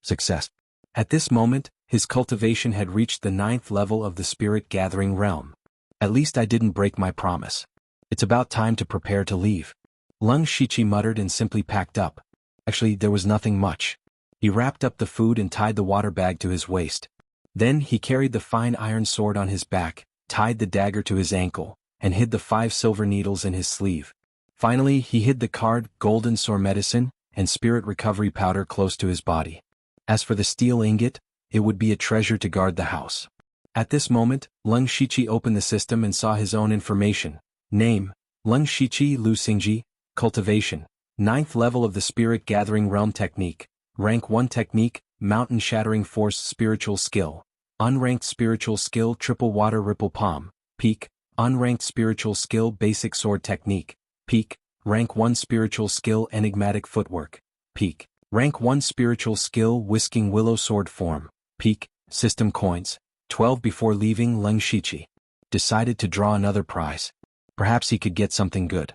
Success. At this moment, his cultivation had reached the 9th level of the spirit gathering realm. At least I didn't break my promise. It's about time to prepare to leave. Leng Shiqi muttered and simply packed up. Actually, there was nothing much. He wrapped up the food and tied the water bag to his waist. Then he carried the fine iron sword on his back, tied the dagger to his ankle, and hid the 5 silver needles in his sleeve. Finally, he hid the card, golden sore medicine, and spirit recovery powder close to his body. As for the steel ingot, it would be a treasure to guard the house. At this moment, Leng Shiqi opened the system and saw his own information. Name, Leng Shiqi Lu Xingji, Cultivation, 9th level of the Spirit Gathering Realm Technique, Rank 1 Technique, Mountain Shattering Force Spiritual Skill, Unranked Spiritual Skill Triple Water Ripple Palm, Peak, Unranked Spiritual Skill Basic Sword Technique, Peak, Rank 1 Spiritual Skill Enigmatic Footwork, Peak, Rank 1 Spiritual Skill Whisking Willow Sword Form, Peak, System Coins, 12 before leaving Leng Shiqi. Decided to draw another prize. Perhaps he could get something good.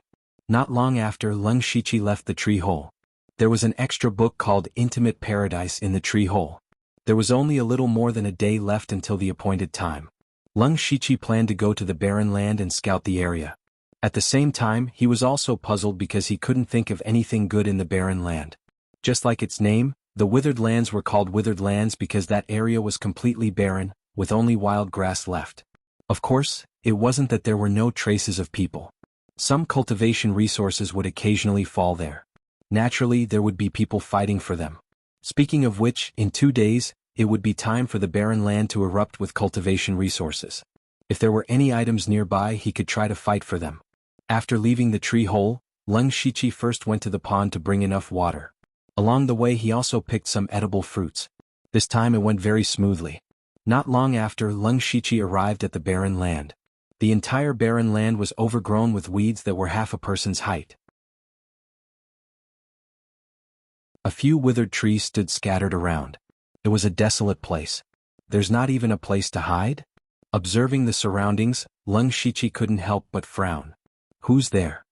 Not long after Leng Shiqi left the tree hole. There was an extra book called Intimate Paradise in the tree hole. There was only a little more than a day left until the appointed time. Leng Shiqi planned to go to the barren land and scout the area. At the same time, he was also puzzled because he couldn't think of anything good in the barren land. Just like its name, the withered lands were called withered lands because that area was completely barren, with only wild grass left. Of course, it wasn't that there were no traces of people. Some cultivation resources would occasionally fall there. Naturally, there would be people fighting for them. Speaking of which, in 2 days, it would be time for the barren land to erupt with cultivation resources. If there were any items nearby, he could try to fight for them. After leaving the tree hole, Leng Shiqi first went to the pond to bring enough water. Along the way he also picked some edible fruits. This time it went very smoothly. Not long after, Leng Shiqi arrived at the barren land. The entire barren land was overgrown with weeds that were half a person's height. A few withered trees stood scattered around. It was a desolate place. There's not even a place to hide? Observing the surroundings, Leng Shiqi couldn't help but frown. Who's there?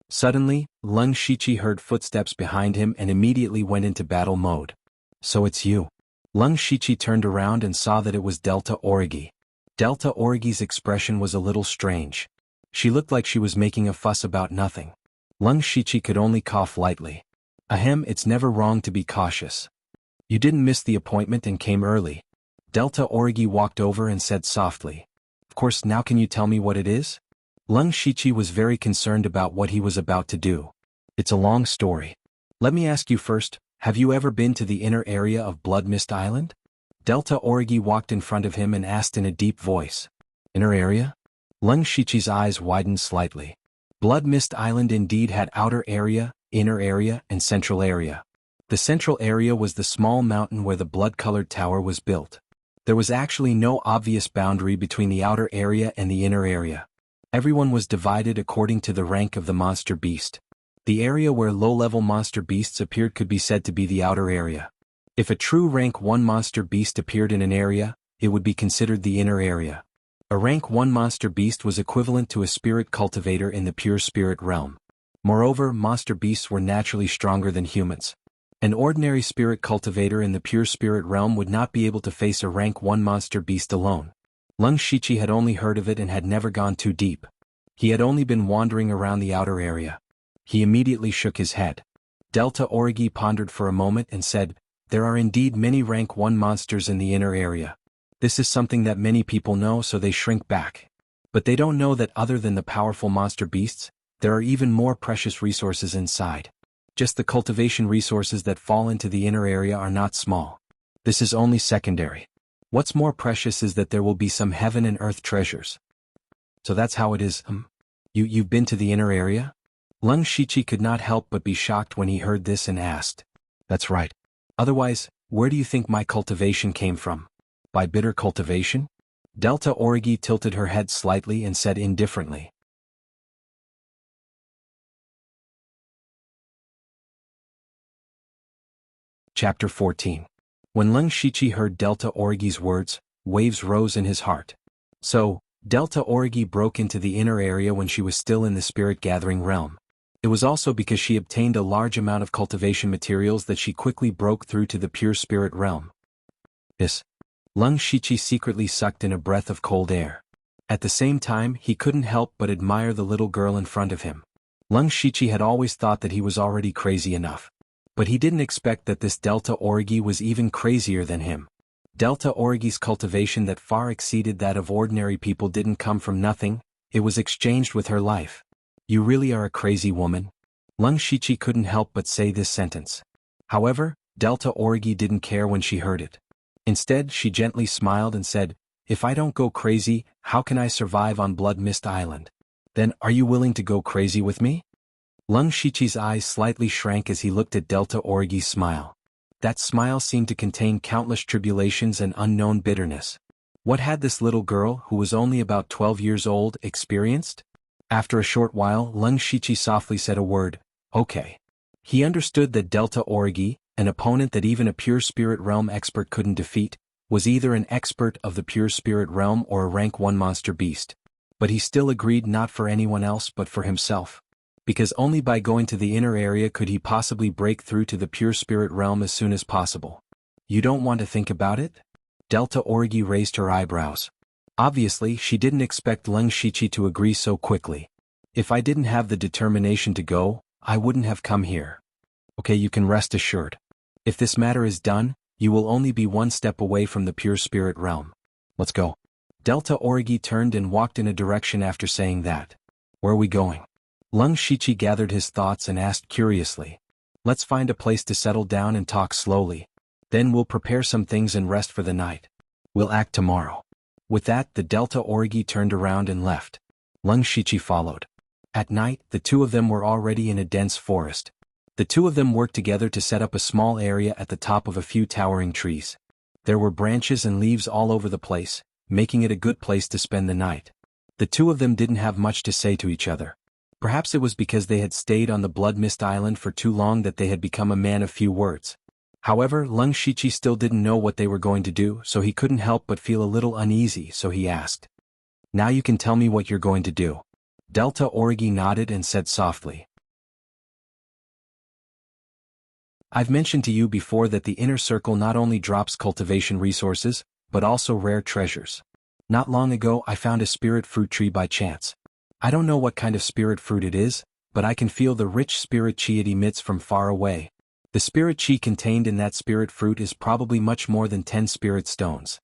Suddenly, Leng Shiqi heard footsteps behind him and immediately went into battle mode. So it's you. Leng Shiqi turned around and saw that it was Delta Origi. Delta Origi's expression was a little strange. She looked like she was making a fuss about nothing. Leng Shiqi could only cough lightly. Ahem, it's never wrong to be cautious. You didn't miss the appointment and came early. Delta Origi walked over and said softly. Of course, now can you tell me what it is? Leng Shiqi was very concerned about what he was about to do. It's a long story. Let me ask you first, have you ever been to the inner area of Blood Mist Island? Delta Origi walked in front of him and asked in a deep voice. Inner area? Leng Shiqi's eyes widened slightly. Blood Mist Island indeed had outer area, inner area, and central area. The central area was the small mountain where the blood-colored tower was built. There was actually no obvious boundary between the outer area and the inner area. Everyone was divided according to the rank of the monster beast. The area where low-level monster beasts appeared could be said to be the outer area. If a true rank 1 monster beast appeared in an area, it would be considered the inner area. A rank 1 monster beast was equivalent to a spirit cultivator in the pure spirit realm. Moreover, monster beasts were naturally stronger than humans. An ordinary spirit cultivator in the pure spirit realm would not be able to face a rank 1 monster beast alone. Lung Shichi had only heard of it and had never gone too deep. He had only been wandering around the outer area. He immediately shook his head. Delta Origi pondered for a moment and said, "There are indeed many rank 1 monsters in the inner area. This is something that many people know, so they shrink back. But they don't know that other than the powerful monster beasts, there are even more precious resources inside. Just the cultivation resources that fall into the inner area are not small. This is only secondary. What's more precious is that there will be some heaven and earth treasures." "So that's how it is, You've been to the inner area?" Lung Shichi could not help but be shocked when he heard this and asked. "That's right. Otherwise, where do you think my cultivation came from? By bitter cultivation?" Delta Origi tilted her head slightly and said indifferently. Chapter 14. When Lung Shichi heard Delta Origi's words, waves rose in his heart. So, Delta Origi broke into the inner area when she was still in the spirit-gathering realm. It was also because she obtained a large amount of cultivation materials that she quickly broke through to the pure spirit realm. Lung Shichi secretly sucked in a breath of cold air. At the same time, he couldn't help but admire the little girl in front of him. Lung Shichi had always thought that he was already crazy enough. But he didn't expect that this Delta Origi was even crazier than him. Delta Origi's cultivation that far exceeded that of ordinary people didn't come from nothing, it was exchanged with her life. "You really are a crazy woman." Lung Shichi couldn't help but say this sentence. However, Delta Origi didn't care when she heard it. Instead, she gently smiled and said, "If I don't go crazy, how can I survive on Blood Mist Island? Then, are you willing to go crazy with me?" Lung Shichi's eyes slightly shrank as he looked at Delta Origi's smile. That smile seemed to contain countless tribulations and unknown bitterness. What had this little girl, who was only about 12 years old, experienced? After a short while, Lung Shichi softly said a word, "Okay." He understood that Delta Origi, an opponent that even a pure spirit realm expert couldn't defeat, was either an expert of the pure spirit realm or a rank 1 monster beast. But he still agreed not for anyone else but for himself. Because only by going to the inner area could he possibly break through to the pure spirit realm as soon as possible. "You don't want to think about it?" Delta Origi raised her eyebrows. Obviously, she didn't expect Lung Shichi to agree so quickly. "If I didn't have the determination to go, I wouldn't have come here. Okay, you can rest assured. If this matter is done, you will only be one step away from the pure spirit realm. Let's go." Delta Origi turned and walked in a direction after saying that. "Where are we going?" Lung Shichi gathered his thoughts and asked curiously. "Let's find a place to settle down and talk slowly. Then we'll prepare some things and rest for the night. We'll act tomorrow." With that, the Delta Origi turned around and left. Lung Shichi followed. At night, the two of them were already in a dense forest. The two of them worked together to set up a small area at the top of a few towering trees. There were branches and leaves all over the place, making it a good place to spend the night. The two of them didn't have much to say to each other. Perhaps it was because they had stayed on the Blood Mist Island for too long that they had become a man of few words. However, Lung Shichi still didn't know what they were going to do, so he couldn't help but feel a little uneasy, so he asked. "Now you can tell me what you're going to do." Delta Origi nodded and said softly. "I've mentioned to you before that the inner circle not only drops cultivation resources, but also rare treasures. Not long ago I found a spirit fruit tree by chance. I don't know what kind of spirit fruit it is, but I can feel the rich spirit chi it emits from far away. The spirit chi contained in that spirit fruit is probably much more than 10 spirit stones."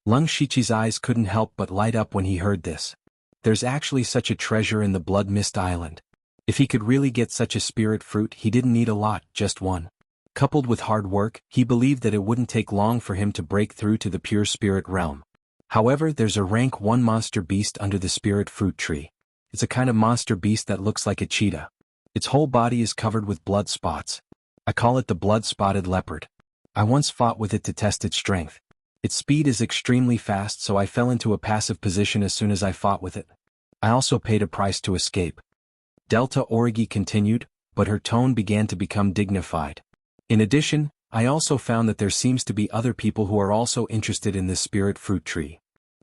Lung Shichi's eyes couldn't help but light up when he heard this. There's actually such a treasure in the Blood Mist Island. If he could really get such a spirit fruit, he didn't need a lot, just one. Coupled with hard work, he believed that it wouldn't take long for him to break through to the pure spirit realm. However, there's a rank 1 monster beast under the spirit fruit tree. It's a kind of monster beast that looks like a cheetah. Its whole body is covered with blood spots. I call it the blood-spotted leopard. I once fought with it to test its strength. Its speed is extremely fast, so I fell into a passive position as soon as I fought with it. I also paid a price to escape. Delta Origi continued, but her tone began to become dignified. In addition, I also found that there seems to be other people who are also interested in this spirit fruit tree.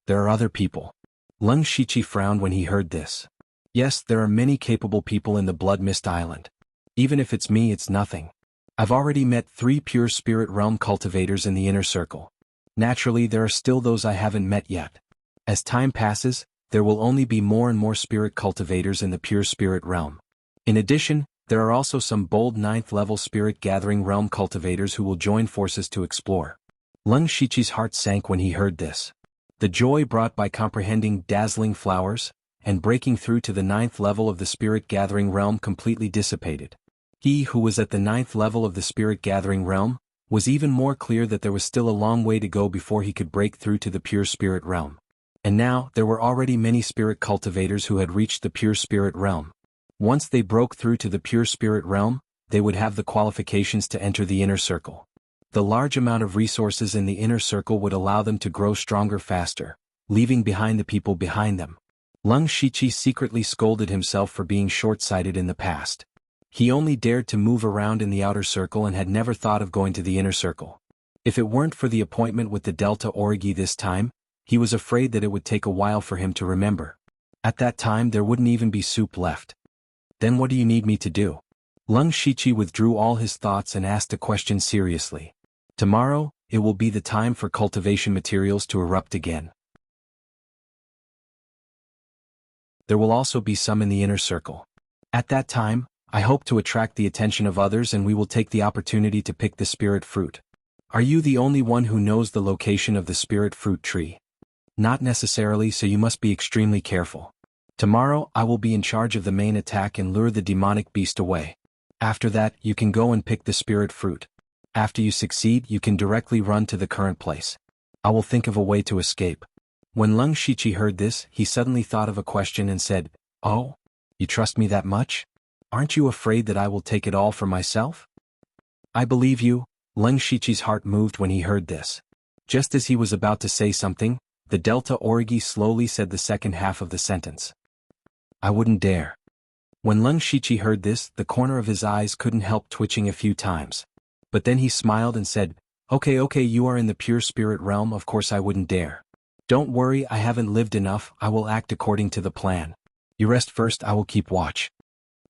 There are other people. Lung Shichi frowned when he heard this. Yes, there are many capable people in the Blood Mist Island. Even if it's me, it's nothing. I've already met 3 pure spirit realm cultivators in the inner circle. Naturally, there are still those I haven't met yet. As time passes, there will only be more and more spirit cultivators in the pure spirit realm. In addition, there are also some bold 9th level spirit gathering realm cultivators who will join forces to explore. Lung Shichi's heart sank when he heard this. The joy brought by comprehending dazzling flowers and breaking through to the 9th level of the spirit gathering realm completely dissipated. He who was at the 9th level of the spirit gathering realm was even more clear that there was still a long way to go before he could break through to the pure spirit realm. And now, there were already many spirit cultivators who had reached the pure spirit realm. Once they broke through to the pure spirit realm, they would have the qualifications to enter the inner circle. The large amount of resources in the inner circle would allow them to grow stronger faster, leaving behind the people behind them. Lung Shichi secretly scolded himself for being short-sighted in the past. He only dared to move around in the outer circle and had never thought of going to the inner circle. If it weren't for the appointment with the Delta Origi this time, he was afraid that it would take a while for him to remember. At that time there wouldn't even be soup left. Then what do you need me to do? Lung Shichi withdrew all his thoughts and asked a question seriously. Tomorrow, it will be the time for cultivation materials to erupt again. There will also be some in the inner circle. At that time, I hope to attract the attention of others and we will take the opportunity to pick the spirit fruit. Are you the only one who knows the location of the spirit fruit tree? Not necessarily, so you must be extremely careful. Tomorrow I will be in charge of the main attack and lure the demonic beast away. After that, you can go and pick the spirit fruit. After you succeed, you can directly run to the current place. I will think of a way to escape. When Lung Shichi heard this, he suddenly thought of a question and said, "Oh? You trust me that much? Aren't you afraid that I will take it all for myself?" "I believe you." Lung Shichi's heart moved when he heard this. Just as he was about to say something, the Delta Origi slowly said the second half of the sentence. "I wouldn't dare." When Lung Shichi heard this, the corner of his eyes couldn't help twitching a few times. But then he smiled and said, Okay, you are in the pure spirit realm, of course I wouldn't dare. Don't worry, I haven't lived enough, I will act according to the plan. You rest first, I will keep watch."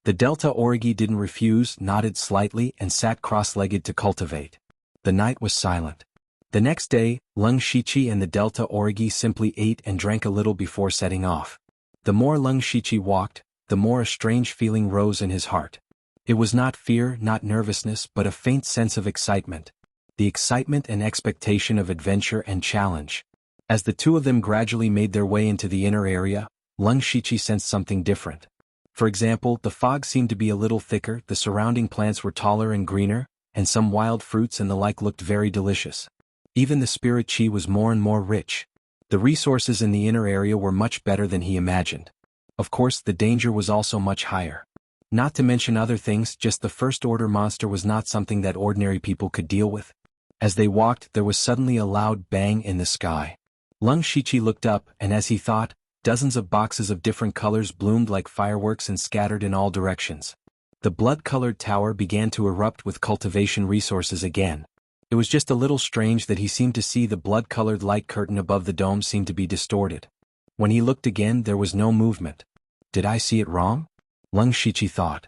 The Delta Origi didn't refuse, nodded slightly, and sat cross-legged to cultivate. The night was silent. The next day, Lung Shichi and the Delta Origi simply ate and drank a little before setting off. The more Lung Shichi walked, the more a strange feeling rose in his heart. It was not fear, not nervousness, but a faint sense of excitement. The excitement and expectation of adventure and challenge. As the two of them gradually made their way into the inner area, Lung Shichi sensed something different. For example, the fog seemed to be a little thicker, the surrounding plants were taller and greener, and some wild fruits and the like looked very delicious. Even the spirit chi was more and more rich. The resources in the inner area were much better than he imagined. Of course, the danger was also much higher. Not to mention other things, just the first-order monster was not something that ordinary people could deal with. As they walked, there was suddenly a loud bang in the sky. Lung Shichi looked up, and as he thought, dozens of boxes of different colors bloomed like fireworks and scattered in all directions. The blood-colored tower began to erupt with cultivation resources again. It was just a little strange that he seemed to see the blood-colored light curtain above the dome seem to be distorted. When he looked again, there was no movement. Did I see it wrong? Lung Shichi thought.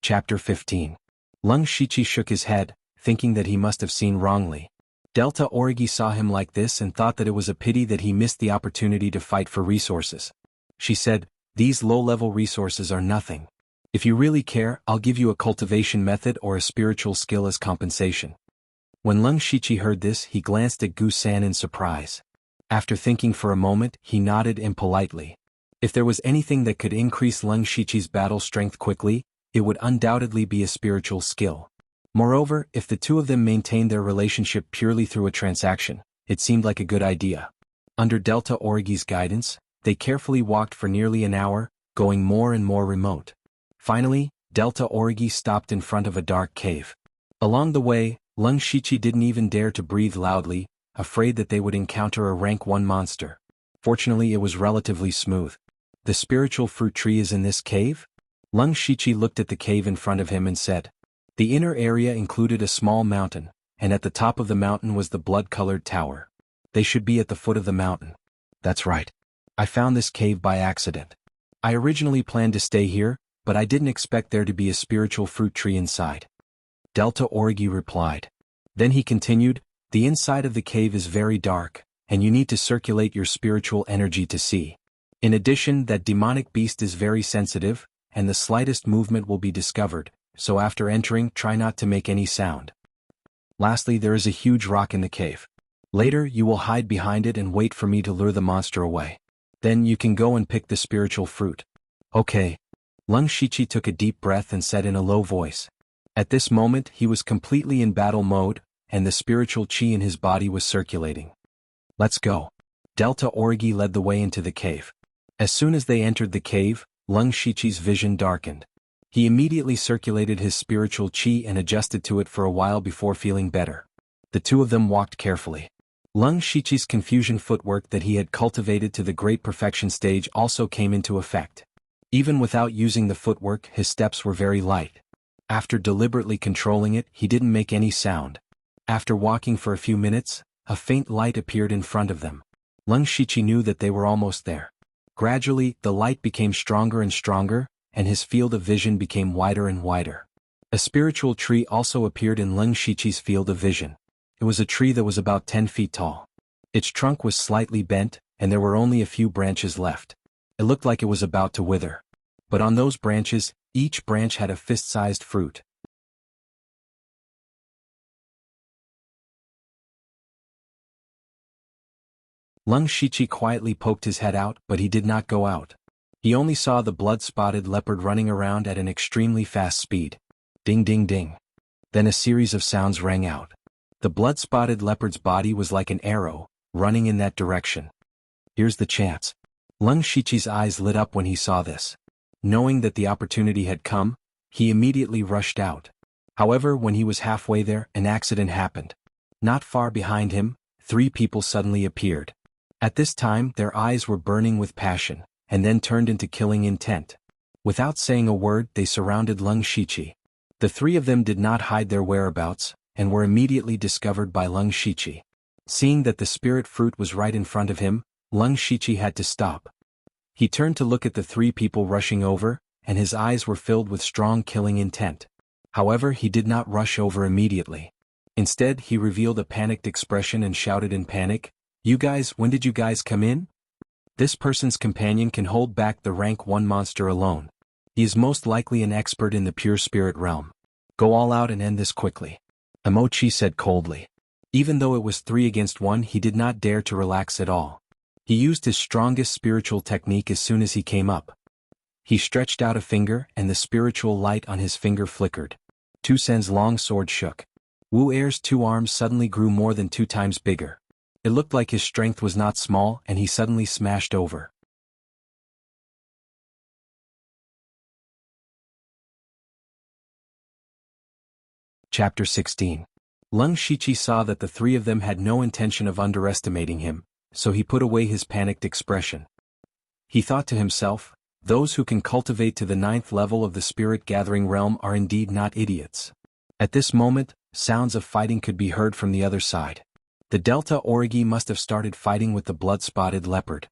Chapter 15. Lung Shichi shook his head, thinking that he must have seen wrongly. Delta Origi saw him like this and thought that it was a pity that he missed the opportunity to fight for resources. She said, "These low-level resources are nothing. If you really care, I'll give you a cultivation method or a spiritual skill as compensation." When Lung Shichi heard this, he glanced at Gu-san in surprise. After thinking for a moment, he nodded impolitely. If there was anything that could increase Lung Shichi's battle strength quickly, it would undoubtedly be a spiritual skill. Moreover, if the two of them maintained their relationship purely through a transaction, it seemed like a good idea. Under Delta Origi's guidance, they carefully walked for nearly an hour, going more and more remote. Finally, Delta Origi stopped in front of a dark cave. Along the way, Lung Shichi didn't even dare to breathe loudly, afraid that they would encounter a rank 1 monster. Fortunately, it was relatively smooth. The spiritual fruit tree is in this cave? Lung Shichi looked at the cave in front of him and said. The inner area included a small mountain, and at the top of the mountain was the blood-colored tower. They should be at the foot of the mountain. That's right. I found this cave by accident. I originally planned to stay here, but I didn't expect there to be a spiritual fruit tree inside. Delta Origi replied. Then he continued, the inside of the cave is very dark, and you need to circulate your spiritual energy to see. In addition, that demonic beast is very sensitive, and the slightest movement will be discovered, so after entering, try not to make any sound. Lastly, there is a huge rock in the cave. Later, you will hide behind it and wait for me to lure the monster away. Then you can go and pick the spiritual fruit. Okay. Lung Shichi took a deep breath and said in a low voice. At this moment, he was completely in battle mode, and the spiritual chi in his body was circulating. Let's go. Delta Origi led the way into the cave. As soon as they entered the cave, Lung Shichi's vision darkened. He immediately circulated his spiritual chi and adjusted to it for a while before feeling better. The two of them walked carefully. Lung Shichi's confusion footwork that he had cultivated to the great perfection stage also came into effect. Even without using the footwork, his steps were very light. After deliberately controlling it, he didn't make any sound. After walking for a few minutes, a faint light appeared in front of them. Lung Shichi knew that they were almost there. Gradually, the light became stronger and stronger, and his field of vision became wider and wider. A spiritual tree also appeared in Lung Shichi's field of vision. It was a tree that was about 10 feet tall. Its trunk was slightly bent, and there were only a few branches left. It looked like it was about to wither. But on those branches, each branch had a fist-sized fruit. Lung Shichi quietly poked his head out, but he did not go out. He only saw the blood-spotted leopard running around at an extremely fast speed. Ding ding ding. Then a series of sounds rang out. The blood-spotted leopard's body was like an arrow, running in that direction. Here's the chance. Lung Shichi's eyes lit up when he saw this. Knowing that the opportunity had come, he immediately rushed out. However, when he was halfway there, an accident happened. Not far behind him, 3 people suddenly appeared. At this time, their eyes were burning with passion, and then turned into killing intent. Without saying a word, they surrounded Lung Shichi. The 3 of them did not hide their whereabouts, and were immediately discovered by Lung Shichi. Seeing that the spirit fruit was right in front of him, Lung Shichi had to stop. He turned to look at the 3 people rushing over, and his eyes were filled with strong killing intent. However, he did not rush over immediately. Instead, he revealed a panicked expression and shouted in panic, "You guys, when did you guys come in? This person's companion can hold back the rank 1 monster alone. He is most likely an expert in the pure spirit realm. Go all out and end this quickly." Amochi said coldly. Even though it was 3 against 1, he did not dare to relax at all. He used his strongest spiritual technique as soon as he came up. He stretched out a finger, and the spiritual light on his finger flickered. Tu Sen's long sword shook. Wu Er's 2 arms suddenly grew more than 2 times bigger. It looked like his strength was not small, and he suddenly smashed over. Chapter 16. Lung Shichi saw that the 3 of them had no intention of underestimating him, so he put away his panicked expression. He thought to himself, those who can cultivate to the 9th level of the spirit-gathering realm are indeed not idiots. At this moment, sounds of fighting could be heard from the other side. The Delta Origi must have started fighting with the blood-spotted leopard.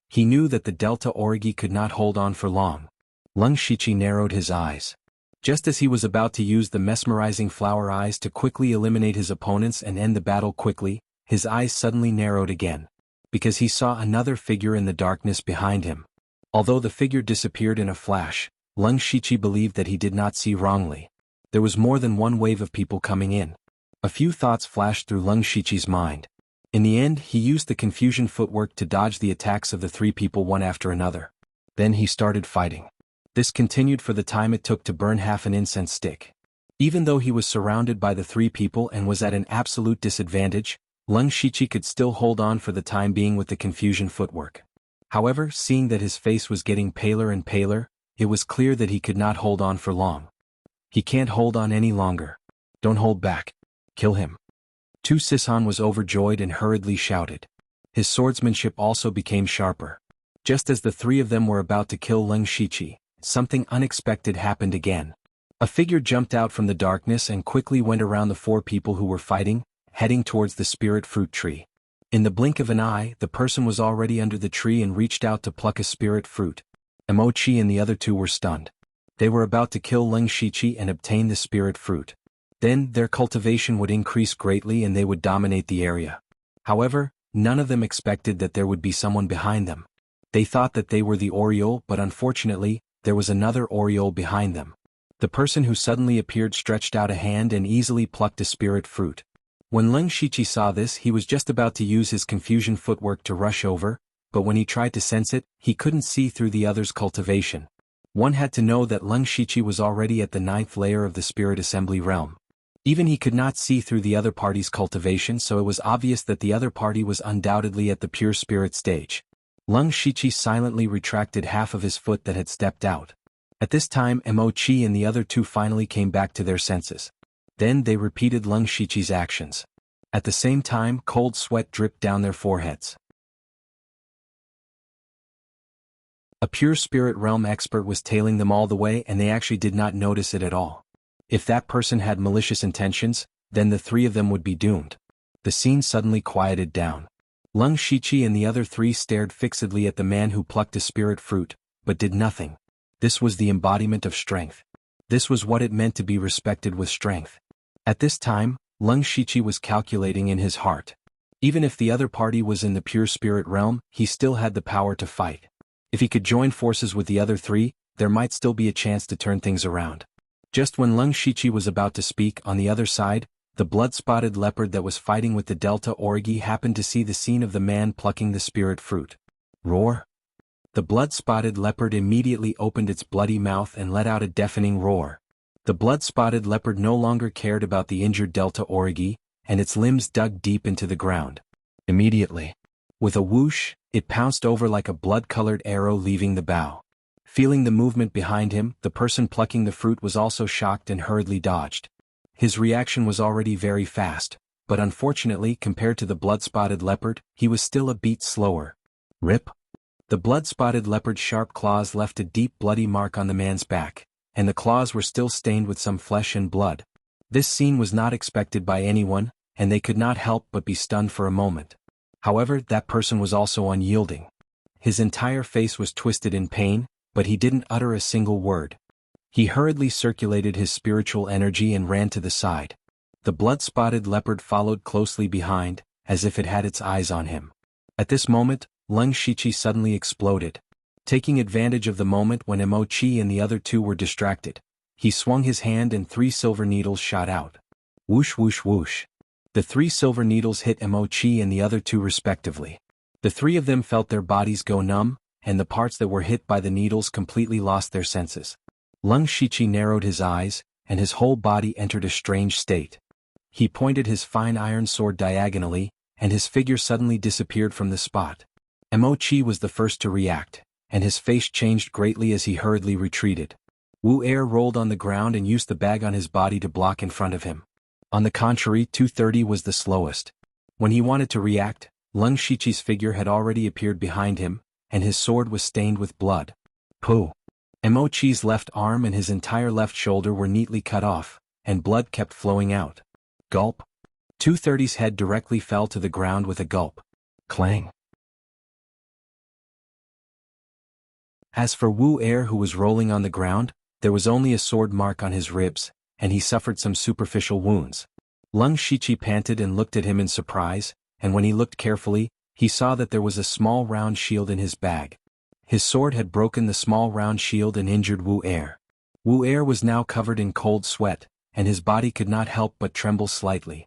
He knew that the Delta Origi could not hold on for long. Lung Shichi narrowed his eyes. Just as he was about to use the mesmerizing flower eyes to quickly eliminate his opponents and end the battle quickly, his eyes suddenly narrowed again, because he saw another figure in the darkness behind him. Although the figure disappeared in a flash, Lung Shichi believed that he did not see wrongly. There was more than one wave of people coming in. A few thoughts flashed through Lung Shichi's mind. In the end, he used the confusion footwork to dodge the attacks of the 3 people one after another. Then he started fighting. This continued for the time it took to burn half an incense stick. Even though he was surrounded by the 3 people and was at an absolute disadvantage, Lung Shichi could still hold on for the time being with the confusion footwork. However, seeing that his face was getting paler and paler, it was clear that he could not hold on for long. He can't hold on any longer. Don't hold back. Kill him. Tu Sisan was overjoyed and hurriedly shouted. His swordsmanship also became sharper. Just as the three of them were about to kill Leng Shiqi, something unexpected happened again. A figure jumped out from the darkness and quickly went around the four people who were fighting, heading towards the spirit fruit tree. In the blink of an eye, the person was already under the tree and reached out to pluck a spirit fruit. Emochi and the other two were stunned. They were about to kill Leng Shiqi and obtain the spirit fruit. Then, their cultivation would increase greatly and they would dominate the area. However, none of them expected that there would be someone behind them. They thought that they were the Oriole, but unfortunately, there was another Oriole behind them. The person who suddenly appeared stretched out a hand and easily plucked a spirit fruit. When Leng Shiqi saw this, he was just about to use his confusion footwork to rush over, but when he tried to sense it, he couldn't see through the other's cultivation. One had to know that Leng Shiqi was already at the 9th layer of the spirit assembly realm. Even he could not see through the other party's cultivation, so it was obvious that the other party was undoubtedly at the pure spirit stage. Leng Shiqi silently retracted half of his foot that had stepped out. At this time Mo-Chi and the other two finally came back to their senses. Then they repeated Leng Shiqi's actions. At the same time cold sweat dripped down their foreheads. A pure spirit realm expert was tailing them all the way and they actually did not notice it at all. If that person had malicious intentions, then the three of them would be doomed. The scene suddenly quieted down. Leng Shiqi and the other three stared fixedly at the man who plucked a spirit fruit, but did nothing. This was the embodiment of strength. This was what it meant to be respected with strength. At this time, Leng Shiqi was calculating in his heart. Even if the other party was in the pure spirit realm, he still had the power to fight. If he could join forces with the other three, there might still be a chance to turn things around. Just when Leng Shiqi was about to speak, on the other side, the blood-spotted leopard that was fighting with the Delta Origi happened to see the scene of the man plucking the spirit fruit. Roar! The blood-spotted leopard immediately opened its bloody mouth and let out a deafening roar. The blood-spotted leopard no longer cared about the injured Delta Origi, and its limbs dug deep into the ground. Immediately, with a whoosh, it pounced over like a blood-colored arrow leaving the bough. Feeling the movement behind him, the person plucking the fruit was also shocked and hurriedly dodged. His reaction was already very fast, but unfortunately compared to the blood-spotted leopard, he was still a beat slower. Rip! The blood-spotted leopard's sharp claws left a deep bloody mark on the man's back, and the claws were still stained with some flesh and blood. This scene was not expected by anyone, and they could not help but be stunned for a moment. However, that person was also unyielding. His entire face was twisted in pain, but he didn't utter a single word. He hurriedly circulated his spiritual energy and ran to the side. The blood-spotted leopard followed closely behind, as if it had its eyes on him. At this moment, Leng Shiqi suddenly exploded. Taking advantage of the moment when Mo-Chi and the other two were distracted, he swung his hand and 3 silver needles shot out. Whoosh whoosh whoosh. The 3 silver needles hit Mo-Chi and the other two respectively. The three of them felt their bodies go numb, and the parts that were hit by the needles completely lost their senses. Leng Shiqi narrowed his eyes, and his whole body entered a strange state. He pointed his fine iron sword diagonally, and his figure suddenly disappeared from the spot. Mo-Chi was the first to react, and his face changed greatly as he hurriedly retreated. Wu Er rolled on the ground and used the bag on his body to block in front of him. On the contrary, 230 was the slowest. When he wanted to react, Leng Shiqi's figure had already appeared behind him, and his sword was stained with blood. Pooh! Mo-Chi's left arm and his entire left shoulder were neatly cut off, and blood kept flowing out. Gulp! 230's head directly fell to the ground with a gulp. Clang! As for Wu Er, who was rolling on the ground, there was only a sword mark on his ribs, and he suffered some superficial wounds. Leng Shiqi panted and looked at him in surprise, and when he looked carefully, he saw that there was a small round shield in his bag. His sword had broken the small round shield and injured Wu Er. Wu Er was now covered in cold sweat, and his body could not help but tremble slightly.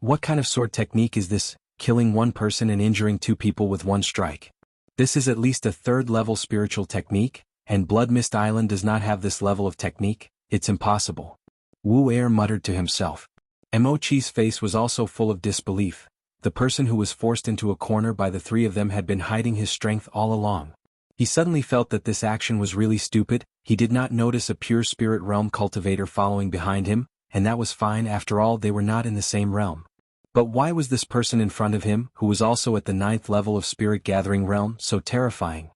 What kind of sword technique is this, killing one person and injuring 2 people with 1 strike? This is at least a 3rd-level spiritual technique, and Blood Mist Island does not have this level of technique. It's impossible. Wu Er muttered to himself. Mo-Chi's face was also full of disbelief. The person who was forced into a corner by the 3 of them had been hiding his strength all along. He suddenly felt that this action was really stupid. He did not notice a pure spirit realm cultivator following behind him, and that was fine. After all, they were not in the same realm. But why was this person in front of him, who was also at the 9th level of spirit gathering realm, so terrifying?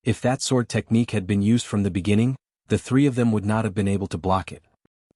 If that sword technique had been used from the beginning, the three of them would not have been able to block it.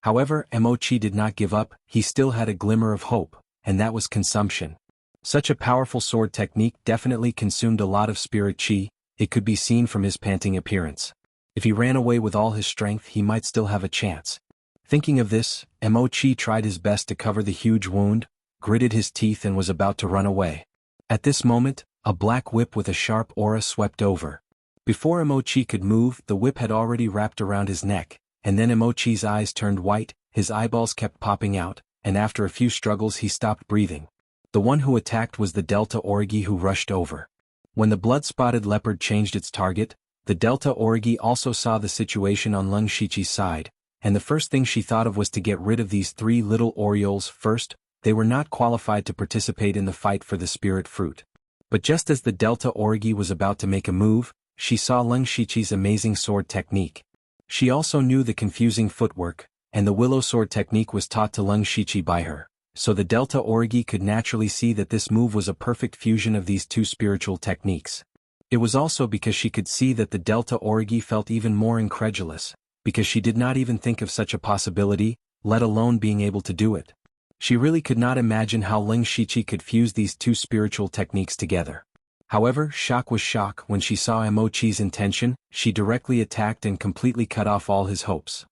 However, Mochi did not give up. He still had a glimmer of hope, and that was consumption. Such a powerful sword technique definitely consumed a lot of spirit chi. It could be seen from his panting appearance. If he ran away with all his strength, he might still have a chance. Thinking of this, Mochi tried his best to cover the huge wound, gritted his teeth and was about to run away. At this moment, a black whip with a sharp aura swept over. Before Mochi could move, the whip had already wrapped around his neck, and then Mochi's eyes turned white, his eyeballs kept popping out, and after a few struggles he stopped breathing. The one who attacked was the Delta Origi, who rushed over. When the blood-spotted leopard changed its target, the Delta Origi also saw the situation on Lung Shichi's side, and the first thing she thought of was to get rid of these three little Orioles first. They were not qualified to participate in the fight for the spirit fruit. But just as the Delta Origi was about to make a move, she saw Lung Shichi's amazing sword technique. She also knew the confusing footwork, and the willow sword technique was taught to Lung Shichi by her, so the Delta Origi could naturally see that this move was a perfect fusion of these two spiritual techniques. It was also because she could see that the Delta Origi felt even more incredulous, because she did not even think of such a possibility, let alone being able to do it. She really could not imagine how Lung Shichi could fuse these two spiritual techniques together. However, shock was shock when she saw Mochi's intention. She directly attacked and completely cut off all his hopes.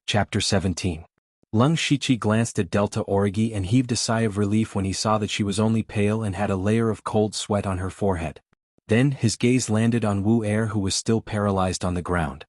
Chapter 17. Lung Shichi glanced at Delta Origi and heaved a sigh of relief when he saw that she was only pale and had a layer of cold sweat on her forehead. Then, his gaze landed on Wu Er, who was still paralyzed on the ground.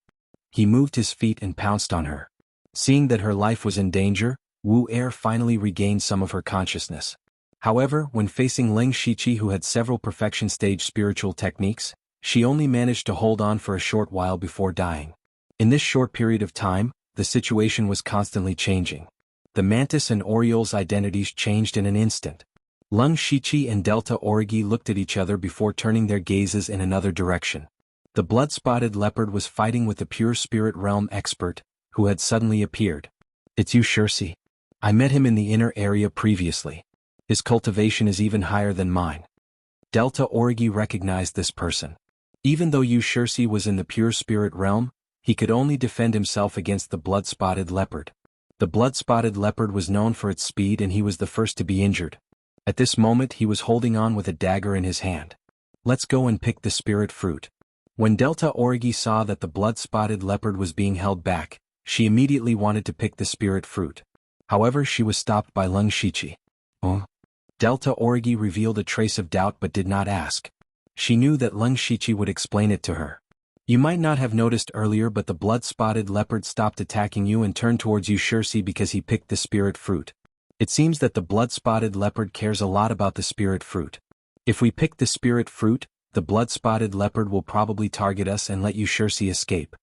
He moved his feet and pounced on her. Seeing that her life was in danger, Wu Er finally regained some of her consciousness. However, when facing Lung Shichi, who had several perfection stage spiritual techniques, she only managed to hold on for a short while before dying. In this short period of time, the situation was constantly changing. The Mantis and Oriole's identities changed in an instant. Lung Shichi and Delta Origi looked at each other before turning their gazes in another direction. The blood-spotted leopard was fighting with the pure spirit realm expert, who had suddenly appeared. "It's you, Shirsi. I met him in the inner area previously. His cultivation is even higher than mine." Delta Origi recognized this person. Even though Yu Shirsi was in the pure spirit realm, he could only defend himself against the blood-spotted leopard. The blood-spotted leopard was known for its speed and he was the first to be injured. At this moment he was holding on with a dagger in his hand. "Let's go and pick the spirit fruit." When Delta Origi saw that the blood-spotted leopard was being held back, she immediately wanted to pick the spirit fruit. However, she was stopped by Lung Shichi. "Oh?" Delta Origi revealed a trace of doubt but did not ask. She knew that Lung Shichi would explain it to her. "You might not have noticed earlier, but the blood-spotted leopard stopped attacking you and turned towards you, Shirsi, because he picked the spirit fruit. It seems that the blood-spotted leopard cares a lot about the spirit fruit. If we pick the spirit fruit, the blood-spotted leopard will probably target us and let you Shirsi escape,"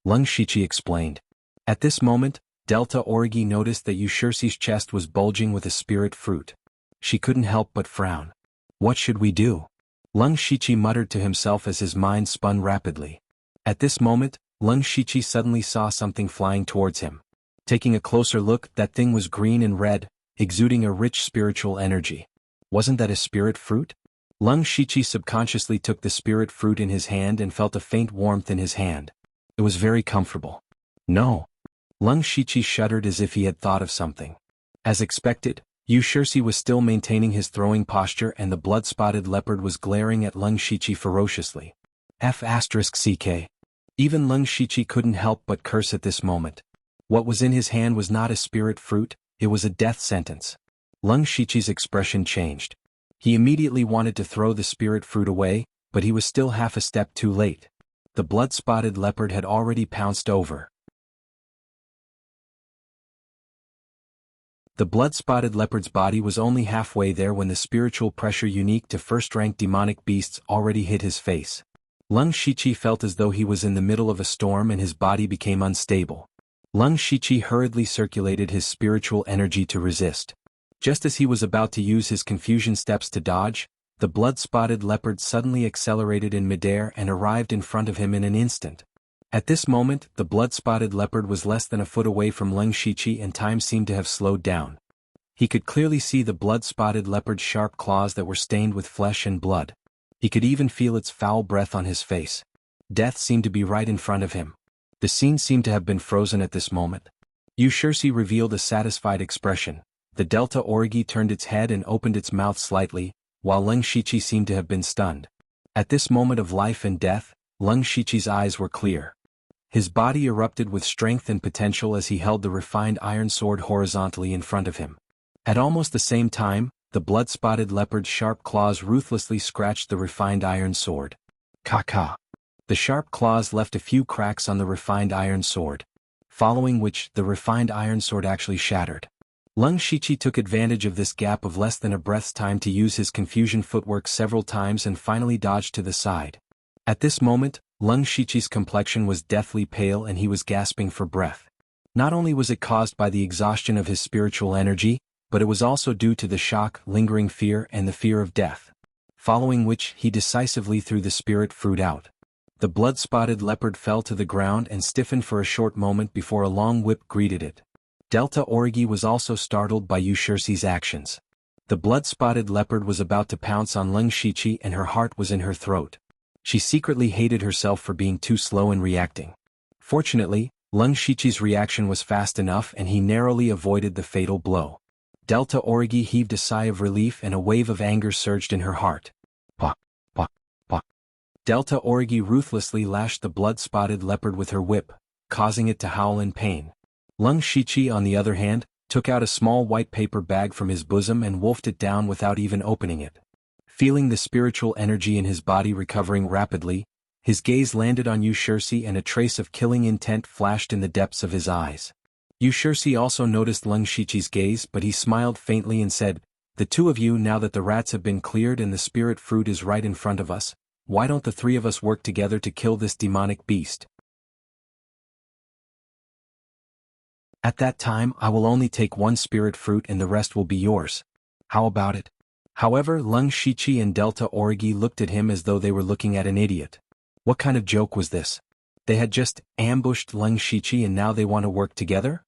Lung Shichi explained. At this moment, Delta Origi noticed that Yushirsi's chest was bulging with a spirit fruit. She couldn't help but frown. "What should we do?" Lung Shichi muttered to himself as his mind spun rapidly. At this moment, Lung Shichi suddenly saw something flying towards him. Taking a closer look, that thing was green and red, exuding a rich spiritual energy. Wasn't that a spirit fruit? Lung Shichi subconsciously took the spirit fruit in his hand and felt a faint warmth in his hand. It was very comfortable. "No." Lung Shichi shuddered as if he had thought of something. As expected, Yu Shirsi was still maintaining his throwing posture and the blood-spotted leopard was glaring at Lung Shichi ferociously. F***CK. Even Lung Shichi couldn't help but curse at this moment. What was in his hand was not a spirit fruit, it was a death sentence. Lung Shichi's expression changed. He immediately wanted to throw the spirit fruit away, but he was still half a step too late. The blood-spotted leopard had already pounced over. The blood-spotted leopard's body was only halfway there when the spiritual pressure unique to first-rank demonic beasts already hit his face. Lung Shichi felt as though he was in the middle of a storm and his body became unstable. Lung Shichi hurriedly circulated his spiritual energy to resist. Just as he was about to use his confusion steps to dodge, The blood-spotted leopard suddenly accelerated in midair and arrived in front of him in an instant. At this moment, the blood-spotted leopard was less than a foot away from Leng Shiqi and time seemed to have slowed down. He could clearly see the blood-spotted leopard's sharp claws that were stained with flesh and blood. He could even feel its foul breath on his face. Death seemed to be right in front of him. The scene seemed to have been frozen at this moment. Yushirsi revealed a satisfied expression. The Delta Orgi turned its head and opened its mouth slightly, while Leng Shiqi seemed to have been stunned. At this moment of life and death, Leng Shiqi's eyes were clear. His body erupted with strength and potential as he held the refined iron sword horizontally in front of him. At almost the same time, the blood-spotted leopard's sharp claws ruthlessly scratched the refined iron sword. Ka-ka. The sharp claws left a few cracks on the refined iron sword, following which the refined iron sword actually shattered. Leng Shiqi took advantage of this gap of less than a breath's time to use his confusion footwork several times and finally dodged to the side. At this moment, Leng Shiqi's complexion was deathly pale and he was gasping for breath. Not only was it caused by the exhaustion of his spiritual energy, but it was also due to the shock, lingering fear and the fear of death. Following which he decisively threw the spirit fruit out. The blood-spotted leopard fell to the ground and stiffened for a short moment before a long whip greeted it. Delta Orgi was also startled by Yushirsi's actions. The blood-spotted leopard was about to pounce on Leng Shiqi and her heart was in her throat. She secretly hated herself for being too slow in reacting. Fortunately, Leng Shiqi's reaction was fast enough and he narrowly avoided the fatal blow. Delta Orgi heaved a sigh of relief and a wave of anger surged in her heart. Pa, pa, pa. Delta Orgi ruthlessly lashed the blood-spotted leopard with her whip, causing it to howl in pain. Leng Shiqi, on the other hand, took out a small white paper bag from his bosom and wolfed it down without even opening it. Feeling the spiritual energy in his body recovering rapidly, his gaze landed on Yushirsi and a trace of killing intent flashed in the depths of his eyes. Yushirsi also noticed Leng Shiqi's gaze but he smiled faintly and said, "The two of you, now that the rats have been cleared and the spirit fruit is right in front of us, why don't the three of us work together to kill this demonic beast? At that time I will only take one spirit fruit and the rest will be yours. How about it?" However, Leng Shiqi and Delta Orgi looked at him as though they were looking at an idiot. What kind of joke was this? They had just ambushed Leng Shiqi and now they want to work together?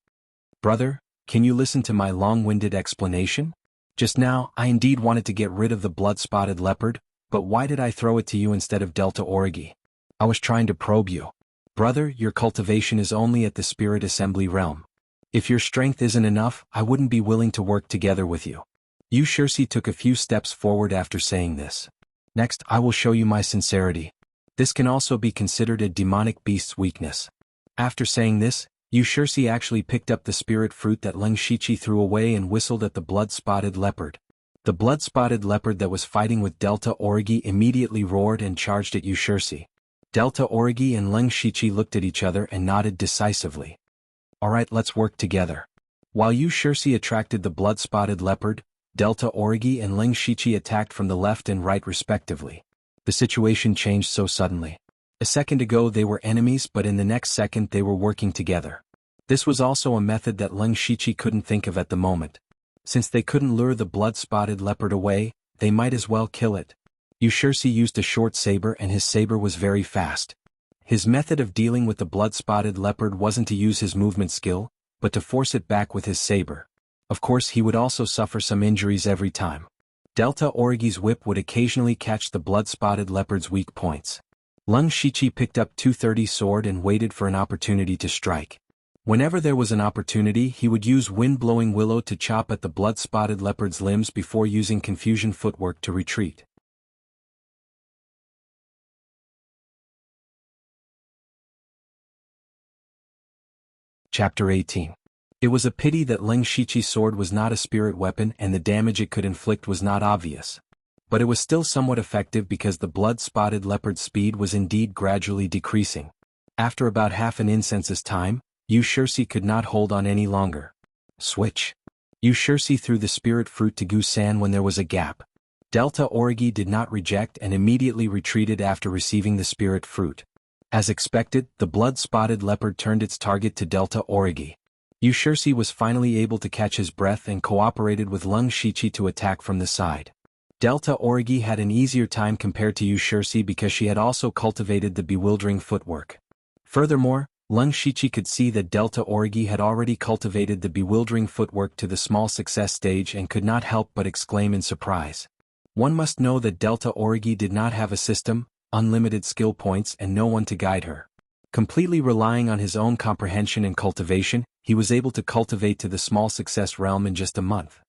Brother, can you listen to my long-winded explanation? Just now, I indeed wanted to get rid of the blood-spotted leopard, but why did I throw it to you instead of Delta Orgi? I was trying to probe you. Brother, your cultivation is only at the spirit assembly realm. If your strength isn't enough, I wouldn't be willing to work together with you. Yushirsi took a few steps forward after saying this. Next, I will show you my sincerity. This can also be considered a demonic beast's weakness. After saying this, Yushirsi actually picked up the spirit fruit that Leng Shiqi threw away and whistled at the blood-spotted leopard. The blood-spotted leopard that was fighting with Delta Orgi immediately roared and charged at Yushirsi. Delta Orgi and Leng Shiqi looked at each other and nodded decisively. Alright, let's work together. While Yushirsi attracted the blood-spotted leopard, Delta Orgi and Leng Shiqi attacked from the left and right respectively. The situation changed so suddenly. A second ago they were enemies but in the next second they were working together. This was also a method that Leng Shiqi couldn't think of at the moment. Since they couldn't lure the blood-spotted leopard away, they might as well kill it. Yushirsi used a short saber and his saber was very fast. His method of dealing with the blood-spotted leopard wasn't to use his movement skill, but to force it back with his saber. Of course he would also suffer some injuries every time. Delta Orgi's whip would occasionally catch the blood-spotted leopard's weak points. Leng Shiqi picked up 230 sword and waited for an opportunity to strike. Whenever there was an opportunity he would use wind-blowing willow to chop at the blood-spotted leopard's limbs before using confusion footwork to retreat. Chapter 18. It was a pity that Leng Shiqi's sword was not a spirit weapon and the damage it could inflict was not obvious. But it was still somewhat effective because the blood-spotted leopard's speed was indeed gradually decreasing. After about half an incense's time, Yushirsi could not hold on any longer. Switch. Yushirsi threw the spirit fruit to Gusan when there was a gap. Delta Orgi did not reject and immediately retreated after receiving the spirit fruit. As expected, the blood-spotted leopard turned its target to Delta Orgi. Yushirsi was finally able to catch his breath and cooperated with Leng Shiqi to attack from the side. Delta Orgi had an easier time compared to Yushursi because she had also cultivated the bewildering footwork. Furthermore, Lung Shichi could see that Delta Orgi had already cultivated the bewildering footwork to the small success stage and could not help but exclaim in surprise. One must know that Delta Orgi did not have a system, unlimited skill points and no one to guide her. Completely relying on his own comprehension and cultivation, he was able to cultivate to the small success realm in just a month.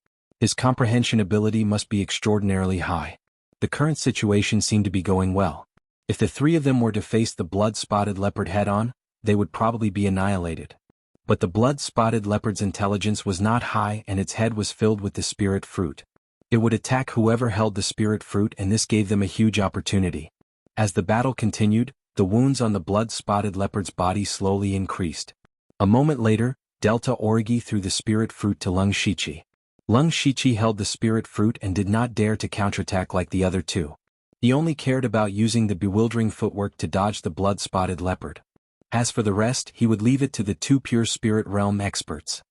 His comprehension ability must be extraordinarily high. The current situation seemed to be going well. If the three of them were to face the blood-spotted leopard head-on, they would probably be annihilated. But the blood-spotted leopard's intelligence was not high and its head was filled with the spirit fruit. It would attack whoever held the spirit fruit and this gave them a huge opportunity. As the battle continued, the wounds on the blood-spotted leopard's body slowly increased. A moment later, Delta Orgi threw the spirit fruit to Lung Shichi. Lung Shichi held the spirit fruit and did not dare to counterattack like the other two. He only cared about using the bewildering footwork to dodge the blood-spotted leopard. As for the rest, he would leave it to the two pure spirit realm experts.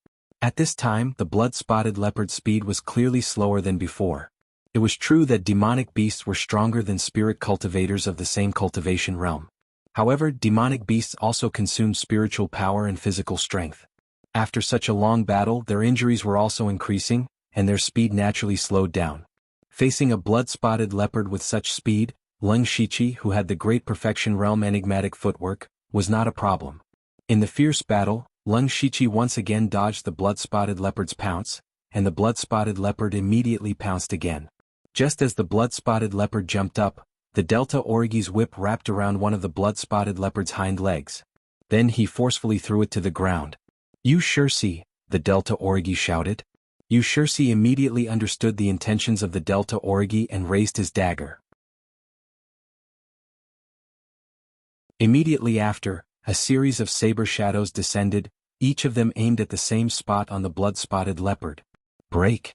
At this time, the blood-spotted leopard's speed was clearly slower than before. It was true that demonic beasts were stronger than spirit cultivators of the same cultivation realm. However, demonic beasts also consumed spiritual power and physical strength. After such a long battle, their injuries were also increasing, and their speed naturally slowed down. Facing a blood-spotted leopard with such speed, Lung Shichi, who had the great perfection realm enigmatic footwork, was not a problem. In the fierce battle, Lung Shichi once again dodged the blood-spotted leopard's pounce, and the blood-spotted leopard immediately pounced again. Just as the blood-spotted leopard jumped up, the Delta Orgi's whip wrapped around one of the blood-spotted leopard's hind legs. Then he forcefully threw it to the ground. "You sure see," the Delta Orgi shouted. Yushursi immediately understood the intentions of the Delta Orgi and raised his dagger. Immediately after, a series of saber shadows descended, each of them aimed at the same spot on the blood-spotted leopard. "Break!"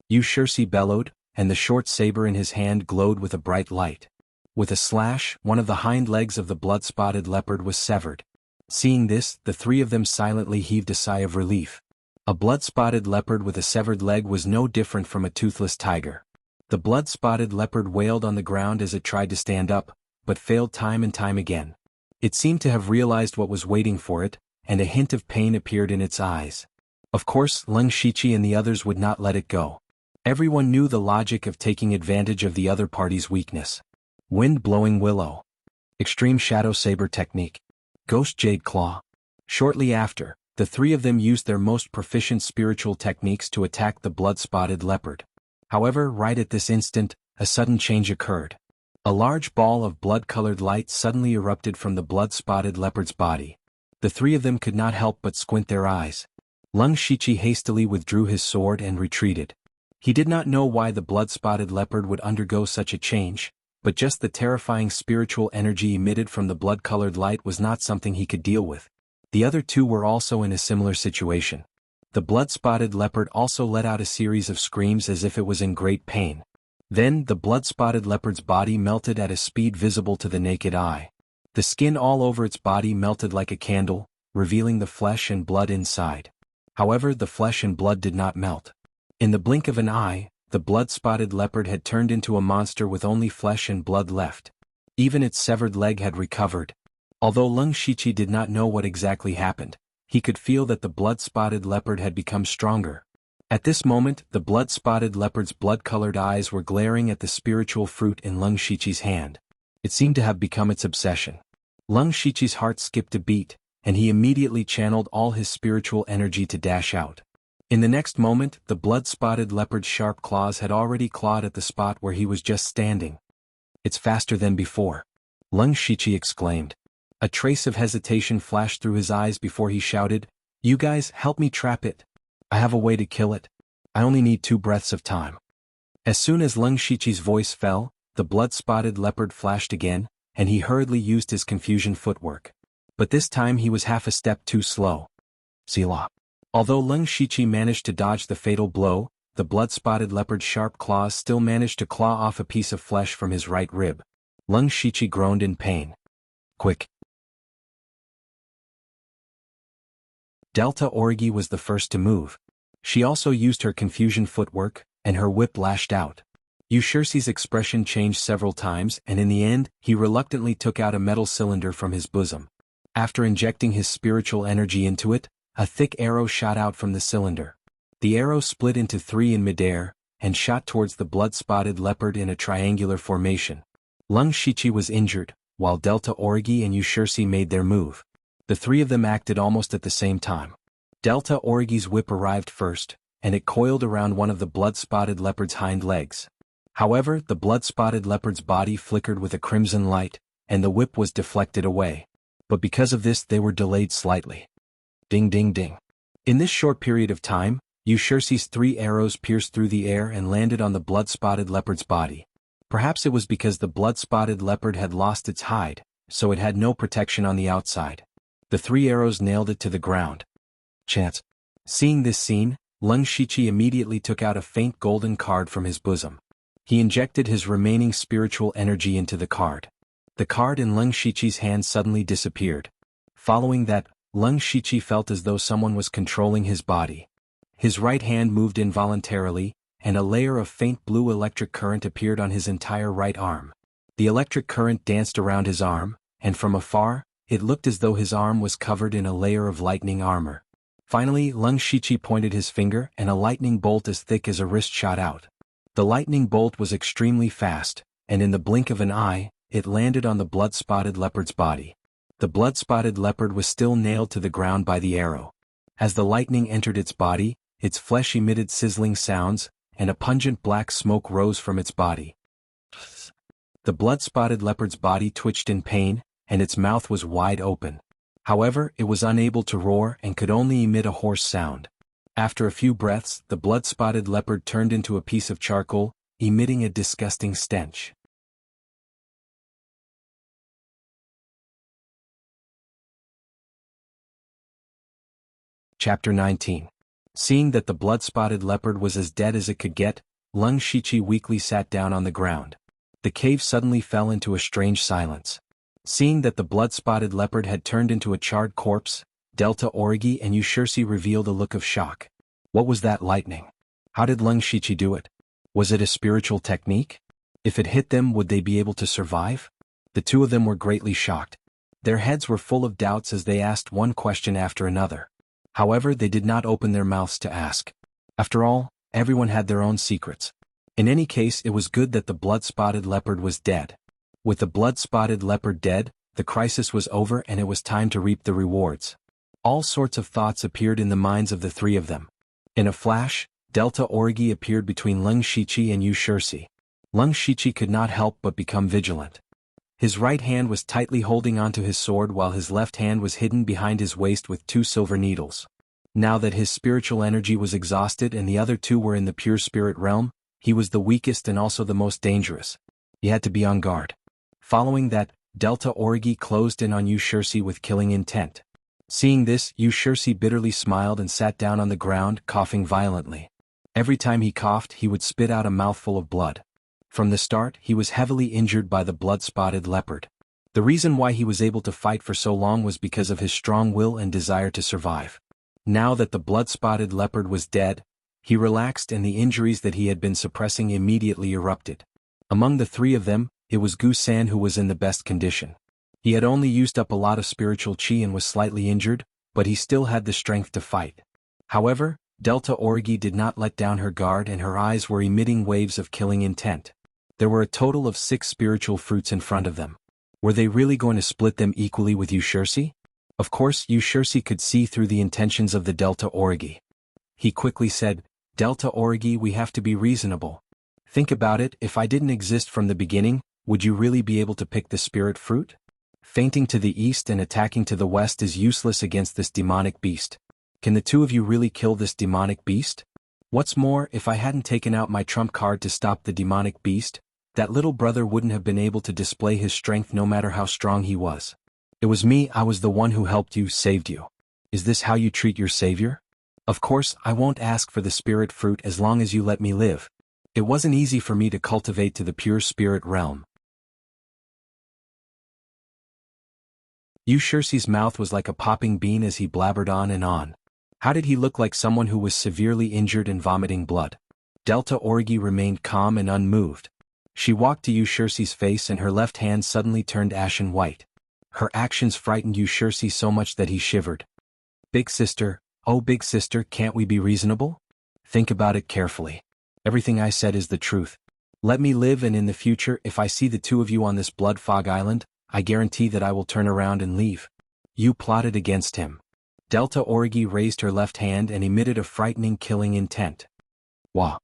Yushursi bellowed, and the short saber in his hand glowed with a bright light. With a slash, one of the hind legs of the blood-spotted leopard was severed. Seeing this, the three of them silently heaved a sigh of relief. A blood-spotted leopard with a severed leg was no different from a toothless tiger. The blood-spotted leopard wailed on the ground as it tried to stand up, but failed time and time again. It seemed to have realized what was waiting for it, and a hint of pain appeared in its eyes. Of course, Lung Shichi and the others would not let it go. Everyone knew the logic of taking advantage of the other party's weakness. Wind-blowing willow. Extreme shadow saber technique. Ghost jade claw. Shortly after, the three of them used their most proficient spiritual techniques to attack the blood-spotted leopard. However, right at this instant, a sudden change occurred. A large ball of blood-colored light suddenly erupted from the blood-spotted leopard's body. The three of them could not help but squint their eyes. Lung Shichi hastily withdrew his sword and retreated. He did not know why the blood-spotted leopard would undergo such a change, but just the terrifying spiritual energy emitted from the blood-colored light was not something he could deal with. The other two were also in a similar situation. The blood-spotted leopard also let out a series of screams as if it was in great pain. Then, the blood-spotted leopard's body melted at a speed visible to the naked eye. The skin all over its body melted like a candle, revealing the flesh and blood inside. However, the flesh and blood did not melt. In the blink of an eye, the blood-spotted leopard had turned into a monster with only flesh and blood left. Even its severed leg had recovered. Although Lung Shichi did not know what exactly happened, he could feel that the blood-spotted leopard had become stronger. At this moment, the blood-spotted leopard's blood-colored eyes were glaring at the spiritual fruit in Lung Shichi's hand. It seemed to have become its obsession. Lung Shichi's heart skipped a beat, and he immediately channeled all his spiritual energy to dash out. In the next moment, the blood-spotted leopard's sharp claws had already clawed at the spot where he was just standing. "It's faster than before," Lung Shichi exclaimed. A trace of hesitation flashed through his eyes before he shouted, "You guys, help me trap it. I have a way to kill it. I only need 2 breaths of time." As soon as Lung Shichi's voice fell, the blood-spotted leopard flashed again, and he hurriedly used his confusion footwork. But this time he was half a step too slow. Selah. Although Lung Shichi managed to dodge the fatal blow, the blood-spotted leopard's sharp claws still managed to claw off a piece of flesh from his right rib. Lung Shichi groaned in pain. "Quick." Delta Orgi was the first to move. She also used her confusion footwork, and her whip lashed out. Ushursi's expression changed several times and in the end, he reluctantly took out a metal cylinder from his bosom. After injecting his spiritual energy into it, a thick arrow shot out from the cylinder. The arrow split into 3 in midair, and shot towards the blood-spotted leopard in a triangular formation. Lung Shichi was injured, while Delta Origi and Ushursi made their move. The 3 of them acted almost at the same time. Delta Origi's whip arrived first, and it coiled around one of the blood-spotted leopard's hind legs. However, the blood-spotted leopard's body flickered with a crimson light, and the whip was deflected away. But because of this they were delayed slightly. Ding ding ding. In this short period of time, Ushursi's 3 arrows pierced through the air and landed on the blood-spotted leopard's body. Perhaps it was because the blood-spotted leopard had lost its hide, so it had no protection on the outside. The 3 arrows nailed it to the ground. Chance. Seeing this scene, Lung Shichi immediately took out a faint golden card from his bosom. He injected his remaining spiritual energy into the card. The card in Lung Shichi's hand suddenly disappeared. Following that, Lung Shichi felt as though someone was controlling his body. His right hand moved involuntarily, and a layer of faint blue electric current appeared on his entire right arm. The electric current danced around his arm, and from afar, it looked as though his arm was covered in a layer of lightning armor. Finally, Lung Shichi pointed his finger and a lightning bolt as thick as a wrist shot out. The lightning bolt was extremely fast, and in the blink of an eye, it landed on the blood-spotted leopard's body. The blood-spotted leopard was still nailed to the ground by the arrow. As the lightning entered its body, its flesh emitted sizzling sounds, and a pungent black smoke rose from its body. The blood-spotted leopard's body twitched in pain, and its mouth was wide open. However, it was unable to roar and could only emit a hoarse sound. After a few breaths, the blood-spotted leopard turned into a piece of charcoal, emitting a disgusting stench. Chapter 19. Seeing that the blood-spotted leopard was as dead as it could get, Lung Shichi weakly sat down on the ground. The cave suddenly fell into a strange silence. Seeing that the blood-spotted leopard had turned into a charred corpse, Delta Origi and Ushursi revealed a look of shock. What was that lightning? How did Lung Shichi do it? Was it a spiritual technique? If it hit them, would they be able to survive? The 2 of them were greatly shocked. Their heads were full of doubts as they asked one question after another. However, they did not open their mouths to ask. After all, everyone had their own secrets. In any case, it was good that the blood-spotted leopard was dead. With the blood-spotted leopard dead, the crisis was over and it was time to reap the rewards. All sorts of thoughts appeared in the minds of the 3 of them. In a flash, Delta Origi appeared between Lung Shichi and Ushursi. Lung Shichi could not help but become vigilant. His right hand was tightly holding onto his sword while his left hand was hidden behind his waist with 2 silver needles. Now that his spiritual energy was exhausted and the other 2 were in the pure spirit realm, he was the weakest and also the most dangerous. He had to be on guard. Following that, Delta Origi closed in on Ushursi with killing intent. Seeing this, Ushursi bitterly smiled and sat down on the ground, coughing violently. Every time he coughed, he would spit out a mouthful of blood. From the start, he was heavily injured by the blood-spotted leopard. The reason why he was able to fight for so long was because of his strong will and desire to survive. Now that the blood-spotted leopard was dead, he relaxed and the injuries that he had been suppressing immediately erupted. Among the 3 of them, it was Gu-san who was in the best condition. He had only used up a lot of spiritual chi and was slightly injured, but he still had the strength to fight. However, Delta Origi did not let down her guard and her eyes were emitting waves of killing intent. There were a total of 6 spiritual fruits in front of them. Were they really going to split them equally with Ushursi? Of course, Ushursi could see through the intentions of the Delta Origi. He quickly said, "Delta Origi, we have to be reasonable. Think about it, if I didn't exist from the beginning, would you really be able to pick the spirit fruit? Fainting to the east and attacking to the west is useless against this demonic beast. Can the 2 of you really kill this demonic beast? What's more, if I hadn't taken out my trump card to stop the demonic beast, that little brother wouldn't have been able to display his strength no matter how strong he was. It was me, I was the one who helped you, saved you. Is this how you treat your savior? Of course, I won't ask for the spirit fruit as long as you let me live. It wasn't easy for me to cultivate to the pure spirit realm." Ushursi's mouth was like a popping bean as he blabbered on and on. How did he look like someone who was severely injured and vomiting blood? Delta Orgy remained calm and unmoved. She walked to Yushursi's face and her left hand suddenly turned ashen white. Her actions frightened Yushursi so much that he shivered. Big sister, oh big sister, can't we be reasonable? Think about it carefully. Everything I said is the truth. Let me live, and in the future if I see the two of you on this blood fog island, I guarantee that I will turn around and leave. You plotted against him. Delta Orgy raised her left hand and emitted a frightening killing intent. Wah.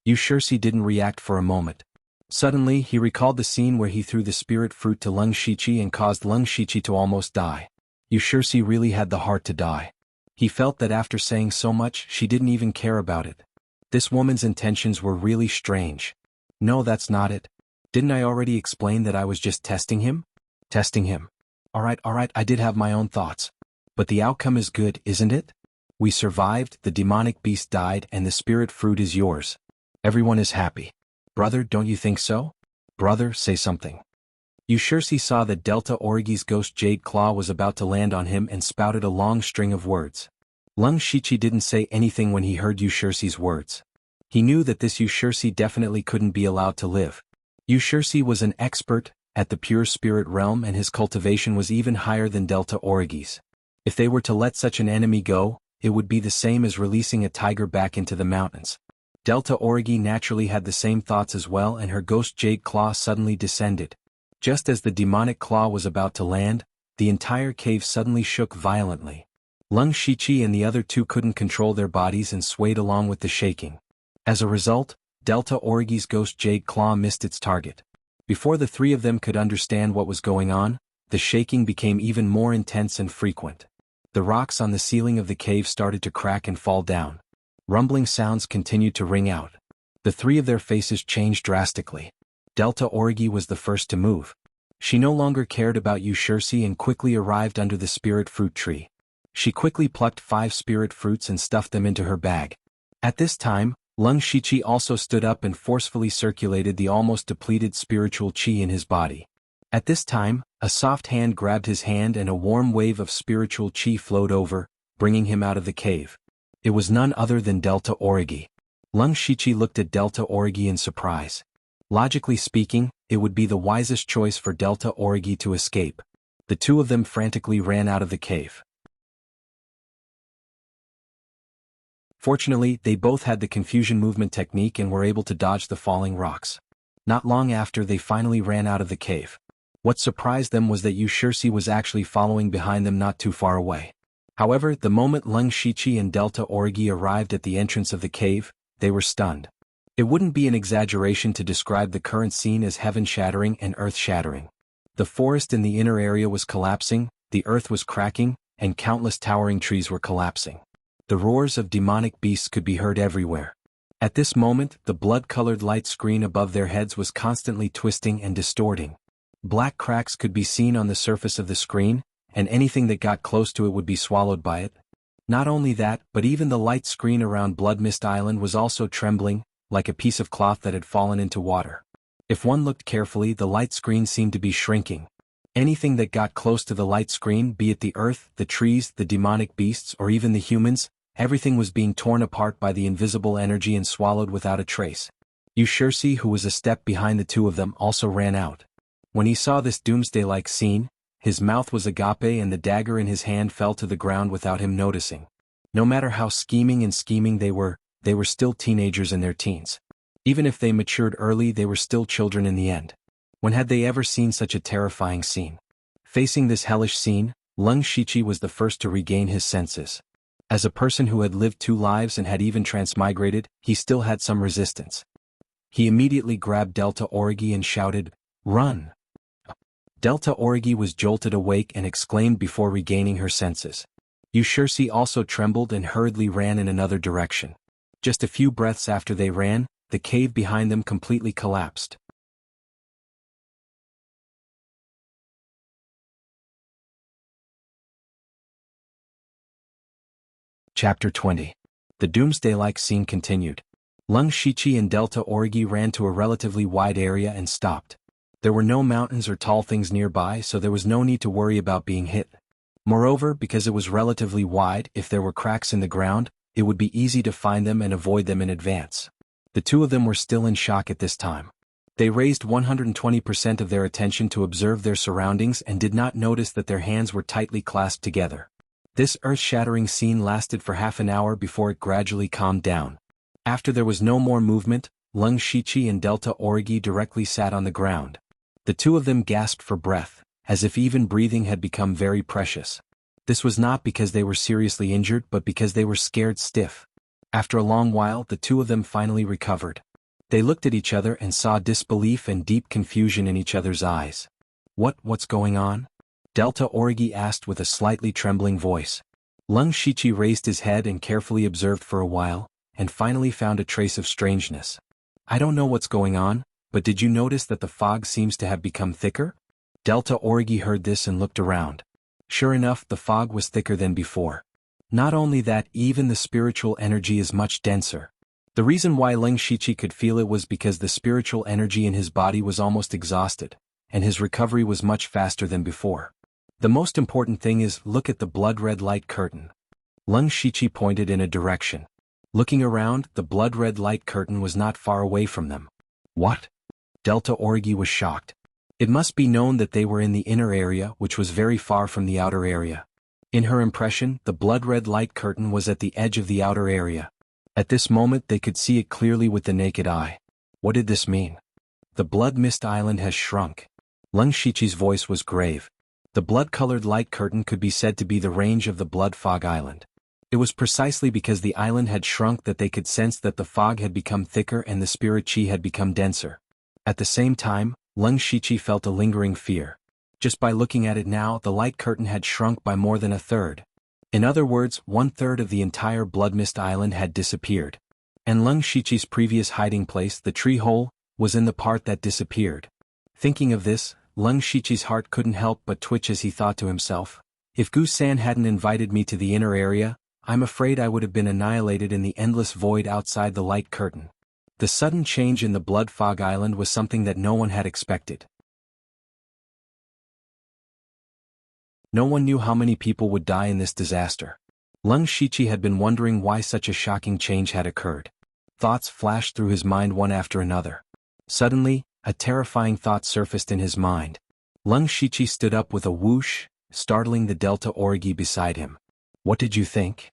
Yushursi didn't react for a moment. Suddenly he recalled the scene where he threw the spirit fruit to Lung Shichi and caused Lung Shichi to almost die. Yushursi really had the heart to die. He felt that after saying so much she didn't even care about it. This woman's intentions were really strange. No, that's not it. Didn't I already explain that I was just testing him? Testing him. Alright, I did have my own thoughts. But the outcome is good, isn't it? We survived, the demonic beast died, and the spirit fruit is yours. Everyone is happy. Brother, don't you think so? Brother, say something. Yushursi saw that Delta Orgy's ghost Jade Claw was about to land on him and spouted a long string of words. Lung Shichi didn't say anything when he heard Yushursi's words. He knew that this Yushursi definitely couldn't be allowed to live. Yushursi was an expert at the pure spirit realm, and his cultivation was even higher than Delta Orgy's. If they were to let such an enemy go, it would be the same as releasing a tiger back into the mountains. Delta Orgy naturally had the same thoughts as well, and her ghost Jade Claw suddenly descended. Just as the demonic claw was about to land, the entire cave suddenly shook violently. Lung Shichi and the other two couldn't control their bodies and swayed along with the shaking. As a result, Delta Orgy's ghost Jade Claw missed its target. Before the three of them could understand what was going on, the shaking became even more intense and frequent. The rocks on the ceiling of the cave started to crack and fall down. Rumbling sounds continued to ring out. The three of their faces changed drastically. Delta Orgy was the first to move. She no longer cared about Yushursi and quickly arrived under the spirit fruit tree. She quickly plucked 5 spirit fruits and stuffed them into her bag. At this time, Lung Shichi also stood up and forcefully circulated the almost depleted spiritual chi in his body. At this time, a soft hand grabbed his hand and a warm wave of spiritual chi flowed over, bringing him out of the cave. It was none other than Delta Orgy. Lung Shichi looked at Delta Orgy in surprise. Logically speaking, it would be the wisest choice for Delta Orgy to escape. The two of them frantically ran out of the cave. Fortunately, they both had the confusion movement technique and were able to dodge the falling rocks. Not long after, they finally ran out of the cave. What surprised them was that Yushursi was actually following behind them not too far away. However, the moment Lung Shichi and Delta Orgy arrived at the entrance of the cave, they were stunned. It wouldn't be an exaggeration to describe the current scene as heaven-shattering and earth-shattering. The forest in the inner area was collapsing, the earth was cracking, and countless towering trees were collapsing. The roars of demonic beasts could be heard everywhere. At this moment, the blood-colored light screen above their heads was constantly twisting and distorting. Black cracks could be seen on the surface of the screen, and anything that got close to it would be swallowed by it. Not only that, but even the light screen around Blood Mist Island was also trembling, like a piece of cloth that had fallen into water. If one looked carefully, the light screen seemed to be shrinking. Anything that got close to the light screen, be it the earth, the trees, the demonic beasts, or even the humans, everything was being torn apart by the invisible energy and swallowed without a trace. Yushursi, who was a step behind the two of them, also ran out. When he saw this doomsday-like scene, his mouth was agape and the dagger in his hand fell to the ground without him noticing. No matter how scheming they were still teenagers in their teens. Even if they matured early, they were still children in the end. When had they ever seen such a terrifying scene? Facing this hellish scene, Lung Shichi was the first to regain his senses. As a person who had lived 2 lives and had even transmigrated, he still had some resistance. He immediately grabbed Delta Orgy and shouted, "Run!" Delta Orgy was jolted awake and exclaimed before regaining her senses. Yushursi also trembled and hurriedly ran in another direction. Just a few breaths after they ran, the cave behind them completely collapsed. Chapter 20. The doomsday-like scene continued. Lung Shichi and Delta Orgy ran to a relatively wide area and stopped. There were no mountains or tall things nearby, so there was no need to worry about being hit. Moreover, because it was relatively wide, if there were cracks in the ground, it would be easy to find them and avoid them in advance. The two of them were still in shock at this time. They raised 120% of their attention to observe their surroundings and did not notice that their hands were tightly clasped together. This earth-shattering scene lasted for half an hour before it gradually calmed down. After there was no more movement, Lung Shichi and Delta Origi directly sat on the ground. The two of them gasped for breath, as if even breathing had become very precious. This was not because they were seriously injured but because they were scared stiff. After a long while, the two of them finally recovered. They looked at each other and saw disbelief and deep confusion in each other's eyes. What's going on? Delta Origi asked with a slightly trembling voice. Lung Shichi raised his head and carefully observed for a while, and finally found a trace of strangeness. I don't know what's going on, but did you notice that the fog seems to have become thicker? Delta Origi heard this and looked around. Sure enough, the fog was thicker than before. Not only that, even the spiritual energy is much denser. The reason why Lung Shichi could feel it was because the spiritual energy in his body was almost exhausted, and his recovery was much faster than before. The most important thing is, look at the blood-red light curtain. Lung Shichi pointed in a direction. Looking around, the blood-red light curtain was not far away from them. What? Delta Origi was shocked. It must be known that they were in the inner area, which was very far from the outer area. In her impression, the blood-red light curtain was at the edge of the outer area. At this moment they could see it clearly with the naked eye. What did this mean? The blood mist island has shrunk. Lung Shichi's voice was grave. The blood-colored light curtain could be said to be the range of the blood fog island. It was precisely because the island had shrunk that they could sense that the fog had become thicker and the spirit chi had become denser. At the same time, Lung Shichi felt a lingering fear. Just by looking at it now, the light curtain had shrunk by more than a third. In other words, 1/3 of the entire blood mist island had disappeared. And Lung Shichi's previous hiding place, the tree hole, was in the part that disappeared. Thinking of this, Lung Shichi's heart couldn't help but twitch as he thought to himself, if Gu-san hadn't invited me to the inner area, I'm afraid I would have been annihilated in the endless void outside the light curtain. The sudden change in the blood fog island was something that no one had expected. No one knew how many people would die in this disaster. Lung Shichi had been wondering why such a shocking change had occurred. Thoughts flashed through his mind one after another. Suddenly, a terrifying thought surfaced in his mind. Lung Shichi stood up with a whoosh, startling the Delta Origi beside him. What did you think?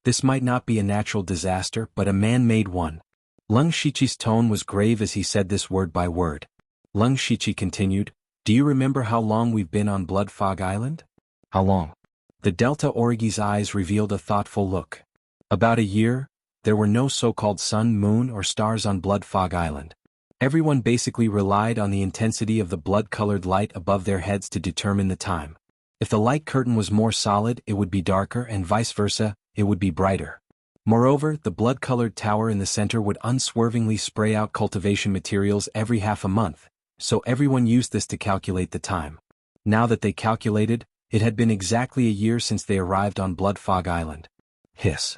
This might not be a natural disaster but a man-made one. Lung Shichi's tone was grave as he said this word by word. Lung Shichi continued, do you remember how long we've been on Blood Fog Island? How long? The Delta Origi's eyes revealed a thoughtful look. About a year. There were no so-called sun, moon, or stars on Blood Fog Island. Everyone basically relied on the intensity of the blood-colored light above their heads to determine the time. If the light curtain was more solid, it would be darker, and vice versa, it would be brighter. Moreover, the blood-colored tower in the center would unswervingly spray out cultivation materials every half a month, so everyone used this to calculate the time. Now that they calculated, it had been exactly a year since they arrived on Blood Fog Island. Hiss.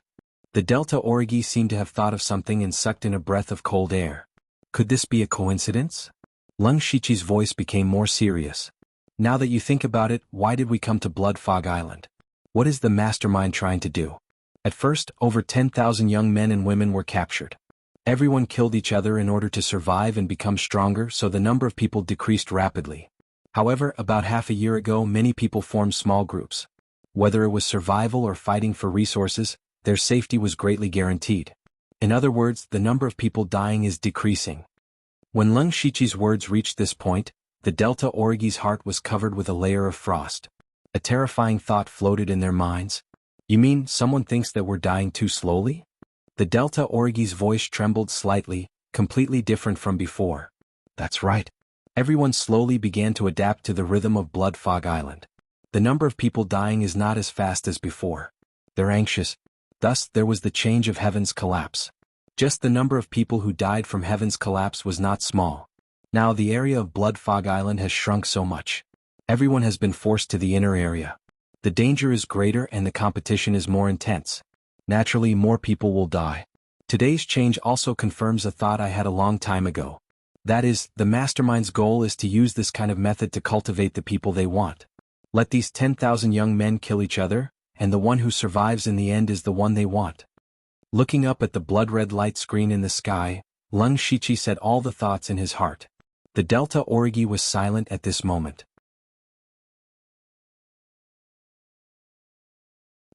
The Delta Origi seemed to have thought of something and sucked in a breath of cold air. Could this be a coincidence? Lung Shichi's voice became more serious. Now that you think about it, why did we come to Blood Fog Island? What is the mastermind trying to do? At first, over 10,000 young men and women were captured. Everyone killed each other in order to survive and become stronger, so the number of people decreased rapidly. However, about half a year ago, many people formed small groups. Whether it was survival or fighting for resources, their safety was greatly guaranteed. In other words, the number of people dying is decreasing. When Lung Shichi's words reached this point, the Delta Origi's heart was covered with a layer of frost. A terrifying thought floated in their minds. You mean someone thinks that we're dying too slowly? The Delta Origi's voice trembled slightly, completely different from before. That's right. Everyone slowly began to adapt to the rhythm of Blood Fog Island. The number of people dying is not as fast as before. They're anxious. Thus, there was the change of Heaven's collapse. Just the number of people who died from Heaven's collapse was not small. Now the area of Blood Fog Island has shrunk so much. Everyone has been forced to the inner area. The danger is greater and the competition is more intense. Naturally, more people will die. Today's change also confirms a thought I had a long time ago. That is, the mastermind's goal is to use this kind of method to cultivate the people they want. Let these 10,000 young men kill each other, and the one who survives in the end is the one they want. Looking up at the blood-red light screen in the sky, Lung Shichi said all the thoughts in his heart. The Delta Orgi was silent at this moment.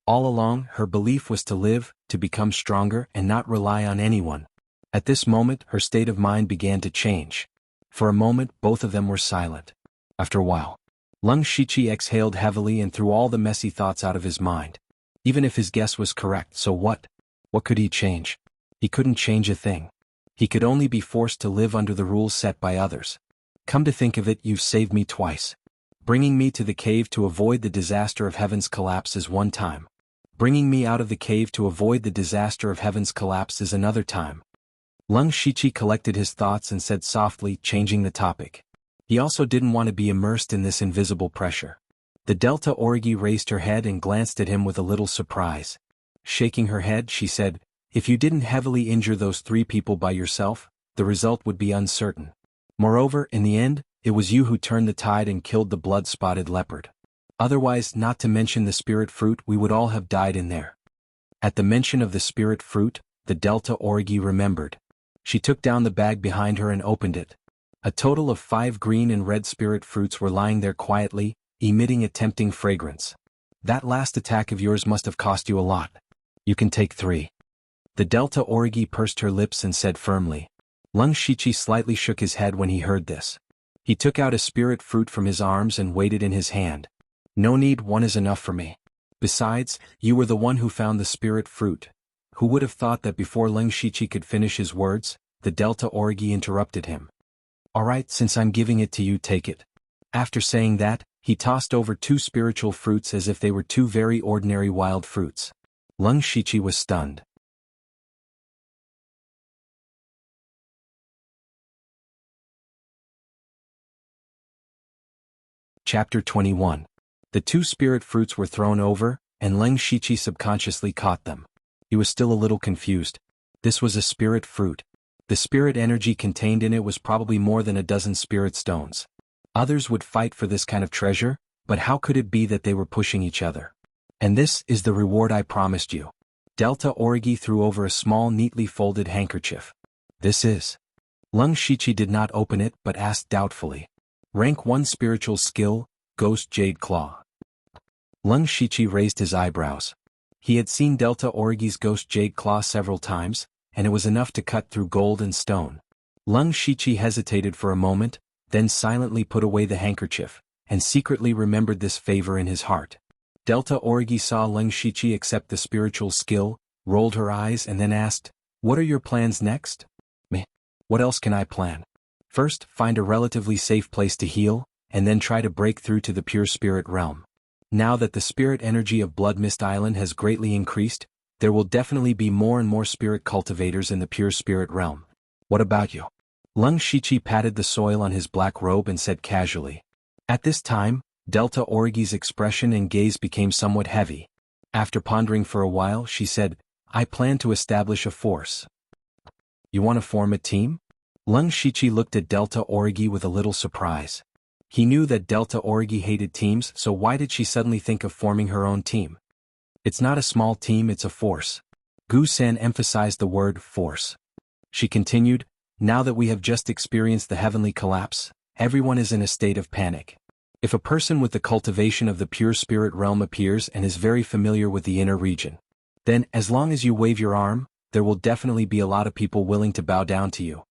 All along, her belief was to live, to become stronger and not rely on anyone. At this moment, her state of mind began to change. For a moment, both of them were silent. After a while, Lung Shichi exhaled heavily and threw all the messy thoughts out of his mind. Even if his guess was correct, so what? What could he change? He couldn't change a thing. He could only be forced to live under the rules set by others. Come to think of it, you've saved me twice. Bringing me to the cave to avoid the disaster of heaven's collapse is one time. Bringing me out of the cave to avoid the disaster of heaven's collapse is another time. Lung Shichi collected his thoughts and said softly, changing the topic. He also didn't want to be immersed in this invisible pressure. The Delta Orgi raised her head and glanced at him with a little surprise. Shaking her head, she said, "If you didn't heavily injure those 3 people by yourself, the result would be uncertain. Moreover, in the end, it was you who turned the tide and killed the blood-spotted leopard. Otherwise, not to mention the spirit fruit, we would all have died in there." At the mention of the spirit fruit, the Delta Orgi remembered. She took down the bag behind her and opened it. A total of 5 green and red spirit fruits were lying there quietly, emitting a tempting fragrance. "That last attack of yours must have cost you a lot. You can take 3. The Delta Orgi pursed her lips and said firmly. Lung Shichi slightly shook his head when he heard this. He took out a spirit fruit from his arms and weighed it in his hand. "No need, 1 is enough for me. Besides, you were the one who found the spirit fruit." Who would have thought that before Lung Shichi could finish his words, the Delta Orgi interrupted him. "All right, since I'm giving it to you, take it." After saying that, he tossed over 2 spiritual fruits as if they were 2 very ordinary wild fruits. Lung Shichi was stunned. Chapter 21. The 2 spirit fruits were thrown over, and Lung Shichi subconsciously caught them. He was still a little confused. This was a spirit fruit. The spirit energy contained in it was probably more than a dozen spirit stones. Others would fight for this kind of treasure, but how could it be that they were pushing each other? "And this is the reward I promised you." Delta Orgi threw over a small neatly folded handkerchief. "This is." Lung Shichi did not open it but asked doubtfully. "Rank 1 spiritual skill, Ghost Jade Claw." Lung Shichi raised his eyebrows. He had seen Delta Orgi's Ghost Jade Claw several times, and it was enough to cut through gold and stone. Lung Shichi hesitated for a moment, then silently put away the handkerchief, and secretly remembered this favor in his heart. Delta Orgi saw Lung Shichi accept the spiritual skill, rolled her eyes and then asked, "What are your plans next?" "Meh. What else can I plan? First, find a relatively safe place to heal, and then try to break through to the pure spirit realm. Now that the spirit energy of Blood Mist Island has greatly increased, there will definitely be more and more spirit cultivators in the pure spirit realm. What about you?" Lung Shichi patted the soil on his black robe and said casually. At this time, Delta Orgi's expression and gaze became somewhat heavy. After pondering for a while, she said, "I plan to establish a force." "You want to form a team?" Lung Shichi looked at Delta Orgi with a little surprise. He knew that Delta Orgi hated teams, so why did she suddenly think of forming her own team? "It's not a small team, it's a force." Gu-san emphasized the word force. She continued, "Now that we have just experienced the heavenly collapse, everyone is in a state of panic. If a person with the cultivation of the pure spirit realm appears and is very familiar with the inner region, then, as long as you wave your arm, there will definitely be a lot of people willing to bow down to you.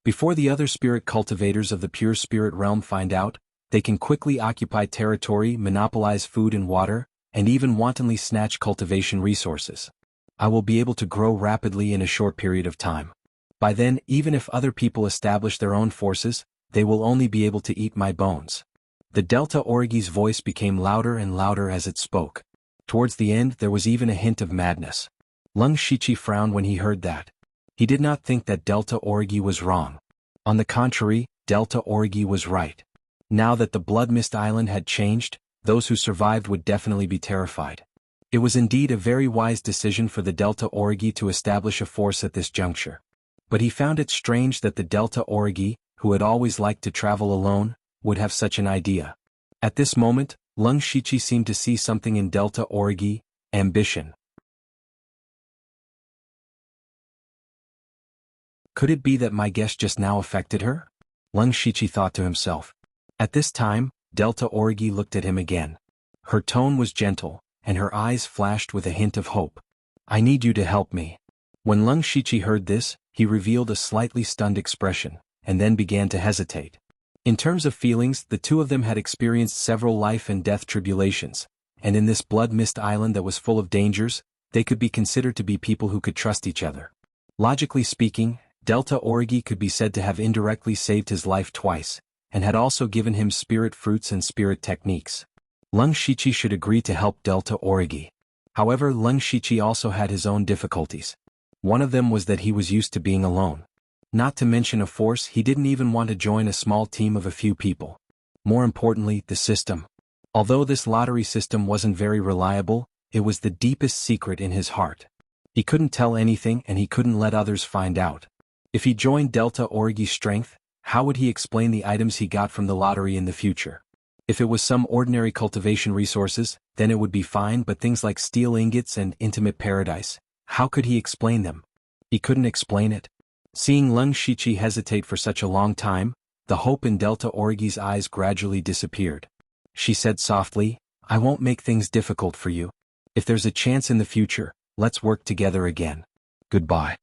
Before the other spirit cultivators of the pure spirit realm find out, they can quickly occupy territory, monopolize food and water, and even wantonly snatch cultivation resources. I will be able to grow rapidly in a short period of time. By then, even if other people establish their own forces, they will only be able to eat my bones." The Delta Orgi's voice became louder and louder as it spoke. Towards the end there was even a hint of madness. Lung Shichi frowned when he heard that. He did not think that Delta Orgi was wrong. On the contrary, Delta Orgi was right. Now that the Blood Mist Island had changed, those who survived would definitely be terrified. It was indeed a very wise decision for the Delta Orgi to establish a force at this juncture. But he found it strange that the Delta Orgi, who had always liked to travel alone, would have such an idea. At this moment, Lung Shichi seemed to see something in Delta Orgi: ambition. Could it be that my guess just now affected her? Lung Shichi thought to himself. At this time, Delta Origi looked at him again. Her tone was gentle, and her eyes flashed with a hint of hope. I need you to help me. When Lung Shichi heard this, he revealed a slightly stunned expression, and then began to hesitate. In terms of feelings, the two of them had experienced several life and death tribulations, and in this blood mist island that was full of dangers, they could be considered to be people who could trust each other. Logically speaking, Delta Origi could be said to have indirectly saved his life twice, and had also given him spirit fruits and spirit techniques. Lung Shichi should agree to help Delta Origi. However, Lung Shichi also had his own difficulties. One of them was that he was used to being alone. Not to mention a force, he didn't even want to join a small team of a few people. More importantly, the system. Although this lottery system wasn't very reliable, it was the deepest secret in his heart. He couldn't tell anything and he couldn't let others find out. If he joined Delta Origi's strength, how would he explain the items he got from the lottery in the future? If it was some ordinary cultivation resources, then it would be fine, but things like steel ingots and intimate paradise, how could he explain them? He couldn't explain it. Seeing Lung Shichi hesitate for such a long time, the hope in Delta Origi's eyes gradually disappeared. She said softly, I won't make things difficult for you. If there's a chance in the future, let's work together again. Goodbye.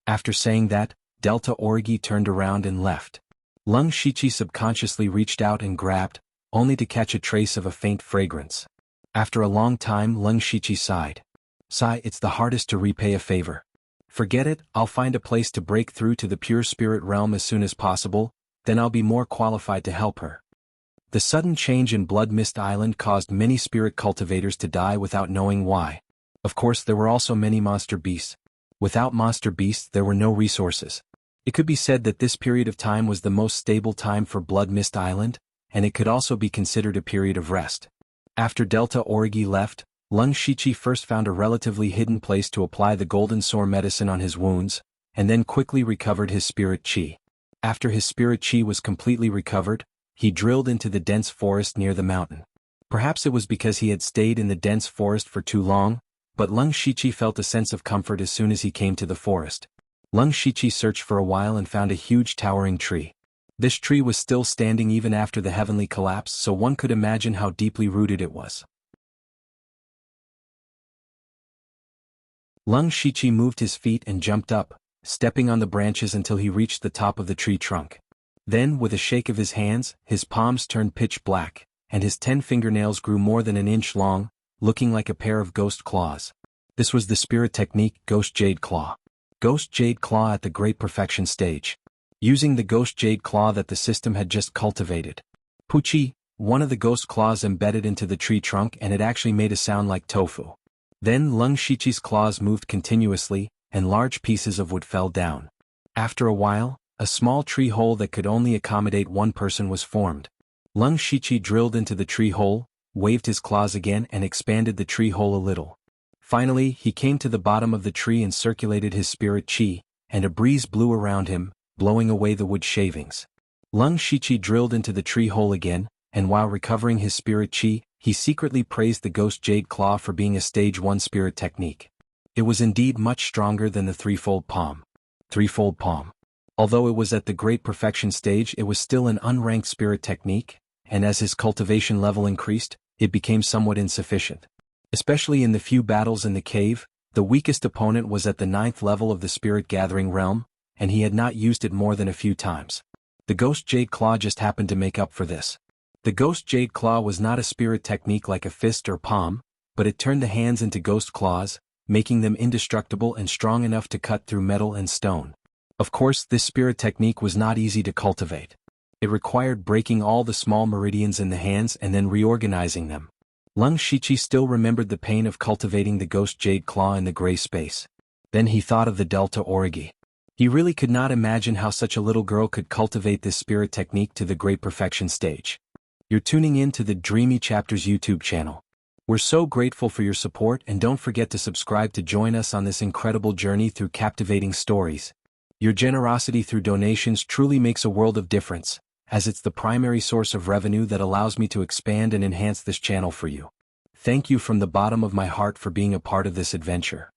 After saying that, Delta Origi turned around and left. Lung Shichi subconsciously reached out and grabbed, only to catch a trace of a faint fragrance. After a long time, Lung Shichi sighed. Sigh, it's the hardest to repay a favor. Forget it, I'll find a place to break through to the pure spirit realm as soon as possible, then I'll be more qualified to help her. The sudden change in Blood Mist Island caused many spirit cultivators to die without knowing why. Of course, there were also many monster beasts. Without monster beasts, there were no resources. It could be said that this period of time was the most stable time for Blood Mist Island, and it could also be considered a period of rest. After Delta Origi left, Lung Shichi first found a relatively hidden place to apply the golden sore medicine on his wounds, and then quickly recovered his spirit chi. After his spirit chi was completely recovered, he drilled into the dense forest near the mountain. Perhaps it was because he had stayed in the dense forest for too long, but Lung Shichi felt a sense of comfort as soon as he came to the forest. Lung Shichi searched for a while and found a huge towering tree. This tree was still standing even after the heavenly collapse, so one could imagine how deeply rooted it was. Lung Shichi moved his feet and jumped up, stepping on the branches until he reached the top of the tree trunk. Then, with a shake of his hands, his palms turned pitch black, and his 10 fingernails grew more than an inch long, looking like a pair of ghost claws. This was the spirit technique, Ghost Jade Claw. Ghost Jade Claw at the Great Perfection stage. Using the Ghost Jade Claw that the system had just cultivated. Puchi, one of the ghost claws embedded into the tree trunk, and it actually made a sound like tofu. Then Lung Shichi's claws moved continuously, and large pieces of wood fell down. After a while, a small tree hole that could only accommodate one person was formed. Lung Shichi drilled into the tree hole, waved his claws again and expanded the tree hole a little. Finally, he came to the bottom of the tree and circulated his spirit chi, and a breeze blew around him, blowing away the wood shavings. Lung Shichi drilled into the tree hole again, and while recovering his spirit chi, he secretly praised the Ghost Jade Claw for being a Stage 1 spirit technique. It was indeed much stronger than the threefold palm. Threefold palm. Although it was at the Great Perfection stage, it was still an unranked spirit technique, and as his cultivation level increased, it became somewhat insufficient. Especially in the few battles in the cave, the weakest opponent was at the 9th level of the spirit gathering realm, and he had not used it more than a few times. The Ghost Jade Claw just happened to make up for this. The Ghost Jade Claw was not a spirit technique like a fist or palm, but it turned the hands into ghost claws, making them indestructible and strong enough to cut through metal and stone. Of course, this spirit technique was not easy to cultivate. It required breaking all the small meridians in the hands and then reorganizing them. Lung Shichi still remembered the pain of cultivating the Ghost Jade Claw in the gray space. Then he thought of the Delta Origi. He really could not imagine how such a little girl could cultivate this spirit technique to the Great Perfection stage. You're tuning in to the Dreamy Chapters YouTube channel. We're so grateful for your support, and don't forget to subscribe to join us on this incredible journey through captivating stories. Your generosity through donations truly makes a world of difference, as it's the primary source of revenue that allows me to expand and enhance this channel for you. Thank you from the bottom of my heart for being a part of this adventure.